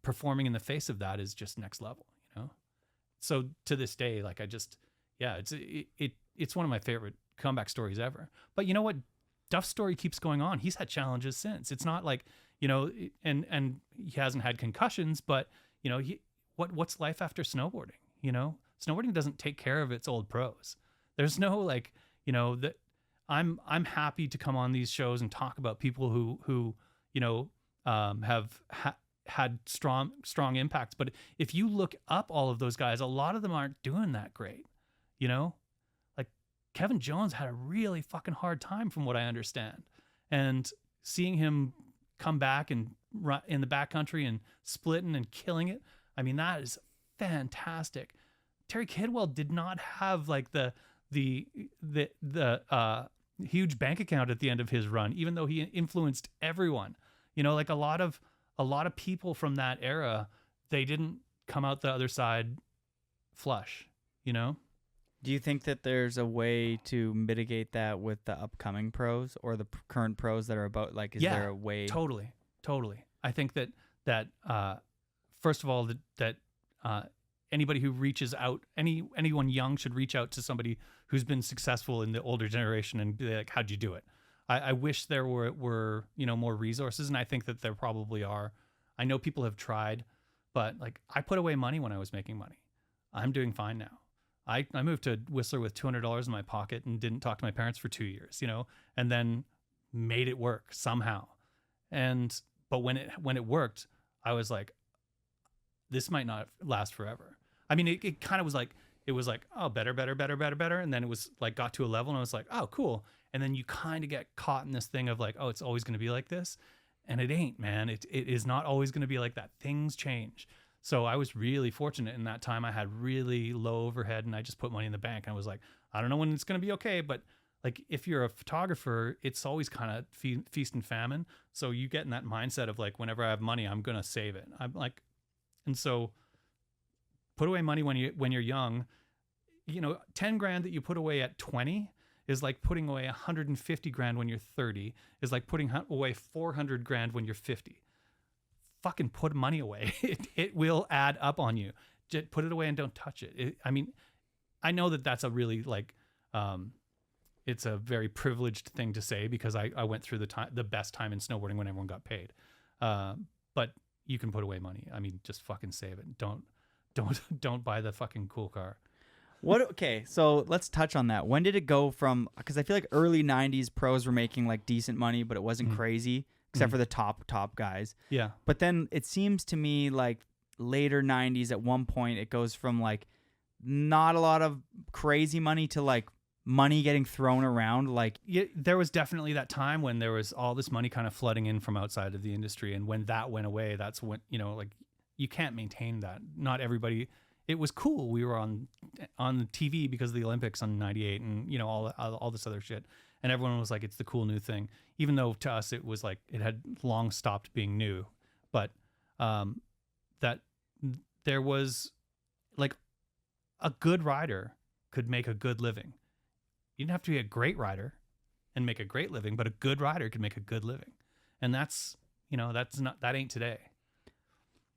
performing in the face of that is just next level, you know. So to this day, like it's one of my favorite comeback stories ever. But you know what, Duff's story keeps going on. He's had challenges since. It's not like, you know, and he hasn't had concussions, but you know, what's life after snowboarding? You know, snowboarding doesn't take care of its old pros. There's no like, you know, that I'm happy to come on these shows and talk about people who you know have had strong impacts. But if you look up all of those guys, a lot of them aren't doing that great. You know, like Kevin Jones had a really fucking hard time, from what I understand, and seeing him come back and run in the backcountry and splitting and killing it, I mean, that is fantastic. Terry Kidwell did not have like the huge bank account at the end of his run, even though he influenced everyone. You know, like a lot of people from that era, they didn't come out the other side flush, you know? Do you think that there's a way to mitigate that with the upcoming pros or the current pros that are about, like, is there a way? Totally. I think that first of all, that anybody who reaches out, anyone young should reach out to somebody who's been successful in the older generation and be like, how'd you do it? I wish there were, you know, more resources, and I think that there probably are. I know people have tried, but like, I put away money when I was making money. I'm doing fine now. I moved to Whistler with $200 in my pocket and didn't talk to my parents for 2 years, you know, and then made it work somehow. But when it worked, I was like, this might not last forever. I mean, it kind of was like, it was like, oh, better. And then it was like, got to a level and I was like, oh, cool. And then you kind of get caught in this thing of like, oh, it's always going to be like this. And it ain't, man. It is not always going to be like that. Things change. So I was really fortunate in that time. I had really low overhead and I just put money in the bank. I was like, I don't know when it's going to be okay, but like, if you're a photographer, it's always kind of feast and famine. So you get in that mindset of like, whenever I have money, I'm going to save it. I'm like, and so put away money when you're young. You know, 10 grand that you put away at 20 is like putting away 150 grand when you're 30, is like putting away 400 grand when you're 50. Fucking put money away. It will add up on you. Just put it away and don't touch it. I mean, I know that that's a really like, it's a very privileged thing to say because I went through the best time in snowboarding when everyone got paid. But you can put away money. I mean, just fucking save it. Don't buy the fucking cool car. Okay, so let's touch on that. When did it go from, because I feel like early 90s pros were making like decent money, but it wasn't crazy, except for the top guys. Yeah. But then it seems to me like later 90s at one point, it goes from like not a lot of crazy money to like money getting thrown around. Like, yeah, there was definitely that time when there was all this money kind of flooding in from outside of the industry. And when that went away, that's when, you know, like, you can't maintain that. Not everybody it was cool. We were on the TV because of the Olympics on '98, and you know all this other shit. And everyone was like, it's the cool new thing, even though to us it was like it had long stopped being new. But that there was like a good rider could make a good living. You didn't have to be a great rider and make a great living, but a good rider could make a good living. And that ain't today.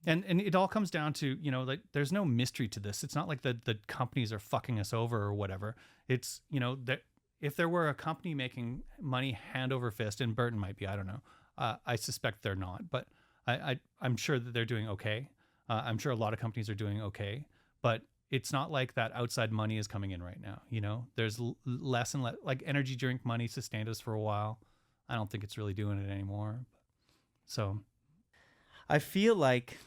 And it all comes down to, you know, like there's no mystery to this. It's not like the companies are fucking us over or whatever. It's, you know, that if there were a company making money hand over fist, and Burton might be, I don't know. I suspect they're not, but I'm sure that they're doing okay. I'm sure a lot of companies are doing okay, but it's not like that outside money is coming in right now. You know, there's less and less, like energy drink money sustained us for a while. I don't think it's really doing it anymore. So I feel like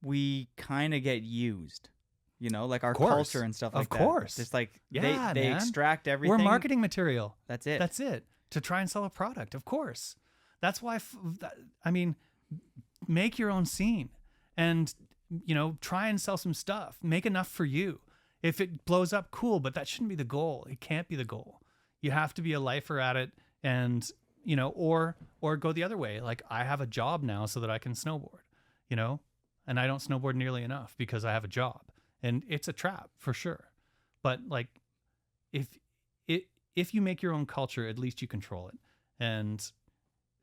we kind of get used, you know, like our course. Culture and stuff like that. Of course. Just like Yeah, they man. extract everything. we're marketing material. That's it. That's it. To try and sell a product, of course. That's why, I mean, make your own scene and, you know, try and sell some stuff. Make enough for you. If it blows up, cool, but that shouldn't be the goal. It can't be the goal. You have to be a lifer at it and, you know, or go the other way. Like I have a job now so that I can snowboard, you know, and I don't snowboard nearly enough because I have a job, and it's a trap for sure. But like, if you make your own culture, at least you control it, and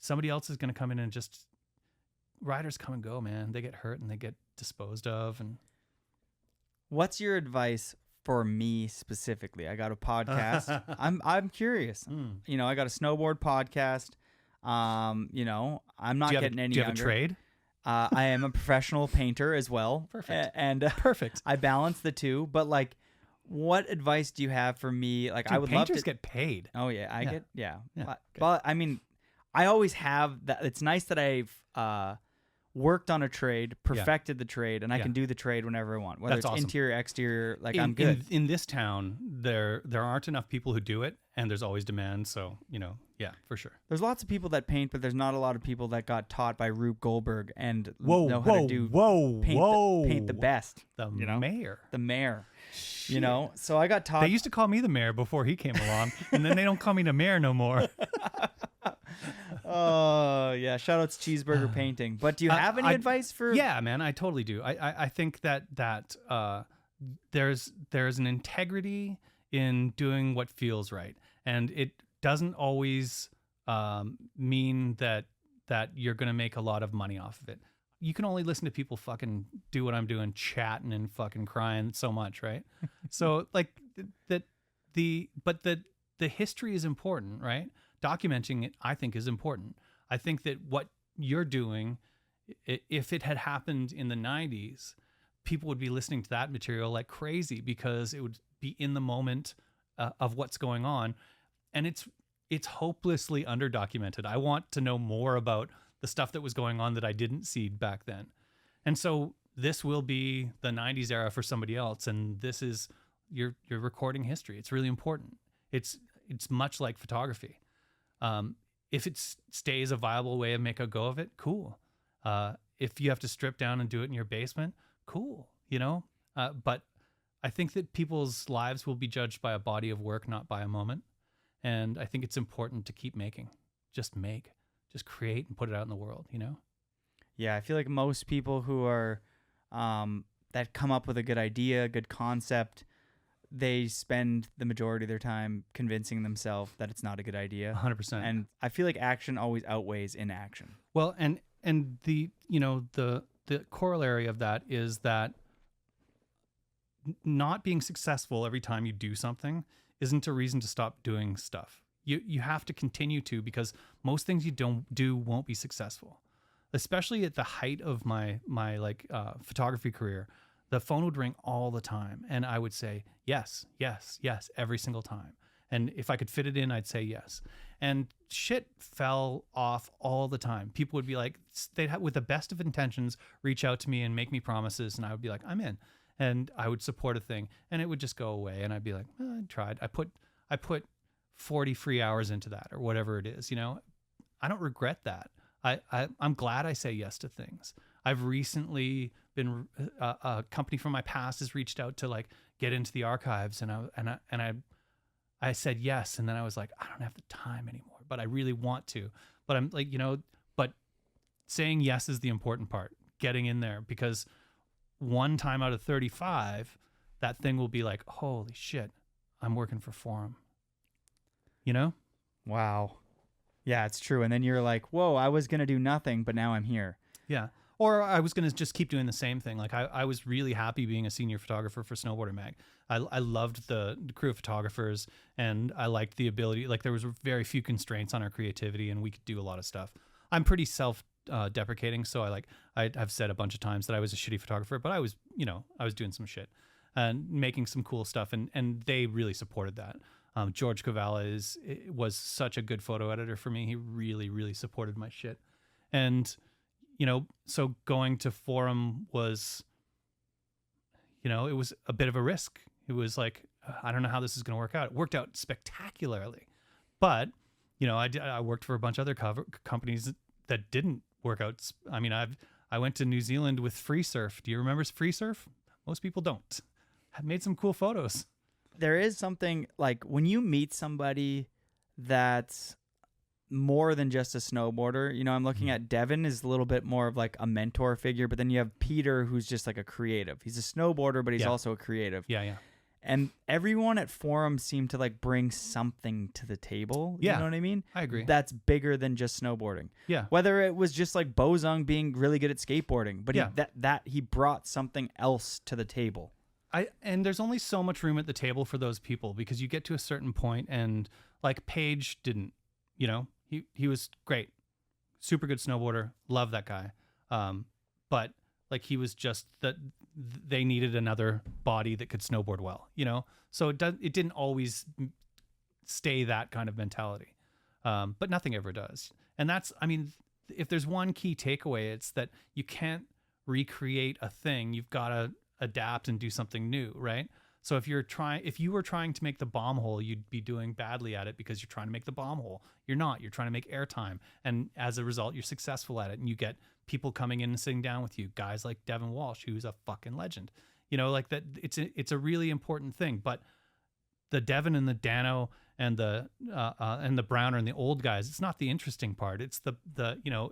somebody else is going to come in and just riders come and go, man. They get hurt and they get disposed of. And What's your advice for me specifically? I got a podcast. I'm curious. You know, I got a snowboard podcast. You know, I'm not getting any Do you have younger. a trade? I am a professional painter as well. Perfect. And Perfect. I balance the two. But like, what advice do you have for me? Like, Dude, I would love painters to get paid. Oh yeah, I get Yeah, But I mean, I always have that. It's nice that I've worked on a trade, perfected the trade, and I can do the trade whenever I want, whether That's it's awesome. interior, exterior. Like I'm good. In this town, there aren't enough people who do it, and there's always demand. So, you know, yeah, for sure. There's lots of people that paint, but there's not a lot of people that got taught by Rube Goldberg and know how to do paint the best. The you know? mayor. The mayor. You know, so I got taught. They used to call me the mayor before he came along, and then they don't call me the mayor no more. Oh yeah, shout out to Cheeseburger Painting. But do you have any advice for? Yeah, man, I totally do. I think that there's an integrity in doing what feels right, and it doesn't always mean that you're gonna make a lot of money off of it. You can only listen to people fucking do what I'm doing, chatting and fucking crying so much, right? So like the history is important, right? Documenting it, I think, is important. I think that what you're doing, if it had happened in the 90s, people would be listening to that material like crazy because it would be in the moment of what's going on. And it's hopelessly underdocumented. I want to know more about the stuff that was going on that I didn't see back then. And so this will be the 90s era for somebody else. And this is you're recording history. It's really important. It's much like photography. If it stays a viable way of make a go of it, cool. If you have to strip down and do it in your basement, cool, you know? But I think that people's lives will be judged by a body of work, not by a moment. And I think it's important to keep making. Just create and put it out in the world, you know? Yeah, I feel like most people who are that come up with a good idea, good concept, they spend the majority of their time convincing themselves that it's not a good idea. 100%. And I feel like action always outweighs inaction. Well, and the, you know, the corollary of that is that not being successful every time you do something isn't a reason to stop doing stuff. You have to continue to, because most things you don't do won't be successful. Especially at the height of my photography career, the phone would ring all the time, and I would say yes, yes, yes every single time. And if I could fit it in, I'd say yes. And shit fell off all the time. People would be like, they'd have, with the best of intentions, reach out to me and make me promises, and I would be like, I'm in. And I would support a thing, and it would just go away. And I'd be like, I tried. I put 40 free hours into that, or whatever it is. You know, I don't regret that. I'm glad I say yes to things. I've recently been a company from my past has reached out to like get into the archives, and I said yes, and then I was like, I don't have the time anymore, but I really want to. But I'm like, but saying yes is the important part, getting in there, because one time out of 35, that thing will be like, holy shit, I'm working for Forum. Wow. Yeah, it's true. And then you're like, whoa, I was going to do nothing, but now I'm here. Yeah. Or I was going to just keep doing the same thing. Like I was really happy being a senior photographer for Snowboarder Mag. I loved the crew of photographers, and I liked the ability, like there was very few constraints on our creativity, and we could do a lot of stuff. I'm pretty self-deprecating. So I've said a bunch of times that I was a shitty photographer, but I was doing some shit and making some cool stuff. And they really supported that. George Cavala was such a good photo editor for me. He really, really supported my shit. And, so going to Forum was, it was a bit of a risk. It was like, I don't know how this is going to work out. It worked out spectacularly. But, I worked for a bunch of other companies that didn't work out. I mean, I went to New Zealand with Free Surf. Do you remember Free Surf? Most people don't. I made some cool photos. There is something like when you meet somebody that's more than just a snowboarder. I'm looking at Devin is a little bit more of like a mentor figure, but then you have Peter, who's just like a creative. He's a snowboarder, but he's also a creative. Yeah. And everyone at Forum seemed to like bring something to the table. Yeah. You know what I mean? I agree. That's bigger than just snowboarding. Yeah. Whether it was just like Bozung being really good at skateboarding, but he brought something else to the table. And there's only so much room at the table for those people, because you get to a certain point, and like Paige didn't, he was great, super good snowboarder, love that guy. But like he was just that they needed another body that could snowboard well, so it didn't always stay that kind of mentality. But nothing ever does. And that's, if there's one key takeaway, it's that you can't recreate a thing. You've got to adapt and do something new, right? So if you were trying to make the bomb hole, you'd be doing badly at it because you're trying to make the bomb hole. You're not. You're trying to make airtime, and as a result, you're successful at it, and you get people coming in and sitting down with you. Guys like Devin Walsh, who's a fucking legend. Like that. It's a really important thing. But the Devin and the Dano and the Browner and the old guys, it's not the interesting part. It's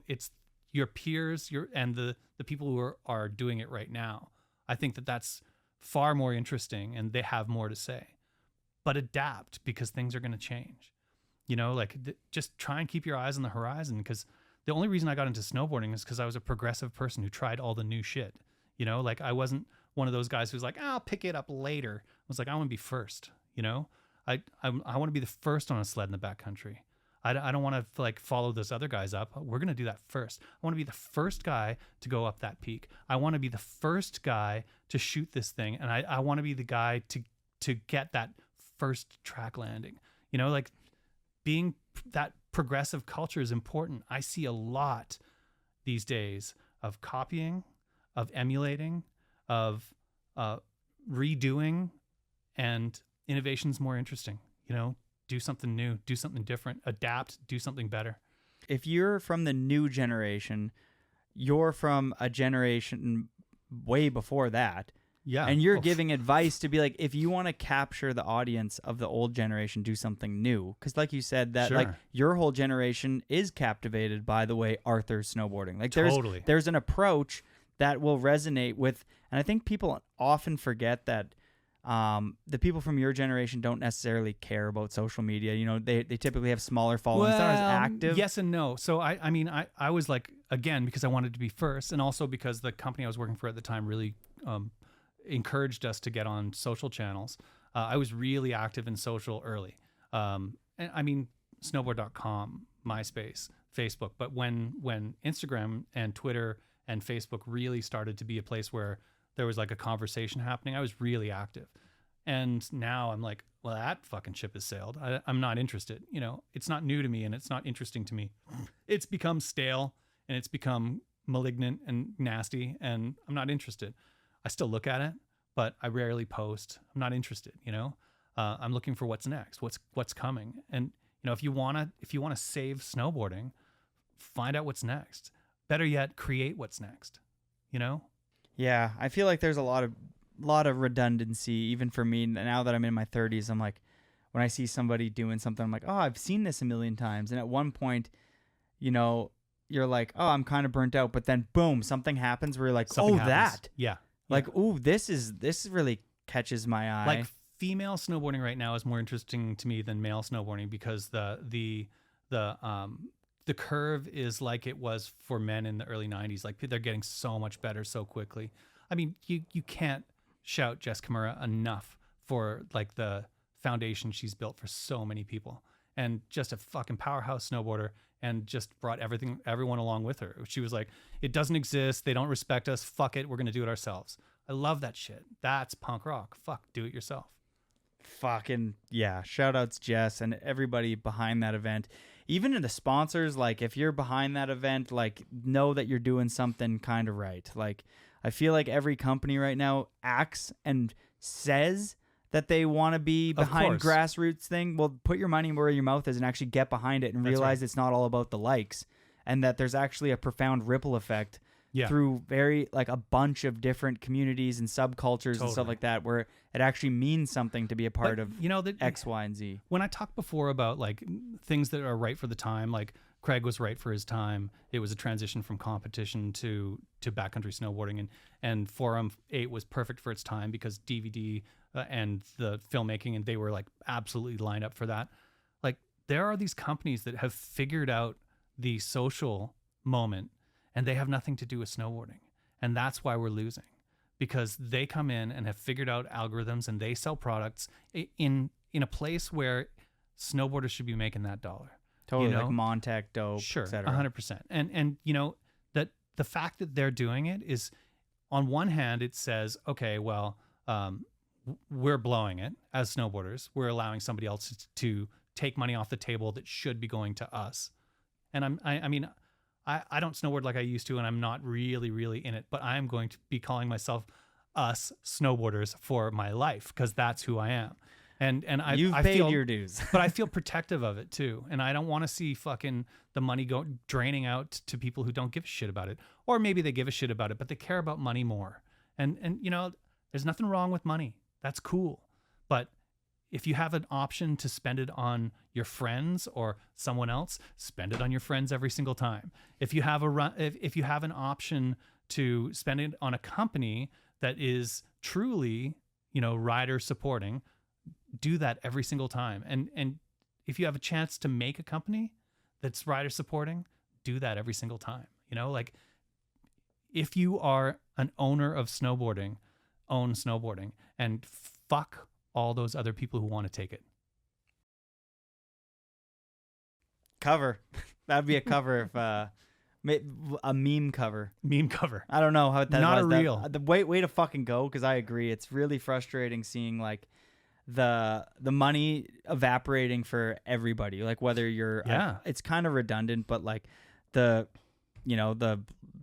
it's your peers, and the people who are doing it right now. I think that's far more interesting, and they have more to say. But adapt, because things are going to change. Just try and keep your eyes on the horizon, because the only reason I got into snowboarding is because I was a progressive person who tried all the new shit. I wasn't one of those guys who's like, I'll pick it up later. I was like, I want to be first. I want to be the first on a sled in the backcountry. I don't want to like follow those other guys up. We're going to do that first. I want to be the first guy to go up that peak. I want to be the first guy to shoot this thing. And I want to be the guy to get that first track landing. Being that progressive culture is important. I see a lot these days of copying, of emulating, of redoing, and innovation's more interesting. Do something new, do something different, adapt, do something better. If you're from the new generation, you're from a generation way before that. Yeah. And you're giving advice to be like, if you want to capture the audience of the old generation, do something new. Because like you said, that like your whole generation is captivated by the way Arthur's snowboarding. Like there's an approach that will resonate with, and I think people often forget that the people from your generation don't necessarily care about social media. They typically have smaller followings, not as active. Yes and no. So I was like, again, because I wanted to be first, and also because the company I was working for at the time really encouraged us to get on social channels. I was really active in social early. Snowboard.com, MySpace, Facebook. But when Instagram and Twitter and Facebook really started to be a place where there was like a conversation happening, I was really active. And now I'm like, well, that fucking ship has sailed. I'm not interested. It's not new to me, and it's not interesting to me. It's become stale, and it's become malignant and nasty, and I'm not interested. I still look at it, but I rarely post. I'm not interested. I'm looking for what's next, what's coming. And if you want to save snowboarding, find out what's next. Better yet, create what's next. you know? Yeah, I feel like there's a lot of redundancy even for me now that I'm in my 30s. I'm like, when I see somebody doing something, I'm like, oh, I've seen this a million times. And at one point, you know, you're like, oh, I'm kind of burnt out, but then boom, something happens where you're like, Something oh, happens. that. Yeah. Like, ooh, this really catches my eye. Like female snowboarding right now is more interesting to me than male snowboarding because the curve is like it was for men in the early 90s. Like they're getting so much better so quickly. I mean, you can't shout Jess Kimura enough for like the foundation she's built for so many people, and just a fucking powerhouse snowboarder, and just brought everyone along with her. She was like, it doesn't exist. They don't respect us. Fuck it. We're going to do it ourselves. I love that shit. That's punk rock. Fuck, do it yourself. Fucking yeah. Shout outs Jess and everybody behind that event. Even in the sponsors, like if you're behind that event, like know that you're doing something kind of right. Like I feel like every company right now acts and says that they want to be behind grassroots thing. Well, put your money where your mouth is and actually get behind it and realize it's not all about the likes, and that there's actually a profound ripple effect through a bunch of different communities and subcultures and stuff like that, where it actually means something to be a part of, X, Y, and Z. When I talked before about like things that are right for the time, like Craig was right for his time. It was a transition from competition to backcountry snowboarding, and Forum 8 was perfect for its time because DVD and the filmmaking, and they were like absolutely lined up for that. Like there are these companies that have figured out the social moment, and they have nothing to do with snowboarding, and that's why we're losing, because they come in and have figured out algorithms, and they sell products in a place where snowboarders should be making that dollar. Totally, like Montec, dope, sure, etc. 100%. And you know that the fact that they're doing it is, on one hand, it says, okay, well, we're blowing it as snowboarders. We're allowing somebody else to take money off the table that should be going to us. And I mean, I don't snowboard like I used to, and I'm not really in it, but I am going to be calling myself us snowboarders for my life, because that's who I am. And You've I paid feel, your dues. but I feel protective of it too. And I don't want to see fucking the money draining out to people who don't give a shit about it. Or maybe they give a shit about it, but they care about money more. And you know, there's nothing wrong with money. That's cool. But if you have an option to spend it on your friends or someone else, spend it on your friends every single time. If you have if you have an option to spend it on a company that is truly, rider supporting, do that every single time. And if you have a chance to make a company that's rider supporting, do that every single time. Like if you are an owner of snowboarding, own snowboarding, and fuck all those other people who want to take it. Cover. That'd be a cover if a meme cover. Meme cover. I don't know how that Not was. a reel. The way to fucking go, because I agree. It's really frustrating seeing like the money evaporating for everybody. Like whether you're it's kind of redundant, but like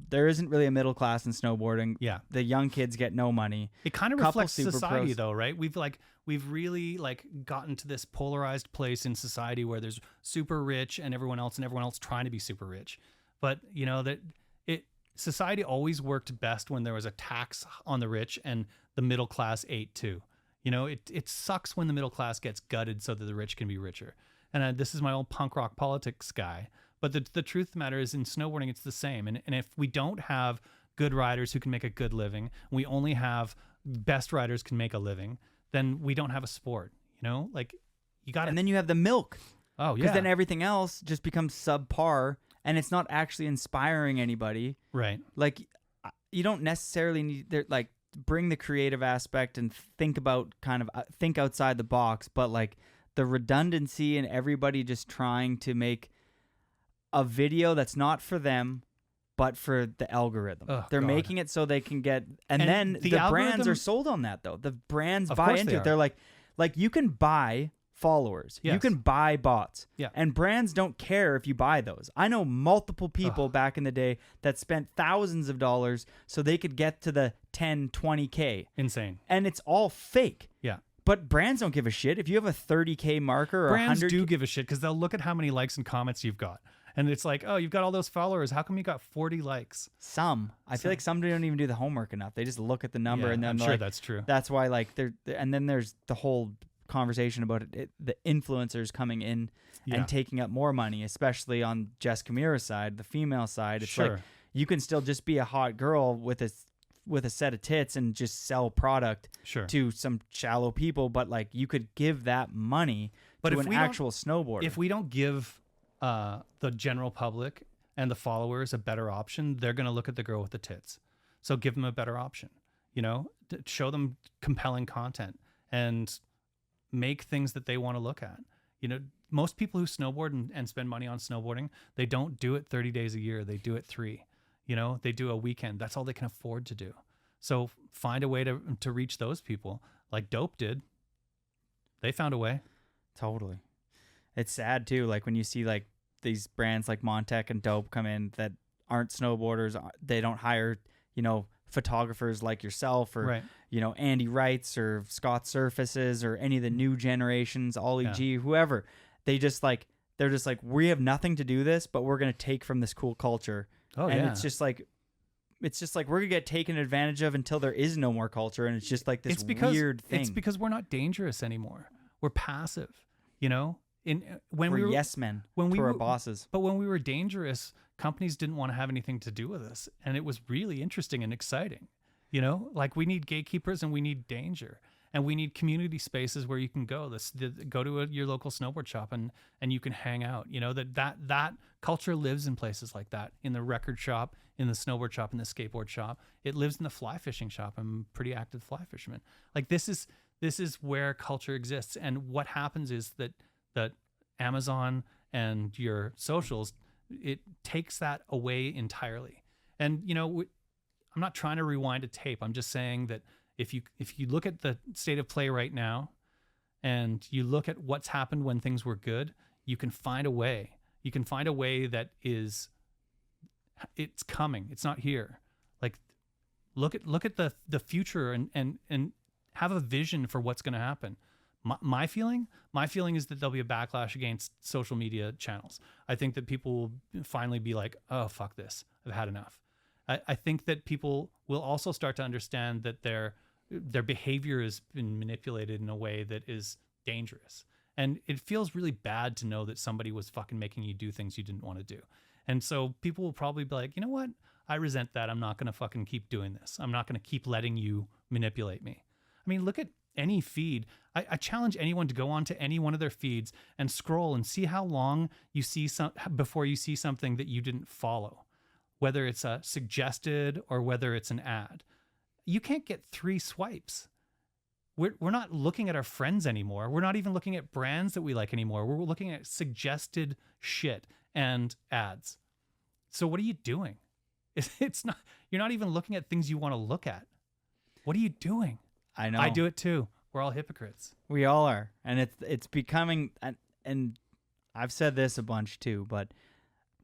there isn't really a middle class in snowboarding. Yeah. The young kids get no money. It kind of reflects society though, right? We've really gotten to this polarized place in society where there's super rich and everyone else trying to be super rich. But society always worked best when there was a tax on the rich and the middle class ate too. It sucks when the middle class gets gutted so that the rich can be richer. And this is my old punk rock politics guy. But the truth of the matter is, in snowboarding, it's the same. And if we don't have good riders who can make a good living, we only have best riders can make a living, then we don't have a sport. Like you got. And then you have the milk. Oh yeah. Because then everything else just becomes subpar, and it's not actually inspiring anybody. Right. Like you don't necessarily need bring the creative aspect and think outside the box, but like the redundancy and everybody just trying to make a video that's not for them, but for the algorithm. They're making it so they can get, and then the brands are sold on that though. The brands buy into it. They're like you can buy followers. Yes. You can buy bots. Yeah. And brands don't care if you buy those. I know multiple people back in the day that spent thousands of dollars so they could get to the 10, 20K. Insane. And it's all fake. Yeah. But brands don't give a shit. If you have a 30K marker or brands 100K, do give a shit because they'll look at how many likes and comments you've got. And it's like, oh, you've got all those followers. How come you got 40 likes? I feel like some don't even do the homework enough. They just look at the number Yeah, and then I'm they're sure like, that's true. That's why like and then there's the whole conversation about the influencers coming in Yeah. and taking up more money, especially on Jess Camira's side, the female side. It's like Sure. you can still just be a hot girl with a set of tits and just sell product Sure. to some shallow people, but like you could give that money But to if an we don't- actual snowboarder. If we don't give the general public and the followers a better option, they're going to look at the girl with the tits. So give them a better option, show them compelling content and make things that they want to look at. Most people who snowboard and spend money on snowboarding, they don't do it 30 days a year. They do it 3, they do a weekend. That's all they can afford to do. So find a way to reach those people like Dope did. They found a way. Totally. It's sad too, like when you see like these brands like Montec and Dope come in that aren't snowboarders. They don't hire, photographers like yourself or, Right. Andy Wrights or Scott Surfaces or any of the new generations, Ollie G, whoever. They're just like, we have nothing to do this, but we're going to take from this cool culture. Oh, and yeah. it's just like we're going to get taken advantage of until there is no more culture. And it's just like this weird thing. It's because we're not dangerous anymore. We're passive, when we're we were yes men when we to our were bosses. But when we were dangerous, companies didn't want to have anything to do with us, and it was really interesting and exciting. Like we need gatekeepers and we need danger, and we need community spaces where you can go. Go to your local snowboard shop and you can hang out. That culture lives in places like that, in the record shop, in the snowboard shop, in the skateboard shop. It lives in the fly fishing shop. I'm a pretty active fly fisherman. Like this is where culture exists, and what happens is that Amazon and your socials, it takes that away entirely. And I'm not trying to rewind a tape. I'm just saying that if you look at the state of play right now, and you look at what's happened when things were good, you can find a way. You can find a way that it's coming. It's not here. Like look at the future and have a vision for what's going to happen. My feeling is that there'll be a backlash against social media channels. I think that people will finally be like, oh, fuck this. I've had enough. I think that people will also start to understand that their behavior has been manipulated in a way that is dangerous. And it feels really bad to know that somebody was fucking making you do things you didn't want to do. And so people will probably be like, you know what? I resent that. I'm not going to fucking keep doing this. I'm not going to keep letting you manipulate me. I mean, look at any feed. I challenge anyone to go onto any one of their feeds and scroll and see how long you see before you see something that you didn't follow, whether it's suggested or whether it's an ad. You can't get 3 swipes. We're not looking at our friends anymore. We're not even looking at brands that we like anymore. We're looking at suggested shit and ads. So what are you doing? It's not. You're not even looking at things you want to look at. What are you doing? I know. I do it too. We're all hypocrites. We all are, and it's becoming. And I've said this a bunch too, but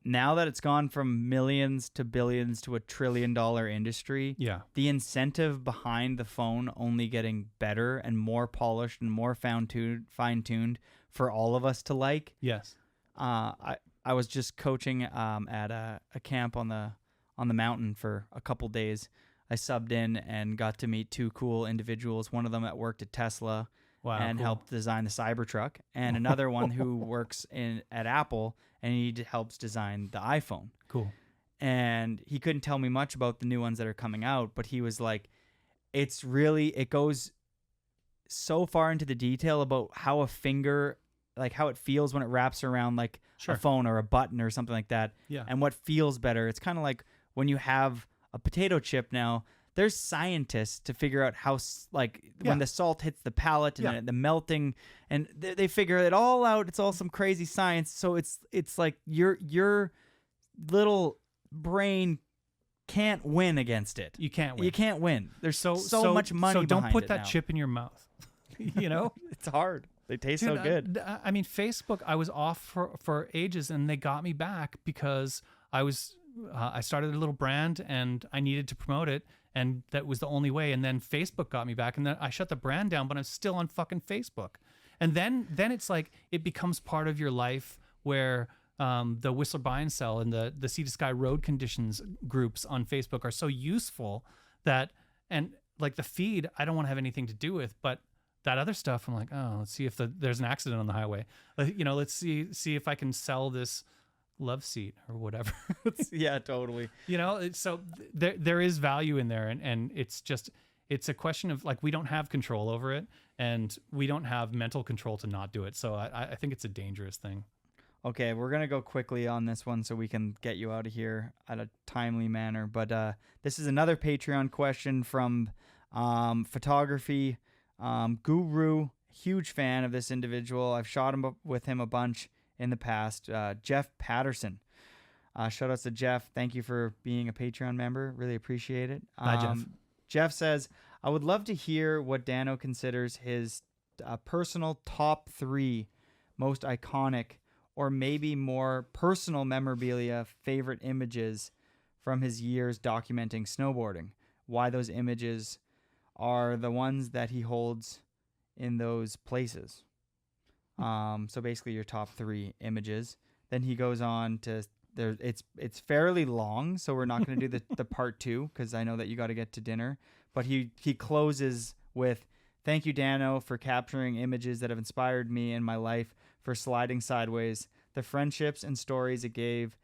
now that it's gone from millions to billions to $1 trillion industry, Yeah. the incentive behind the phone only getting better and more polished and more fine-tuned for all of us to like. Yes. I was just coaching at a camp on the mountain for a couple days. I subbed in and got to meet 2 cool individuals. One of them that worked at Tesla and cool. helped design the Cybertruck, and another one who works at Apple and he helps design the iPhone. Cool. And he couldn't tell me much about the new ones that are coming out, but he was like, it goes so far into the detail about how a finger, like how it feels when it wraps around like Sure. a phone or a button or something like that. Yeah. And what feels better. It's kind of like when you have a potato chip now, there's scientists to figure out how, when the salt hits the palate and the melting, and they figure it all out. It's all some crazy science. So it's like your little brain can't win against it. You can't win. You can't win. There's so much money. So don't behind put it that now. chip in your mouth. It's hard. They taste Dude, so good. I mean, Facebook, I was off for ages, and they got me back because I started a little brand and I needed to promote it, and that was the only way. And then Facebook got me back, and then I shut the brand down, but I'm still on fucking Facebook. And then it's like it becomes part of your life where the Whistler Buy and Sell and the Sea to Sky road conditions groups on Facebook are so useful that, and like the feed, I don't want to have anything to do with, but that other stuff, I'm like, oh, let's see if there's an accident on the highway. Let's see if I can sell this love seat or whatever. Yeah, totally. So there is value in there, and it's a question of like, we don't have control over it, and we don't have mental control to not do it. So I think it's a dangerous thing. Okay, we're going to go quickly on this one so we can get you out of here at a timely manner. But this is another Patreon question from Photography Guru. Huge fan of this individual. I've shot with him a bunch in the past. Jeff Patterson. Shout outs to Jeff. Thank you for being a Patreon member. Really appreciate it. Hi, Jeff. Jeff says, I would love to hear what Dano considers his personal top 3 most iconic or maybe more personal memorabilia favorite images from his years documenting snowboarding. Why those images are the ones that he holds in those places. So basically your top 3 images. Then he goes on to it's fairly long, so we're not going to do the part 2 because I know that you got to get to dinner. But he closes with, thank you, Dano, for capturing images that have inspired me in my life, for sliding sideways, the friendships and stories it gave,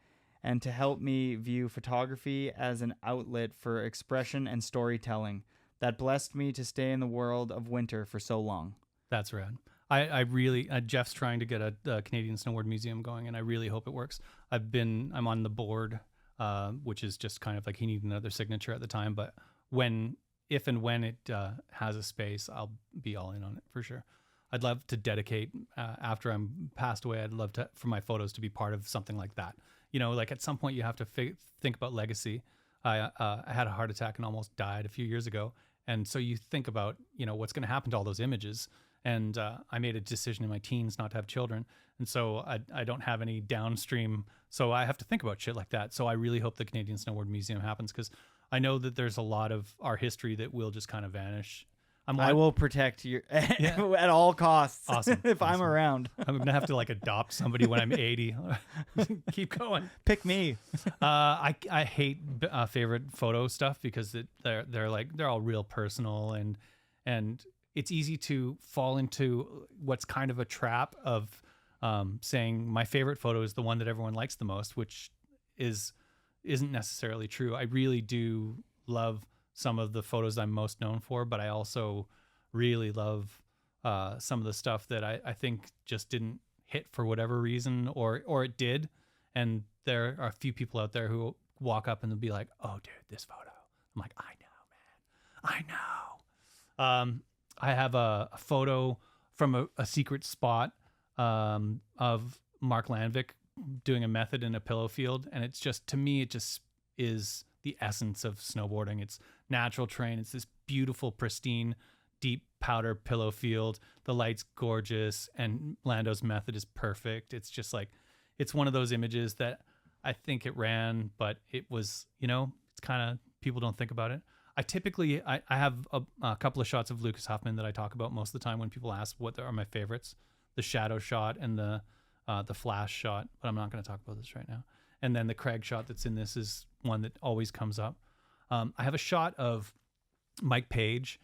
and to help me view photography as an outlet for expression and storytelling that blessed me to stay in the world of winter for so long. That's rad. I really, Jeff's trying to get a Canadian Snowboard Museum going, and I really hope it works. I'm on the board, which is just kind of like he needed another signature at the time, but if and when it has a space, I'll be all in on it for sure. I'd love to dedicate, after I'm passed away, I'd love for my photos to be part of something like that. Like at some point you have to think about legacy. I had a heart attack and almost died a few years ago. And so you think about, what's going to happen to all those images. And I made a decision in my teens not to have children. And so I don't have any downstream. So I have to think about shit like that. So I really hope the Canadian Snowboard Museum happens, because I know that there's a lot of our history that will just kind of vanish. I will protect you at all costs. Awesome. If I'm around. I'm going to have to adopt somebody when I'm 80. Keep going. Pick me. I hate favorite photo stuff because they're all real personal, and it's easy to fall into what's kind of a trap of saying my favorite photo is the one that everyone likes the most, which isn't necessarily true. I really do love some of the photos I'm most known for, but I also really love some of the stuff that I think just didn't hit for whatever reason, or it did. And there are a few people out there who walk up and they'll be like, oh dude, this photo. I'm like, I know, man. I know. I have a photo from a secret spot of Mark Landvik doing a method in a pillow field. And it's just, to me, it just is the essence of snowboarding. It's natural terrain. It's this beautiful, pristine, deep powder pillow field. The light's gorgeous, and Lando's method is perfect. It's just it's one of those images that I think it ran, but it was, it's kind of, people don't think about it. I have a couple of shots of Lucas Huffman that I talk about most of the time when people ask what are my favorites: the shadow shot and the flash shot. But I'm not going to talk about this right now. And then the Craig shot that's in this is one that always comes up. I have a shot of Mike Page.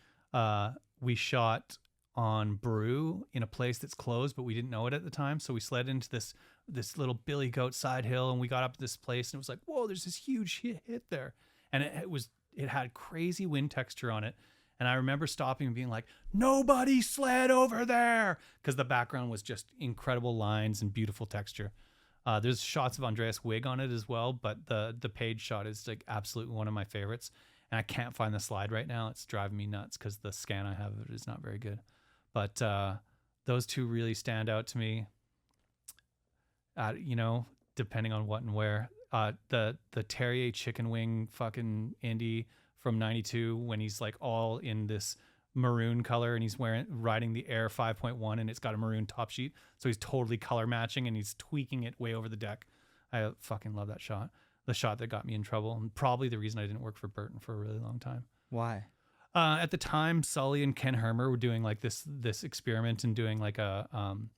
We shot on Brew in a place that's closed, but we didn't know it at the time. So we slid into this little Billy Goat side hill, and we got up to this place, and it was like, whoa, there's this huge hit there. And it had crazy wind texture on it. And I remember stopping and being like, nobody sled over there, because the background was just incredible lines and beautiful texture. There's shots of Andreas Wigg on it as well, but the Page shot is absolutely one of my favorites. And I can't find the slide right now. It's driving me nuts because the scan I have of it is not very good. But those two really stand out to me. Depending on what and where. The Terrier chicken wing fucking indie from 92, when he's all in this maroon color and he's riding the Air 5.1 and it's got a maroon top sheet, so he's totally color matching and he's tweaking it way over the deck. I fucking love that shot. The shot that got me in trouble, and probably the reason I didn't work for Burton for a really long time. Why? At the time, Sully and Ken Hermer were doing this experiment and doing an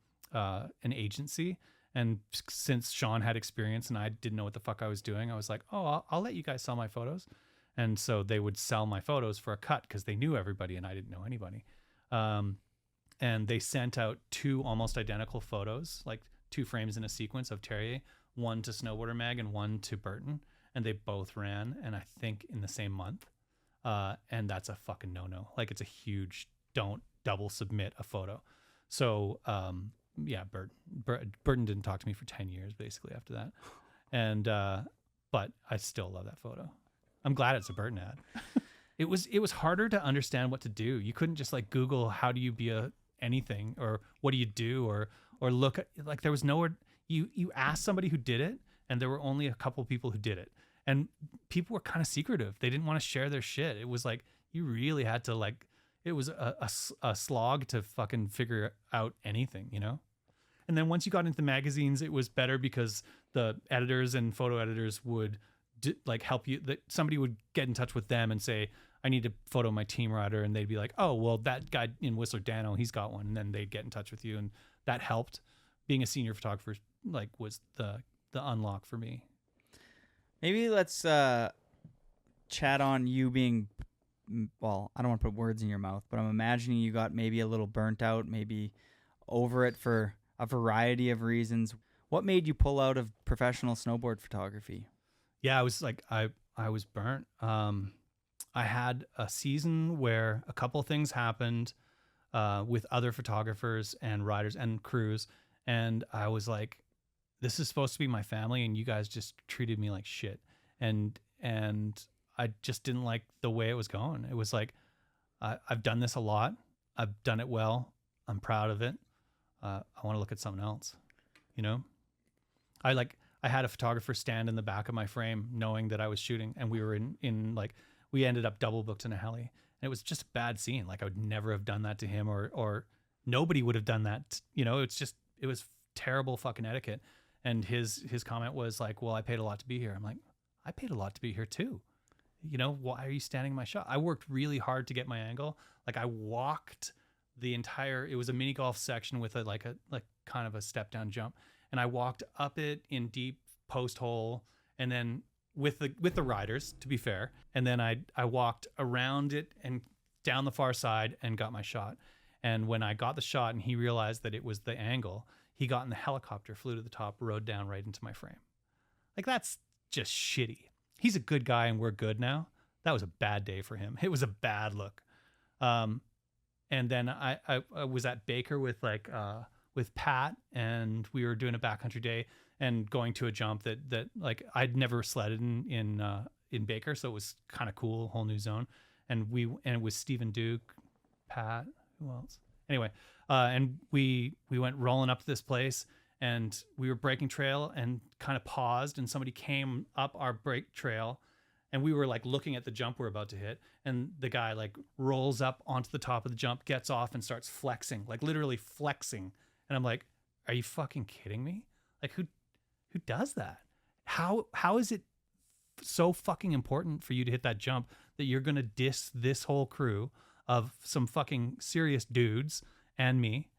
agency, And since Sean had experience and I didn't know what the fuck I was doing, I was like, oh, I'll let you guys sell my photos. And so they would sell my photos for a cut because they knew everybody and I didn't know anybody. And they sent out 2 almost identical photos, like 2 frames in a sequence of Terrier, one to Snowboarder Mag and one to Burton. And they both ran, and I think in the same month. And that's a fucking no-no. Like, it's a huge, don't double submit a photo. So, yeah, Burton didn't talk to me for 10 years, basically, after that. And, but I still love that photo. I'm glad it's a Burton ad. It was harder to understand what to do. You couldn't just like Google, how do you be anything, or what do you do, or look at, like, there was nowhere. You asked somebody who did it, and there were only a couple people who did it. And people were kind of secretive. They didn't want to share their shit. It was like, you really had to like, it was a slog to fucking figure out anything, you know? And then once you got into the magazines, it was better because the editors and photo editors would like help you. That somebody would get in touch with them and say, I need to photo my team rider. And they'd be like, oh, well, that guy in Whistler, Dano, he's got one. And then they'd get in touch with you. And that helped. Being a senior photographer, like, was the unlock for me. Maybe let's chat on you being, well, I don't want to put words in your mouth, but I'm imagining you got maybe a little burnt out, maybe over it for a variety of reasons. What made you pull out of professional snowboard photography? Yeah, I was like, I was burnt. I had a season where a couple of things happened with other photographers and riders and crews. And I was like, this is supposed to be my family, and you guys just treated me like shit. And I just didn't like the way it was going. It was like, I've done this a lot. I've done it well. I'm proud of it. I want to look at something else, you know? I had a photographer stand in the back of my frame knowing that I was shooting, and we were in like, we ended up double booked in a heli, and it was just a bad scene. Like, I would never have done that to him, or nobody would have done that. You know, it was terrible fucking etiquette. And his comment was like, well, I paid a lot to be here. I'm like, I paid a lot to be here too. You know, why are you standing my shot? I worked really hard to get my angle. Like, I walked the entire, it was a mini golf section with a kind of a step down jump. And I walked up it in deep post hole, and then with the riders, to be fair. And then I walked around it and down the far side and got my shot. And when I got the shot and he realized that it was the angle, he got in the helicopter, flew to the top, rode down right into my frame. Like, that's just shitty. He's a good guy and we're good now. That was a bad day for him. It was a bad look. And then I was at Baker with Pat, and we were doing a backcountry day and going to a jump that like I'd never sledded in Baker, so it was kind of cool, whole new zone. And it was Stephen Duke, Pat, who else? Anyway, and we went rolling up to this place, and we were breaking trail and kind of paused, and somebody came up our break trail, and we were like looking at the jump we're about to hit, and the guy like rolls up onto the top of the jump, gets off, and starts flexing, like literally flexing. And I'm like, are you fucking kidding me? Like, who does that? How is it so fucking important for you to hit that jump that you're gonna diss this whole crew of some fucking serious dudes and me?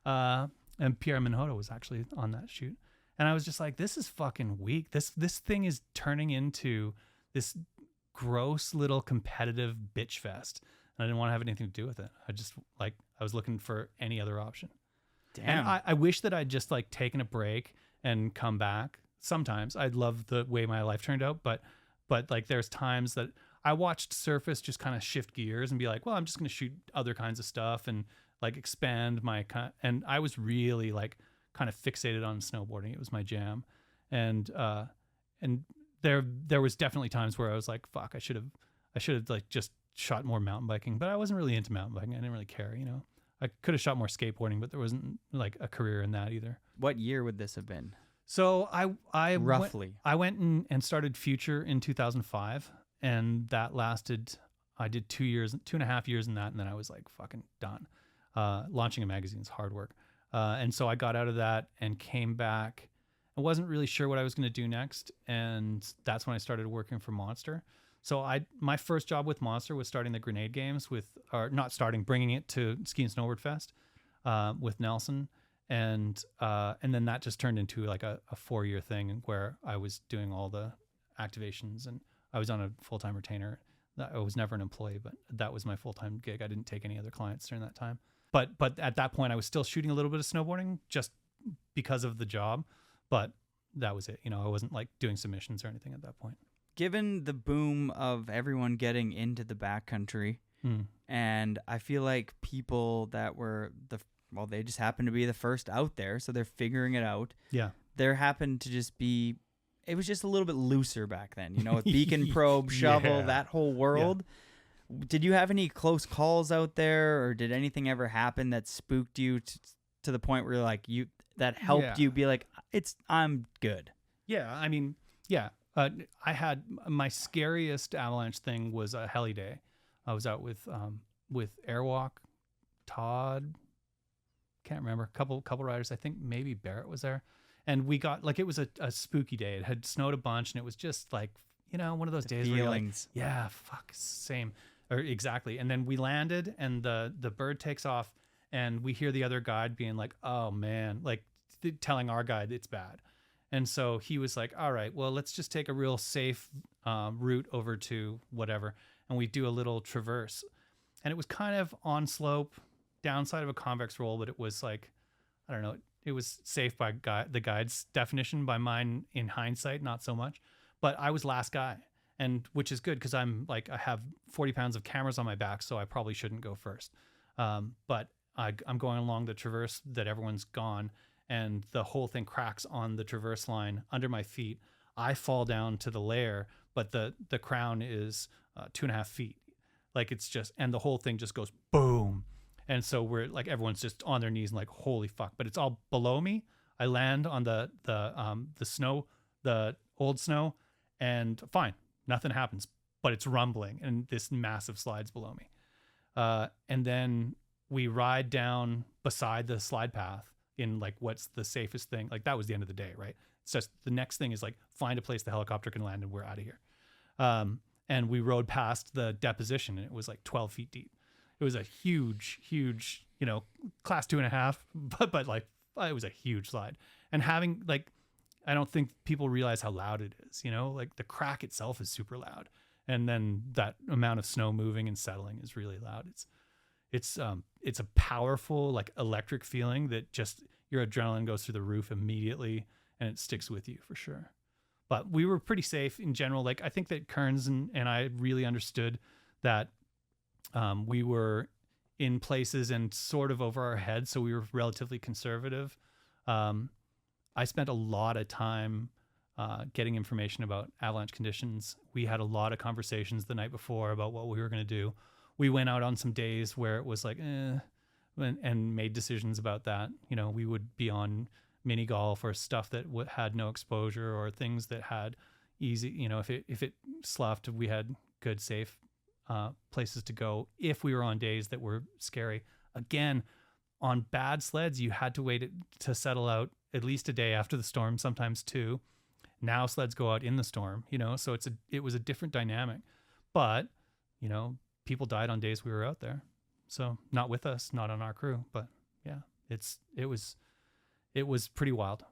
And Pierre Minhoto was actually on that shoot. And I was just like, this is fucking weak. This thing is turning into this gross little competitive bitch fest. And I didn't want to have anything to do with it. I was looking for any other option. Damn. And I wish that I'd just like taken a break and come back. Sometimes I'd love the way my life turned out, but like there's times that I watched Surface just kind of shift gears and be like, well, I'm just going to shoot other kinds of stuff and like expand my and I was really like kind of fixated on snowboarding. It was my jam. And there was definitely times where I was like, fuck, I should have like just shot more mountain biking, but I wasn't really into mountain biking. I didn't really care, you know. I could have shot more skateboarding, but there wasn't like a career in that either. What year would this have been? So I roughly went and started Future in 2005, and that lasted, I did 2.5 years in that. And then I was like, fucking done. Launching a magazine is hard work. And so I got out of that and came back. I wasn't really sure what I was going to do next. And that's when I started working for Monster. So my first job with Monster was starting the Grenade Games bringing it to Ski and Snowboard Fest with Nelson. and then that just turned into like a 4-year thing where I was doing all the activations, and I was on a full-time retainer. I was never an employee, but that was my full-time gig. I didn't take any other clients during that time. But at that point, I was still shooting a little bit of snowboarding just because of the job, but that was it. I wasn't like doing submissions or anything at that point. Given the boom of everyone getting into the backcountry, and I feel like people that were they just happened to be the first out there, so they're figuring it out. Yeah. There happened to just be, it was just a little bit looser back then, with beacon probe, shovel, that whole world. Yeah. Did you have any close calls out there, or did anything ever happen that spooked you to the point where like that helped you be like, I'm good? Yeah. I mean, yeah. I had my scariest avalanche thing was a heli day. I was out with Airwalk, Todd, can't remember, a couple riders. I think maybe Barrett was there, and we got like, it was a spooky day. It had snowed a bunch, and it was just like, one of those days feelings. where you're like, yeah, fuck, same, or exactly. And then we landed, and the bird takes off, and we hear the other guide being like, oh man, like telling our guide it's bad. And so he was like, all right, well, let's just take a real safe route over to whatever. And we do a little traverse. And it was kind of on slope, downside of a convex roll, but it was like, I don't know, it was safe by the guide's definition. By mine, in hindsight, not so much. But I was last guy, and which is good because I'm like, I have 40 pounds of cameras on my back, so I probably shouldn't go first. But I'm going along the traverse that everyone's gone, and the whole thing cracks on the traverse line under my feet. I fall down to the layer, but the crown is 2.5 feet. Like it's just, and the whole thing just goes boom. And so we're like, everyone's just on their knees and like, holy fuck, but it's all below me. I land on the snow, the old snow, and fine, nothing happens, but it's rumbling and this massive slide's below me. And then we ride down beside the slide path in like, what's the safest thing? Like that was the end of the day, right? It's just the next thing is like, find a place the helicopter can land and we're out of here. And we rode past the deposition, and it was like 12 feet deep. It was a huge, class 2.5, but like, it was a huge slide. And having like, I don't think people realize how loud it is, like the crack itself is super loud. And then that amount of snow moving and settling is really loud. It's a powerful, like electric feeling that just your adrenaline goes through the roof immediately, and it sticks with you for sure. But we were pretty safe in general. Like I think that Kearns and I really understood that we were in places and sort of over our heads, so we were relatively conservative. I spent a lot of time getting information about avalanche conditions. We had a lot of conversations the night before about what we were going to do. We went out on some days where it was like, and made decisions about that. We would be on mini golf or stuff that had no exposure, or things that had easy, if it sloughed, we had good, safe places to go if we were on days that were scary. Again, on bad sleds, you had to wait to settle out at least a day after the storm, sometimes 2. Now sleds go out in the storm, so it was a different dynamic. But, people died on days we were out there. So not with us, not on our crew, but yeah, it was pretty wild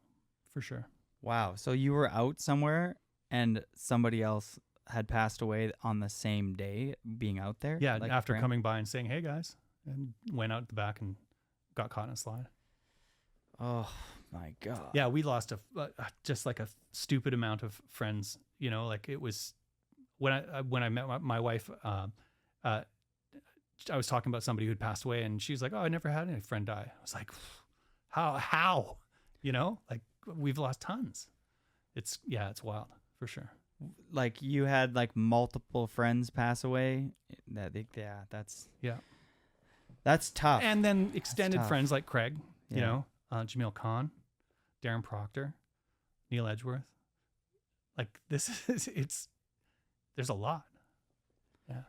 for sure. Wow. So you were out somewhere and somebody else had passed away on the same day being out there? Yeah, like after coming by and saying, hey guys, and went out the back and got caught in a slide. Oh my God. Yeah, we lost just like a stupid amount of friends, like it was when I met my wife, I was talking about somebody who'd passed away, and she was like, oh, I never had any friend die. I was like, how, like we've lost tons. It's wild for sure. Like you had like multiple friends pass away. That's tough. And then extended friends like Craig, Jamil Khan, Darren Proctor, Neil Edgeworth. Like there's a lot. Yeah.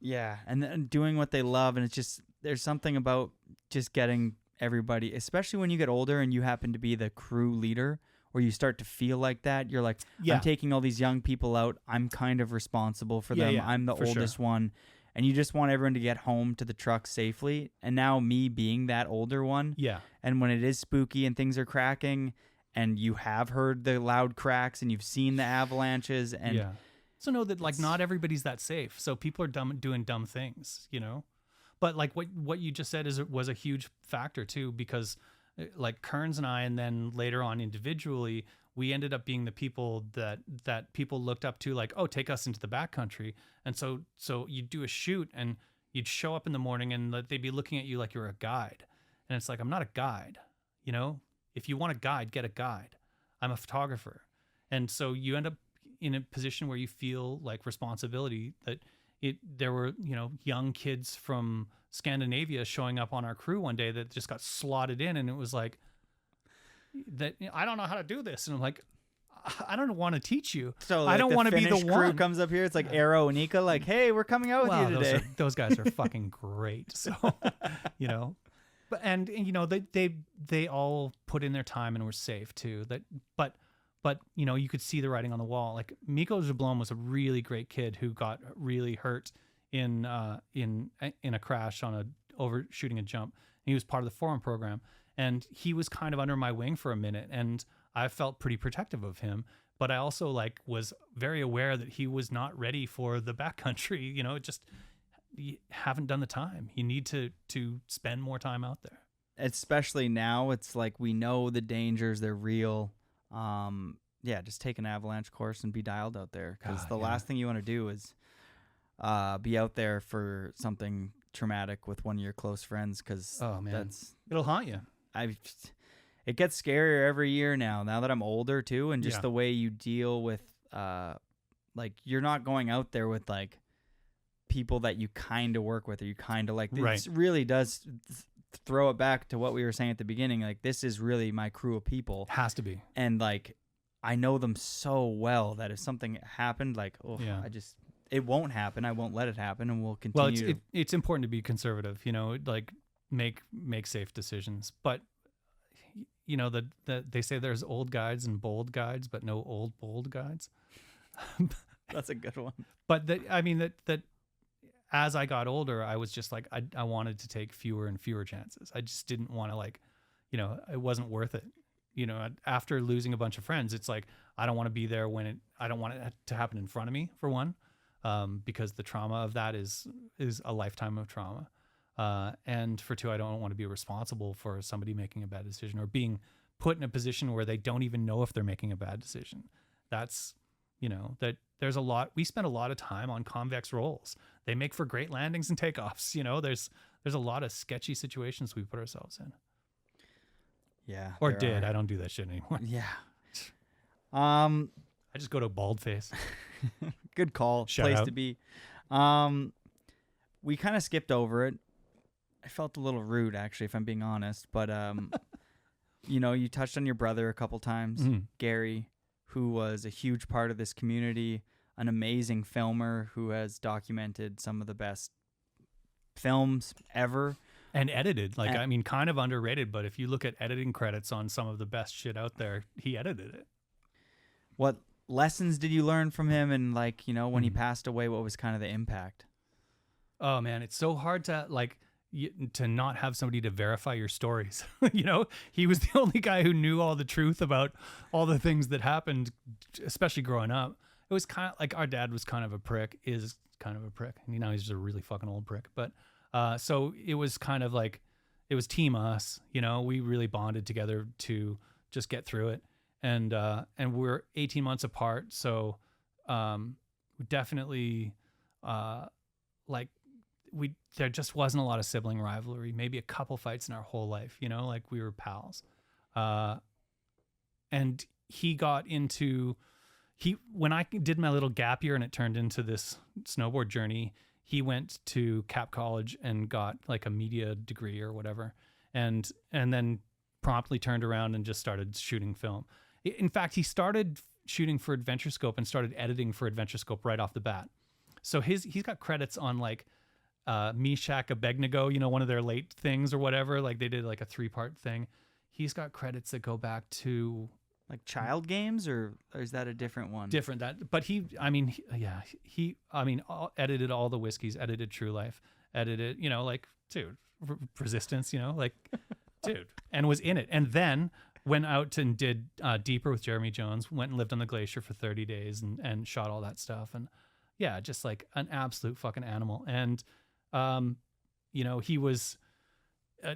Yeah. And then doing what they love. And it's just, there's something about just getting everybody, especially when you get older and you happen to be the crew leader, or you start to feel like that. You're like, I'm taking all these young people out. I'm kind of responsible for them. I'm the oldest one. and you just want everyone to get home to the truck safely. And now me being that older one, and when it is spooky and things are cracking, and you have heard the loud cracks and you've seen the avalanches, and so know that like not everybody's that safe. So people are doing dumb things, you know. But like what you just said was a huge factor too, because like Kearns and I, and then later on individually, we ended up being the people that people looked up to, like, oh, take us into the backcountry. And so you'd do a shoot and you'd show up in the morning and they'd be looking at you like you're a guide. And it's like, I'm not a guide, you know. If you want a guide, get a guide. I'm a photographer. And so you end up in a position where you feel like responsibility that there were, you know, young kids from Scandinavia showing up on our crew one day that just got slotted in. And it was like, that I don't know how to do this. And I'm like, I don't want to teach you. So like, I don't want to be the crew one. comes up here. It's like Arrow and Ika, like, hey, we're coming out with you today. Those guys are fucking great. So, you know. And you know, they all put in their time and were safe too. But you know, you could see the writing on the wall. Like Mikko Jablom was a really great kid who got really hurt in a crash on overshooting a jump. He was part of the forum program, and he was kind of under my wing for a minute, and I felt pretty protective of him. But I also like was very aware that he was not ready for the backcountry. You know, you haven't done the time. You need to spend more time out there. Especially now, it's like we know the dangers, they're real. Just take an avalanche course and be dialed out there, because the last thing you want to do is be out there for something traumatic with one of your close friends, because it'll haunt you. It gets scarier every year now that I'm older too, and just the way you deal with like you're not going out there with like people that you kind of work with or you kind of like. This really does throw it back to what we were saying at the beginning. Like, this is really my crew of people. Has to be. And like, I know them so well that if something happened, like, it won't happen. I won't let it happen, and we'll continue. Well, it's important to be conservative, you know, like make safe decisions. But you know, they say there's old guides and bold guides, but no old bold guides. That's a good one. But that as I got older, I was just like, I wanted to take fewer and fewer chances. I just didn't want to, like, you know, it wasn't worth it. You know, after losing a bunch of friends, it's like, I don't want to be there I don't want it to happen in front of me, for one, because the trauma of that is a lifetime of trauma. And for two, I don't want to be responsible for somebody making a bad decision or being put in a position where they don't even know if they're making a bad decision. That's, you know, that there's we spend a lot of time on convex rolls. They make for great landings and takeoffs. You know, there's a lot of sketchy situations we put ourselves in. Yeah. Or did. I don't do that shit anymore. Yeah. I just go to Baldface. Good call. Shout out. To be. We kind of skipped over it. I felt a little rude, actually, if I'm being honest. But, you know, you touched on your brother a couple times, Gary, who was a huge part of this community, an amazing filmer who has documented some of the best films ever. And edited. Like, I mean, kind of underrated, but if you look at editing credits on some of the best shit out there, he edited it. What lessons did you learn from him? And, like, you know, when he passed away, what was kind of the impact? Oh, man, it's so hard to, like, to not have somebody to verify your stories. You know, he was the only guy who knew all the truth about all the things that happened, especially growing up. It was kind of like our dad was kind of a prick, is kind of a prick. And now he's just a really fucking old prick. But so it was kind of like, it was team us, you know, we really bonded together to just get through it. And we're 18 months apart. So we definitely there just wasn't a lot of sibling rivalry, maybe a couple fights in our whole life, you know, like we were pals. And he got into, when I did my little gap year and it turned into this snowboard journey, he went to Cap College and got like a media degree or whatever. And then promptly turned around and just started shooting film. In fact, he started shooting for AdventureScope and started editing for AdventureScope right off the bat. So he's got credits on like Meshach Abednego, you know, one of their late things or whatever. Like they did like a 3-part thing. He's got credits that go back to Like Child Games, or is that a different one? Different but he edited all the whiskeys, edited True Life, edited, like, dude, Resistance, like, dude, and was in it. And then went out and did Deeper with Jeremy Jones, went and lived on the glacier for 30 days and shot all that stuff. And yeah, just like an absolute fucking animal. And, he was he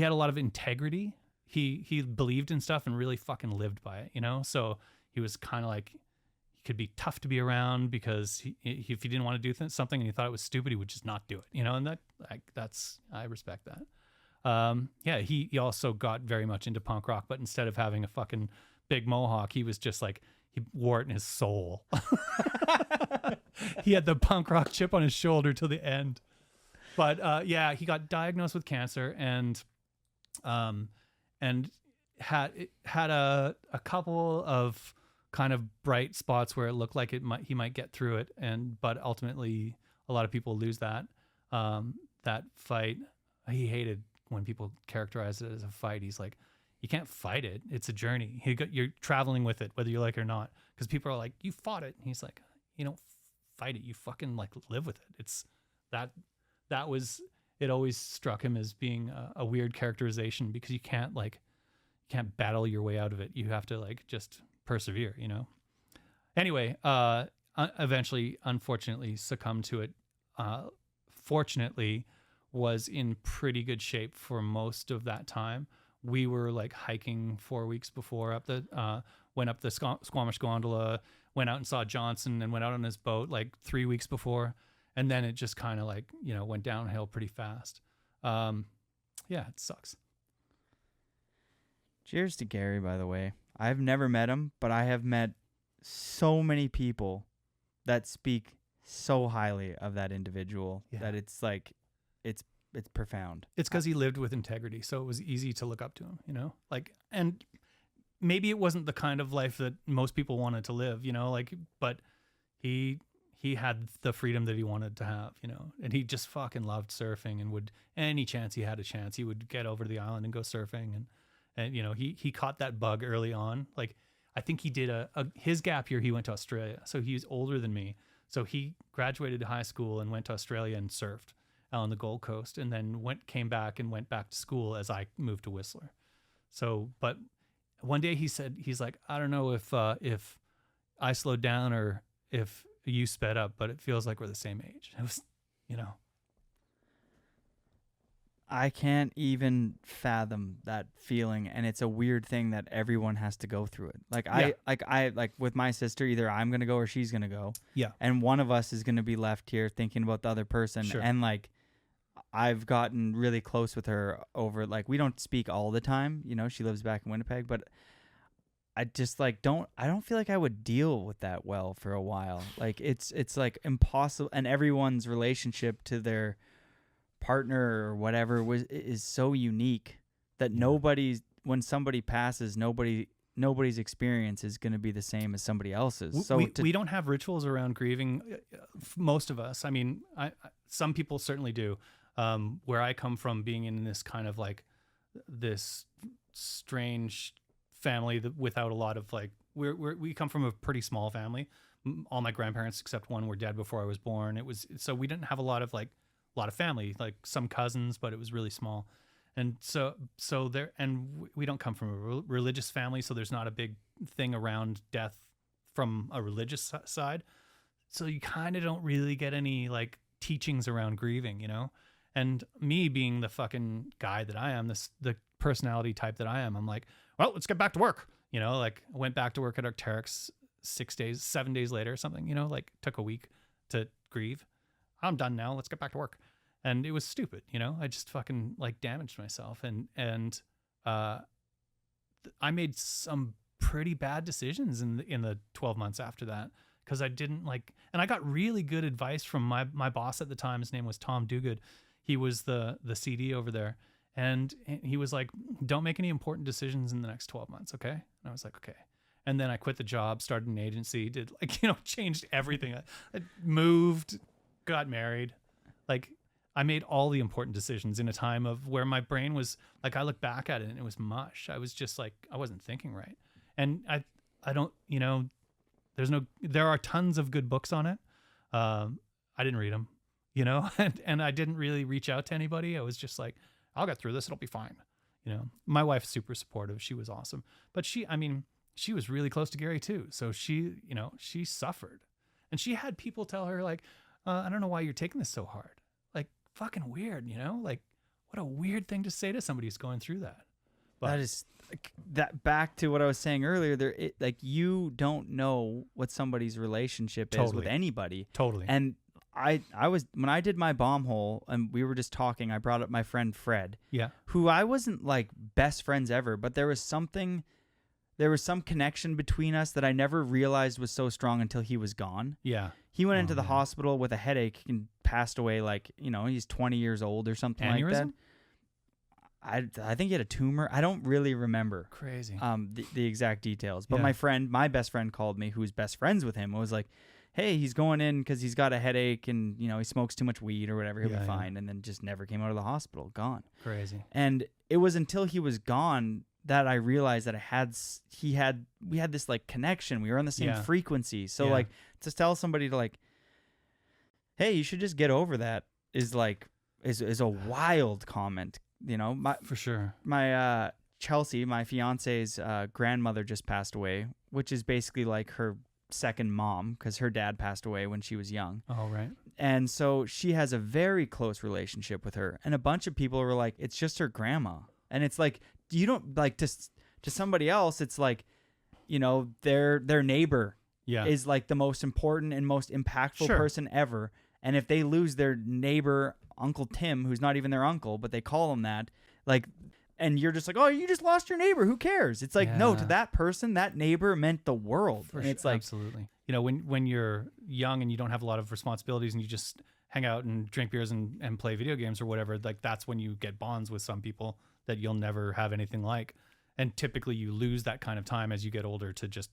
had a lot of integrity. He believed in stuff and really fucking lived by it, So he was kind of like, he could be tough to be around because if he didn't want to do something and he thought it was stupid, he would just not do it, And I respect that. He also got very much into punk rock, but instead of having a fucking big mohawk, he was just like, he wore it in his soul. He had the punk rock chip on his shoulder till the end. But he got diagnosed with cancer and had a couple of kind of bright spots where it looked like he might get through it, but ultimately a lot of people lose that fight. He hated when people characterize it as a fight. He's like, you can't fight it. It's a journey. You're traveling with it, whether you like it or not. Because people are like, you fought it. And he's like, you don't fight it. You fucking like live with it. It's that was, it always struck him as being a weird characterization because you can't battle your way out of it. You have to like just persevere, Anyway, eventually, unfortunately, succumbed to it. Fortunately, was in pretty good shape for most of that time. We were like hiking 4 weeks before went up the Squamish Gondola, went out and saw Johnson, and went out on his boat like 3 weeks before. And then it just kind of like, went downhill pretty fast. It sucks. Cheers to Gary, by the way. I've never met him, but I have met so many people that speak so highly of that individual that it's like, it's profound. It's because he lived with integrity, so it was easy to look up to him, Like, and maybe it wasn't the kind of life that most people wanted to live, but he had the freedom that he wanted to have, and he just fucking loved surfing and would, any chance he had a chance, he would get over to the island and go surfing. And he caught that bug early on. Like, I think he did his gap year, he went to Australia. So he was older than me. So he graduated high school and went to Australia and surfed on the Gold Coast, and then came back and went back to school as I moved to Whistler. So, but one day he said, he's like, I don't know if I slowed down or if you sped up, but it feels like we're the same age. It was, I can't even fathom that feeling, and it's a weird thing that everyone has to go through it. Like I with my sister, either I'm gonna go or she's gonna go. Yeah. And one of us is gonna be left here thinking about the other person. Sure. And like, I've gotten really close with her over, like, we don't speak all the time. She lives back in Winnipeg, but I just like I don't feel like I would deal with that well for a while. Like it's like impossible, and everyone's relationship to their partner or whatever is so unique that when somebody passes, nobody's experience is going to be the same as somebody else's. So we don't have rituals around grieving. Most of us, I mean, some people certainly do. Where I come from, being in this kind of like this strange family that without a lot of like, we come from a pretty small family. All my grandparents except one were dead before I was born. So we didn't have a lot of family, like some cousins, but it was really small. And so there, and we don't come from a religious family, so there's not a big thing around death from a religious side. So you kind of don't really get any like teachings around grieving, And me being the fucking guy that I am, the personality type that I am, I'm like, well, let's get back to work. Like I went back to work at Arc'teryx 7 days later or something, like took a week to grieve. I'm done now. Let's get back to work. And it was stupid. I just fucking like damaged myself. And I made some pretty bad decisions in the 12 months after that. Cause I didn't and I got really good advice from my boss at the time. His name was Tom Duguid. He was the CD over there. And he was like, don't make any important decisions in the next 12 months. Okay. And I was like, okay. And then I quit the job, started an agency, did changed everything. I moved, got married. I made all the important decisions in a time of where my brain was like, I look back at it and it was mush. I was just like, I wasn't thinking right. And I don't, there are tons of good books on it. I didn't read them, and I didn't really reach out to anybody. I was just like, I'll get through this. It'll be fine. My wife's super supportive. She was awesome, but she was really close to Gary too. So she suffered, and she had people tell her like, I don't know why you're taking this so hard. Like, fucking weird, like what a weird thing to say to somebody who's going through that. But that is that back to what I was saying earlier. You don't know what somebody's relationship is with anybody. Totally. And I was, when I did my bomb hole and we were just talking, I brought up my friend Fred. Yeah. Who I wasn't like best friends ever, but there was some connection between us that I never realized was so strong until he was gone. Yeah. He went into the hospital with a headache and passed away. Like, he's 20 years old or something like that. I think he had a tumor. I don't really remember. Crazy. The exact details. But my best friend called me, who's best friends with him, was like, hey, he's going in because he's got a headache and, he smokes too much weed or whatever. He'll be fine. And then just never came out of the hospital. Gone. Crazy. And it was until he was gone that I realized that we had this like connection. We were on the same frequency. So like to tell somebody to like, hey, you should just get over that is a wild comment. For sure. My Chelsea, my fiance's grandmother just passed away, which is basically like her second mom because her dad passed away when she was young. Oh, right. And so she has a very close relationship with her. And a bunch of people were like, it's just her grandma. And it's like, you don't like to somebody else. It's like, their neighbor is like the most important and most impactful person ever. And if they lose their neighbor, Uncle Tim, who's not even their uncle, but they call him that, like, and you're just like, oh, you just lost your neighbor. Who cares? It's like, no, to that person, that neighbor meant the world. And it's like, absolutely. When you're young and you don't have a lot of responsibilities and you just hang out and drink beers and play video games or whatever, like that's when you get bonds with some people that you'll never have anything like. And typically you lose that kind of time as you get older to just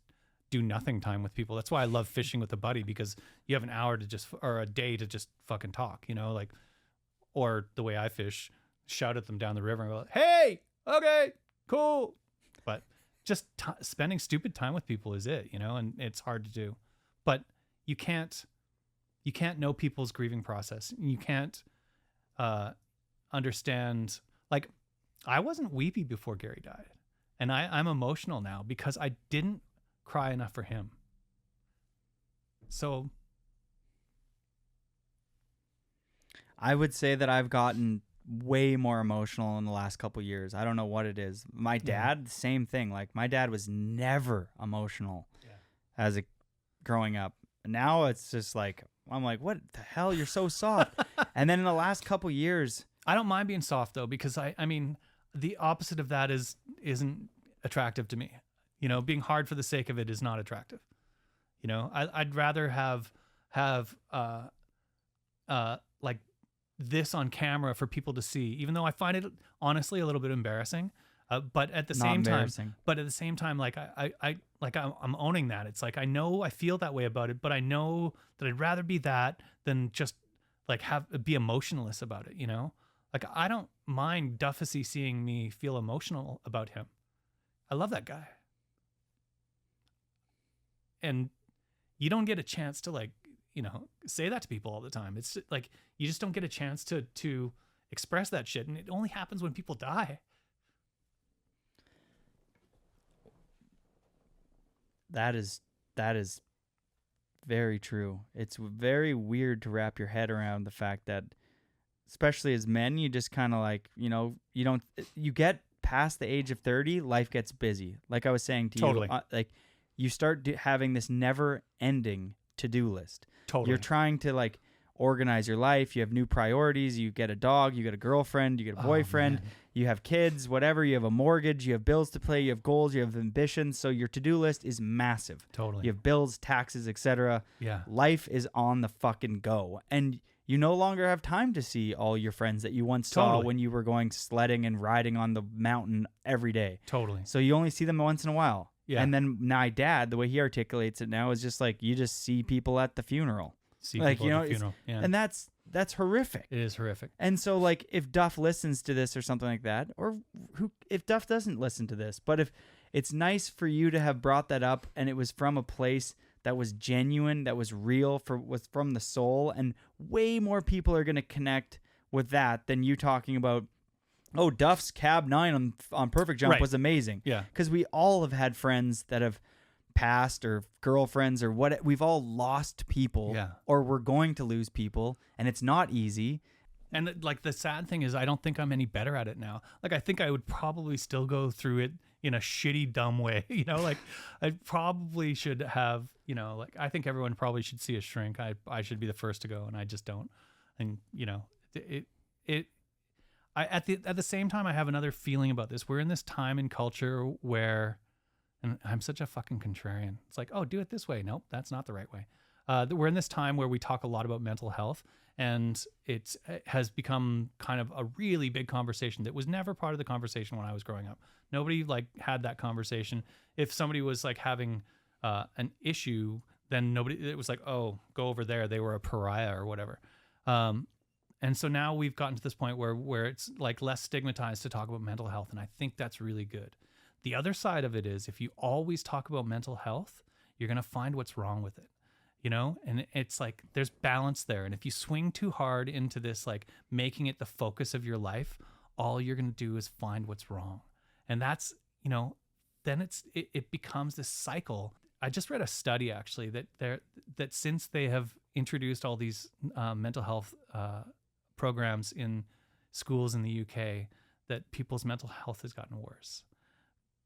do nothing time with people. That's why I love fishing with a buddy, because you have an hour or a day to just fucking talk, or the way I fish, shout at them down the river and go, hey, okay, cool. But just spending stupid time with people is it, and it's hard to do. But you can't know people's grieving process. You can't understand. Like, I wasn't weepy before Gary died, and I'm emotional now because I didn't cry enough for him. So I would say that I've gotten way more emotional in the last couple of years. I don't know what it is. My dad, same thing. Like, my dad was never emotional as growing up. Now it's just like, I'm like, what the hell? You're so soft. And then in the last couple of years, I don't mind being soft though, because I mean, the opposite of that isn't attractive to me. Being hard for the sake of it is not attractive. I'd rather have like this on camera for people to see, even though I find it honestly a little bit embarrassing. But at the same time, like I'm owning that. It's like, I feel that way about it, but I know that I'd rather be that than just like be emotionless about it. Like, I don't mind Duffy seeing me feel emotional about him. I love that guy. And you don't get a chance to like, say that to people all the time. It's like, you just don't get a chance to express that shit. And it only happens when people die. That is very true. It's very weird to wrap your head around the fact that, especially as men, you just kind of like, you get past the age of 30, life gets busy. Like I was saying to Totally. you, like you start having this never ending to-do list. Totally. You're trying to like organize your life. You have new priorities. You get a dog, you get a girlfriend, you get a boyfriend, you have kids, whatever. You have a mortgage, you have bills to pay, you have goals, you have ambitions. So your to-do list is massive. Totally. You have bills, taxes, etc. Yeah. Life is on the fucking go. And you no longer have time to see all your friends that you once saw when you were going sledding and riding on the mountain every day. Totally. So you only see them once in a while. Yeah. And then my dad, the way he articulates it now is just like, you just see people at the funeral. See people at the funeral. Yeah. And that's that's horrific. It is horrific. And so, like, if Duff listens to this or something like that, or if Duff doesn't listen to this, but if it's nice for you to have brought that up and it was from a place that was genuine, that was real, was from the soul, and way more people are going to connect with that than you talking about, oh, Duff's Cab 9 on Perfect Jump was amazing. Yeah. Because we all have had friends that have passed, or girlfriends, or what. We've all lost people, or we're going to lose people, and it's not easy. And like the sad thing is, I don't think I'm any better at it now. Like I think I would probably still go through it in a shitty, dumb way. You know, like I probably should have. You know, like I think everyone probably should see a shrink. I should be the first to go, and I just don't. And you know, at the same time, I have another feeling about this. We're in this time in culture where. And I'm such a fucking contrarian. It's like, oh, do it this way. Nope, that's not the right way. We're in this time where we talk a lot about mental health, and it has become kind of a really big conversation that was never part of the conversation when I was growing up. Nobody like had that conversation. If somebody was like having an issue, then it was like, oh, go over there. They were a pariah or whatever. And so now we've gotten to this point where it's like less stigmatized to talk about mental health, and I think that's really good. The other side of it is if you always talk about mental health, you're going to find what's wrong with it, you know? And it's like there's balance there. And if you swing too hard into this, like making it the focus of your life, all you're going to do is find what's wrong. And that's, you know, then it becomes this cycle. I just read a study actually that since they have introduced all these mental health programs in schools in the UK, that people's mental health has gotten worse.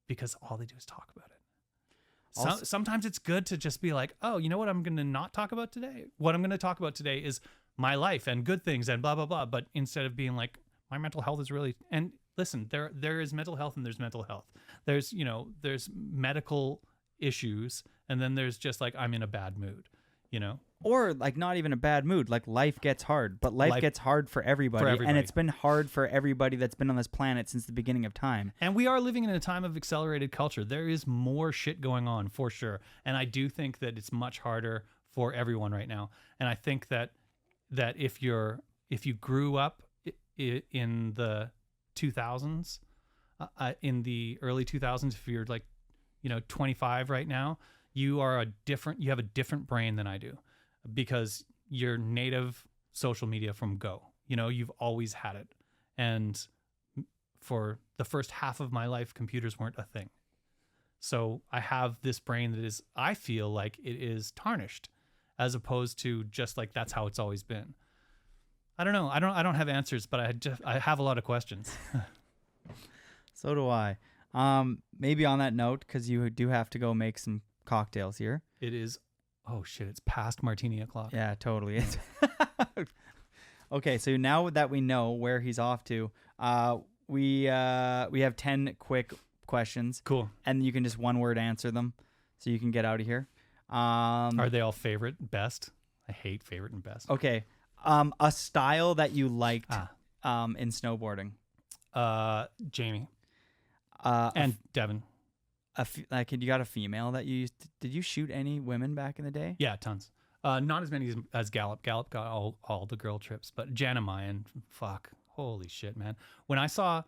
Because all they do is talk about it. Sometimes it's good to just be like, oh, you know what I'm going to not talk about today? What I'm going to talk about today is my life and good things and blah, blah, blah. But instead of being like, my mental health is really... And listen, there is mental health and there's mental health. There's medical issues, and then there's just like, I'm in a bad mood, you know? Or like not even a bad mood, like life gets hard, but life gets hard for everybody. And it's been hard for everybody that's been on this planet since the beginning of time. And we are living in a time of accelerated culture. There is more shit going on for sure. And I do think that it's much harder for everyone right now. And I think that if you grew up in the 2000s, in the early 2000s, if you're like, 25 right now, you have a different brain than I do. Because you're native social media from go. You've always had it. And for the first half of my life, computers weren't a thing. So I have this brain that is, I feel like it is tarnished, as opposed to just like that's how it's always been. I don't know. I don't have answers, but I have a lot of questions. So do I. Maybe on that note, because you do have to go make some cocktails here. It is. Oh shit, it's past martini o'clock. Yeah, totally. Okay, so now that we know where he's off to, we have 10 quick questions. Cool. And you can just one word answer them so you can get out of here. Are they all favorite, best? I hate favorite and best. Okay. A style that you liked in snowboarding. Jamie. And Devin. You got a female that you used did you shoot any women back in the day? Yeah, tons. Not as many as Gallup. Gallup got all the girl trips, but Jana Mayan, fuck, holy shit, man. When I saw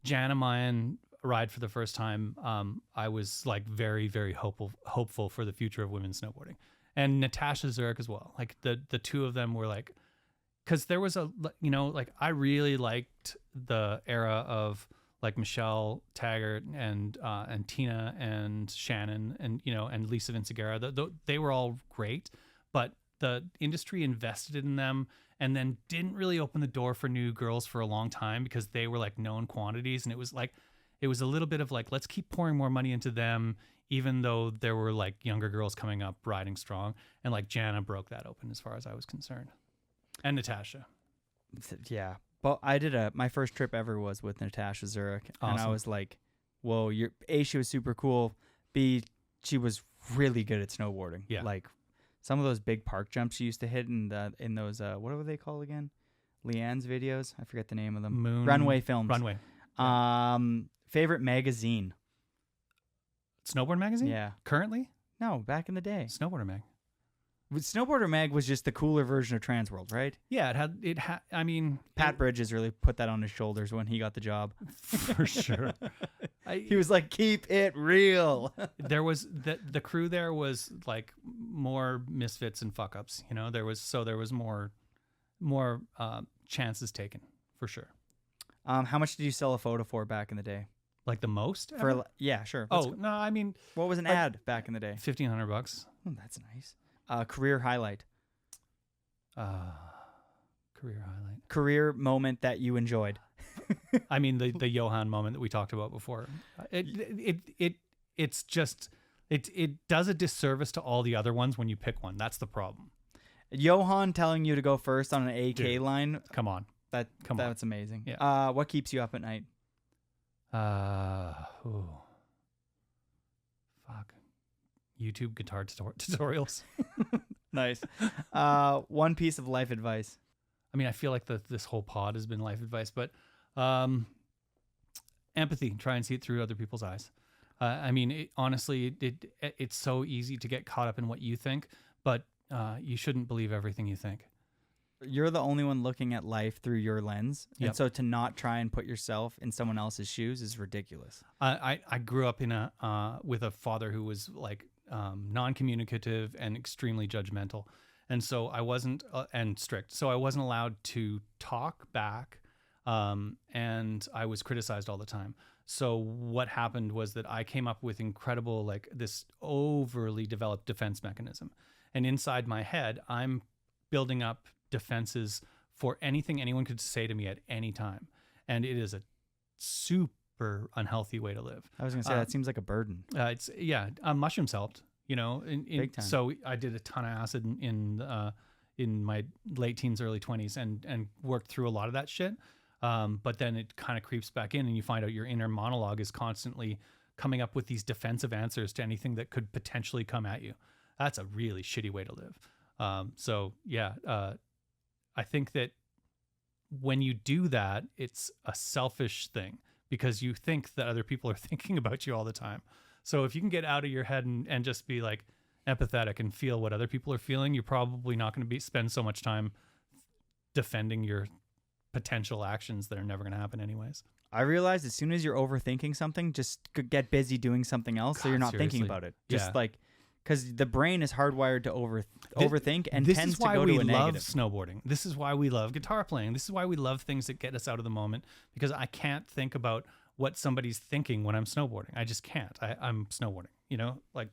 Jana Mayan ride for the first time, I was like very, very hopeful for the future of women's snowboarding. And Natasha Zurich as well. Like the two of them were like, because there was I really liked the era of like Michelle Taggart and Tina and Shannon and Lisa Vinciguerra. They were all great, but the industry invested in them and then didn't really open the door for new girls for a long time because they were like known quantities. And it was a little bit of like, let's keep pouring more money into them, even though there were like younger girls coming up riding strong. And like Jana broke that open as far as I was concerned. And Natasha. Yeah. But I did my first trip ever was with Natasha Zurich. Awesome. And I was like, whoa, A, she was super cool. B, she was really good at snowboarding. Yeah. Like some of those big park jumps she used to hit in those, what were they called again? Leanne's videos? I forget the name of them. Runway films. Runway. Favorite magazine? Snowboard magazine? Yeah. Currently? No, back in the day. Snowboarder mag. Snowboarder Mag was just the cooler version of Transworld, right? Yeah, it had. I mean, Pat Bridges really put that on his shoulders when he got the job. for sure. He was like, "Keep it real." There was the crew there was like more misfits and fuck ups. You know, there was more chances taken for sure. How much did you sell a photo for back in the day? Like the most? For yeah, sure. No, I mean, what was an ad back in the day? $1,500. Oh, that's nice. Career highlight. Career highlight. Career moment that you enjoyed. I mean, the Johan moment that we talked about before. It's just it does a disservice to all the other ones when you pick one. That's the problem. Johan telling you to go first on an AK Dude, line. Come on. That's amazing. Yeah. What keeps you up at night? Fuck. YouTube guitar tutorials. Nice. One piece of life advice. I mean, I feel like this whole pod has been life advice, but empathy. Try and see it through other people's eyes. I mean, honestly, it's so easy to get caught up in what you think, but you shouldn't believe everything you think. You're the only one looking at life through your lens. Yep. And so to not try and put yourself in someone else's shoes is ridiculous. I grew up with a father who was like non-communicative and extremely judgmental. And so I wasn't, and strict. So I wasn't allowed to talk back. And I was criticized all the time. So what happened was that I came up with incredible, like this overly developed defense mechanism. And inside my head, I'm building up defenses for anything anyone could say to me at any time. And it is a super unhealthy way to live. I was going to say, that seems like a burden. Mushrooms helped, you know, Big time. So I did a ton of acid in my late teens, early 20s and worked through a lot of that shit. But then it kind of creeps back in and you find out your inner monologue is constantly coming up with these defensive answers to anything that could potentially come at you. That's a really shitty way to live. I think that when you do that, it's a selfish thing because you think that other people are thinking about you all the time. So if you can get out of your head and just be like empathetic and feel what other people are feeling, you're probably not going to spend so much time defending your potential actions that are never going to happen anyways. I realized as soon as you're overthinking something, just get busy doing something else so you're not seriously. thinking about it. Just Yeah. like, because the brain is hardwired to overthink and this tends is why to go we to a love negative. snowboarding. This is why we love guitar playing. This is why we love things that get us out of the moment because I can't think about what somebody's thinking when I'm snowboarding. I just can't. I'm snowboarding, you know, like,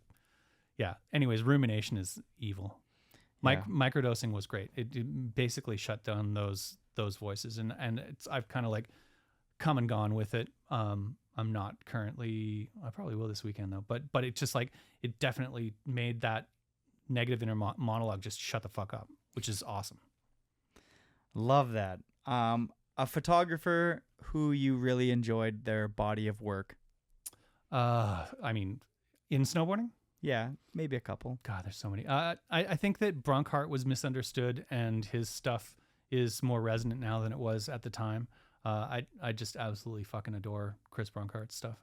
yeah. Anyways, rumination is evil. Microdosing was great. It basically shut down those voices and I've kind of like come and gone with it. I'm not currently, I probably will this weekend though, but it's just like, it definitely made that negative inner monologue just shut the fuck up, which is awesome. Love that. A photographer who you really enjoyed their body of work. I mean, in snowboarding? Yeah, maybe a couple. God, there's so many. I think that Bronkhart was misunderstood and his stuff is more resonant now than it was at the time. I just absolutely fucking adore Chris Bronkhart's stuff.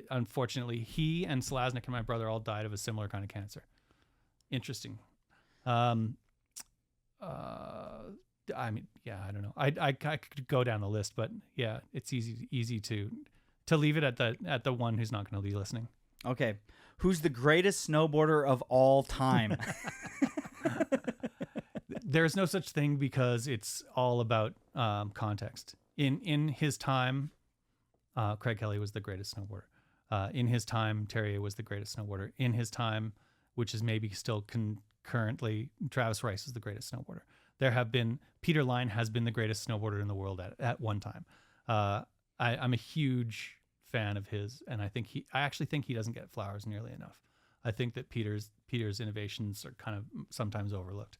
Unfortunately, he and Selaznick and my brother all died of a similar kind of cancer. Interesting. I mean, yeah, I don't know. I could go down the list, but yeah, it's easy to leave it at the one who's not going to be listening. Okay, who's the greatest snowboarder of all time? There's no such thing because it's all about context. In his time, Craig Kelly was the greatest snowboarder. In his time, Terrier was the greatest snowboarder. In his time, which is maybe still currently, Travis Rice is the greatest snowboarder. Peter Line has been the greatest snowboarder in the world at one time. I'm a huge fan of his, and I actually think he doesn't get flowers nearly enough. I think that Peter's innovations are kind of sometimes overlooked.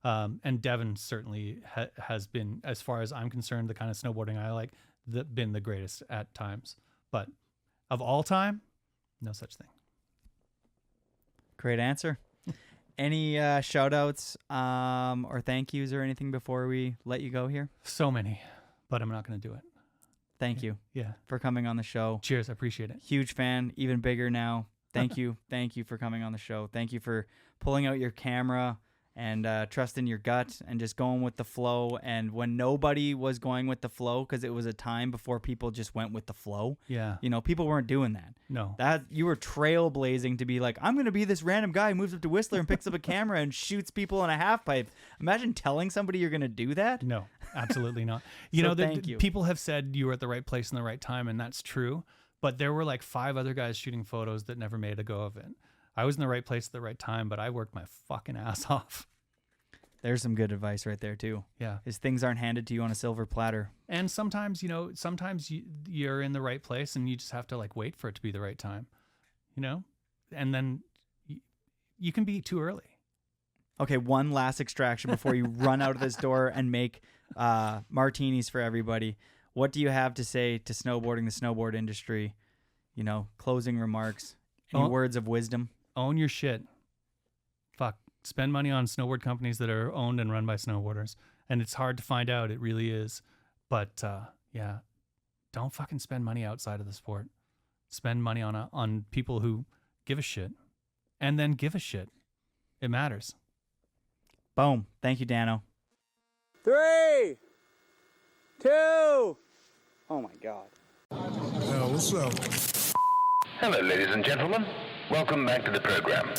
And Devin certainly has been, as far as I'm concerned, the kind of snowboarding I like, been the greatest at times. But of all time, no such thing. Great answer. Any shout outs or thank yous or anything before we let you go here? So many, but I'm not going to do it. Thank you Yeah. for coming on the show. Cheers. I appreciate it. Huge fan, even bigger now. Thank you for coming on the show. Thank you for pulling out your camera and trusting your gut and just going with the flow. And when nobody was going with the flow, because it was a time before people just went with the flow. Yeah. You know, people weren't doing that. No. That you were trailblazing to be like, I'm going to be this random guy who moves up to Whistler and picks up a camera and shoots people on a half pipe. Imagine telling somebody you're going to do that. No, absolutely not. You So know, thank you. people have said you were at the right place in the right time, and that's true. But there were like 5 other guys shooting photos that never made a go of it. I was in the right place at the right time, but I worked my fucking ass off. There's some good advice right there too. Yeah. Is things aren't handed to you on a silver platter. And sometimes, you know, you're in the right place and you just have to like wait for it to be the right time, you know, and then you can be too early. Okay, one last extraction before you run out of this door and make martinis for everybody. What do you have to say to snowboarding, the snowboard industry? You know, closing remarks, any words of wisdom? Own your shit. Fuck. Spend money on snowboard companies that are owned and run by snowboarders. And it's hard to find out. It really is. But yeah, don't fucking spend money outside of the sport. Spend money on people who give a shit. And then give a shit. It matters. Boom. Thank you, Dano. 3, 2. Oh my God. Yo, what's up? Hello, ladies and gentlemen. Welcome back to the program.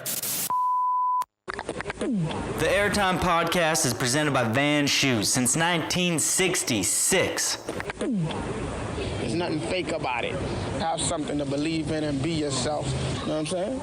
The Airtime Podcast is presented by Van Shoes since 1966. There's nothing fake about it. Have something to believe in and be yourself. You know what I'm saying?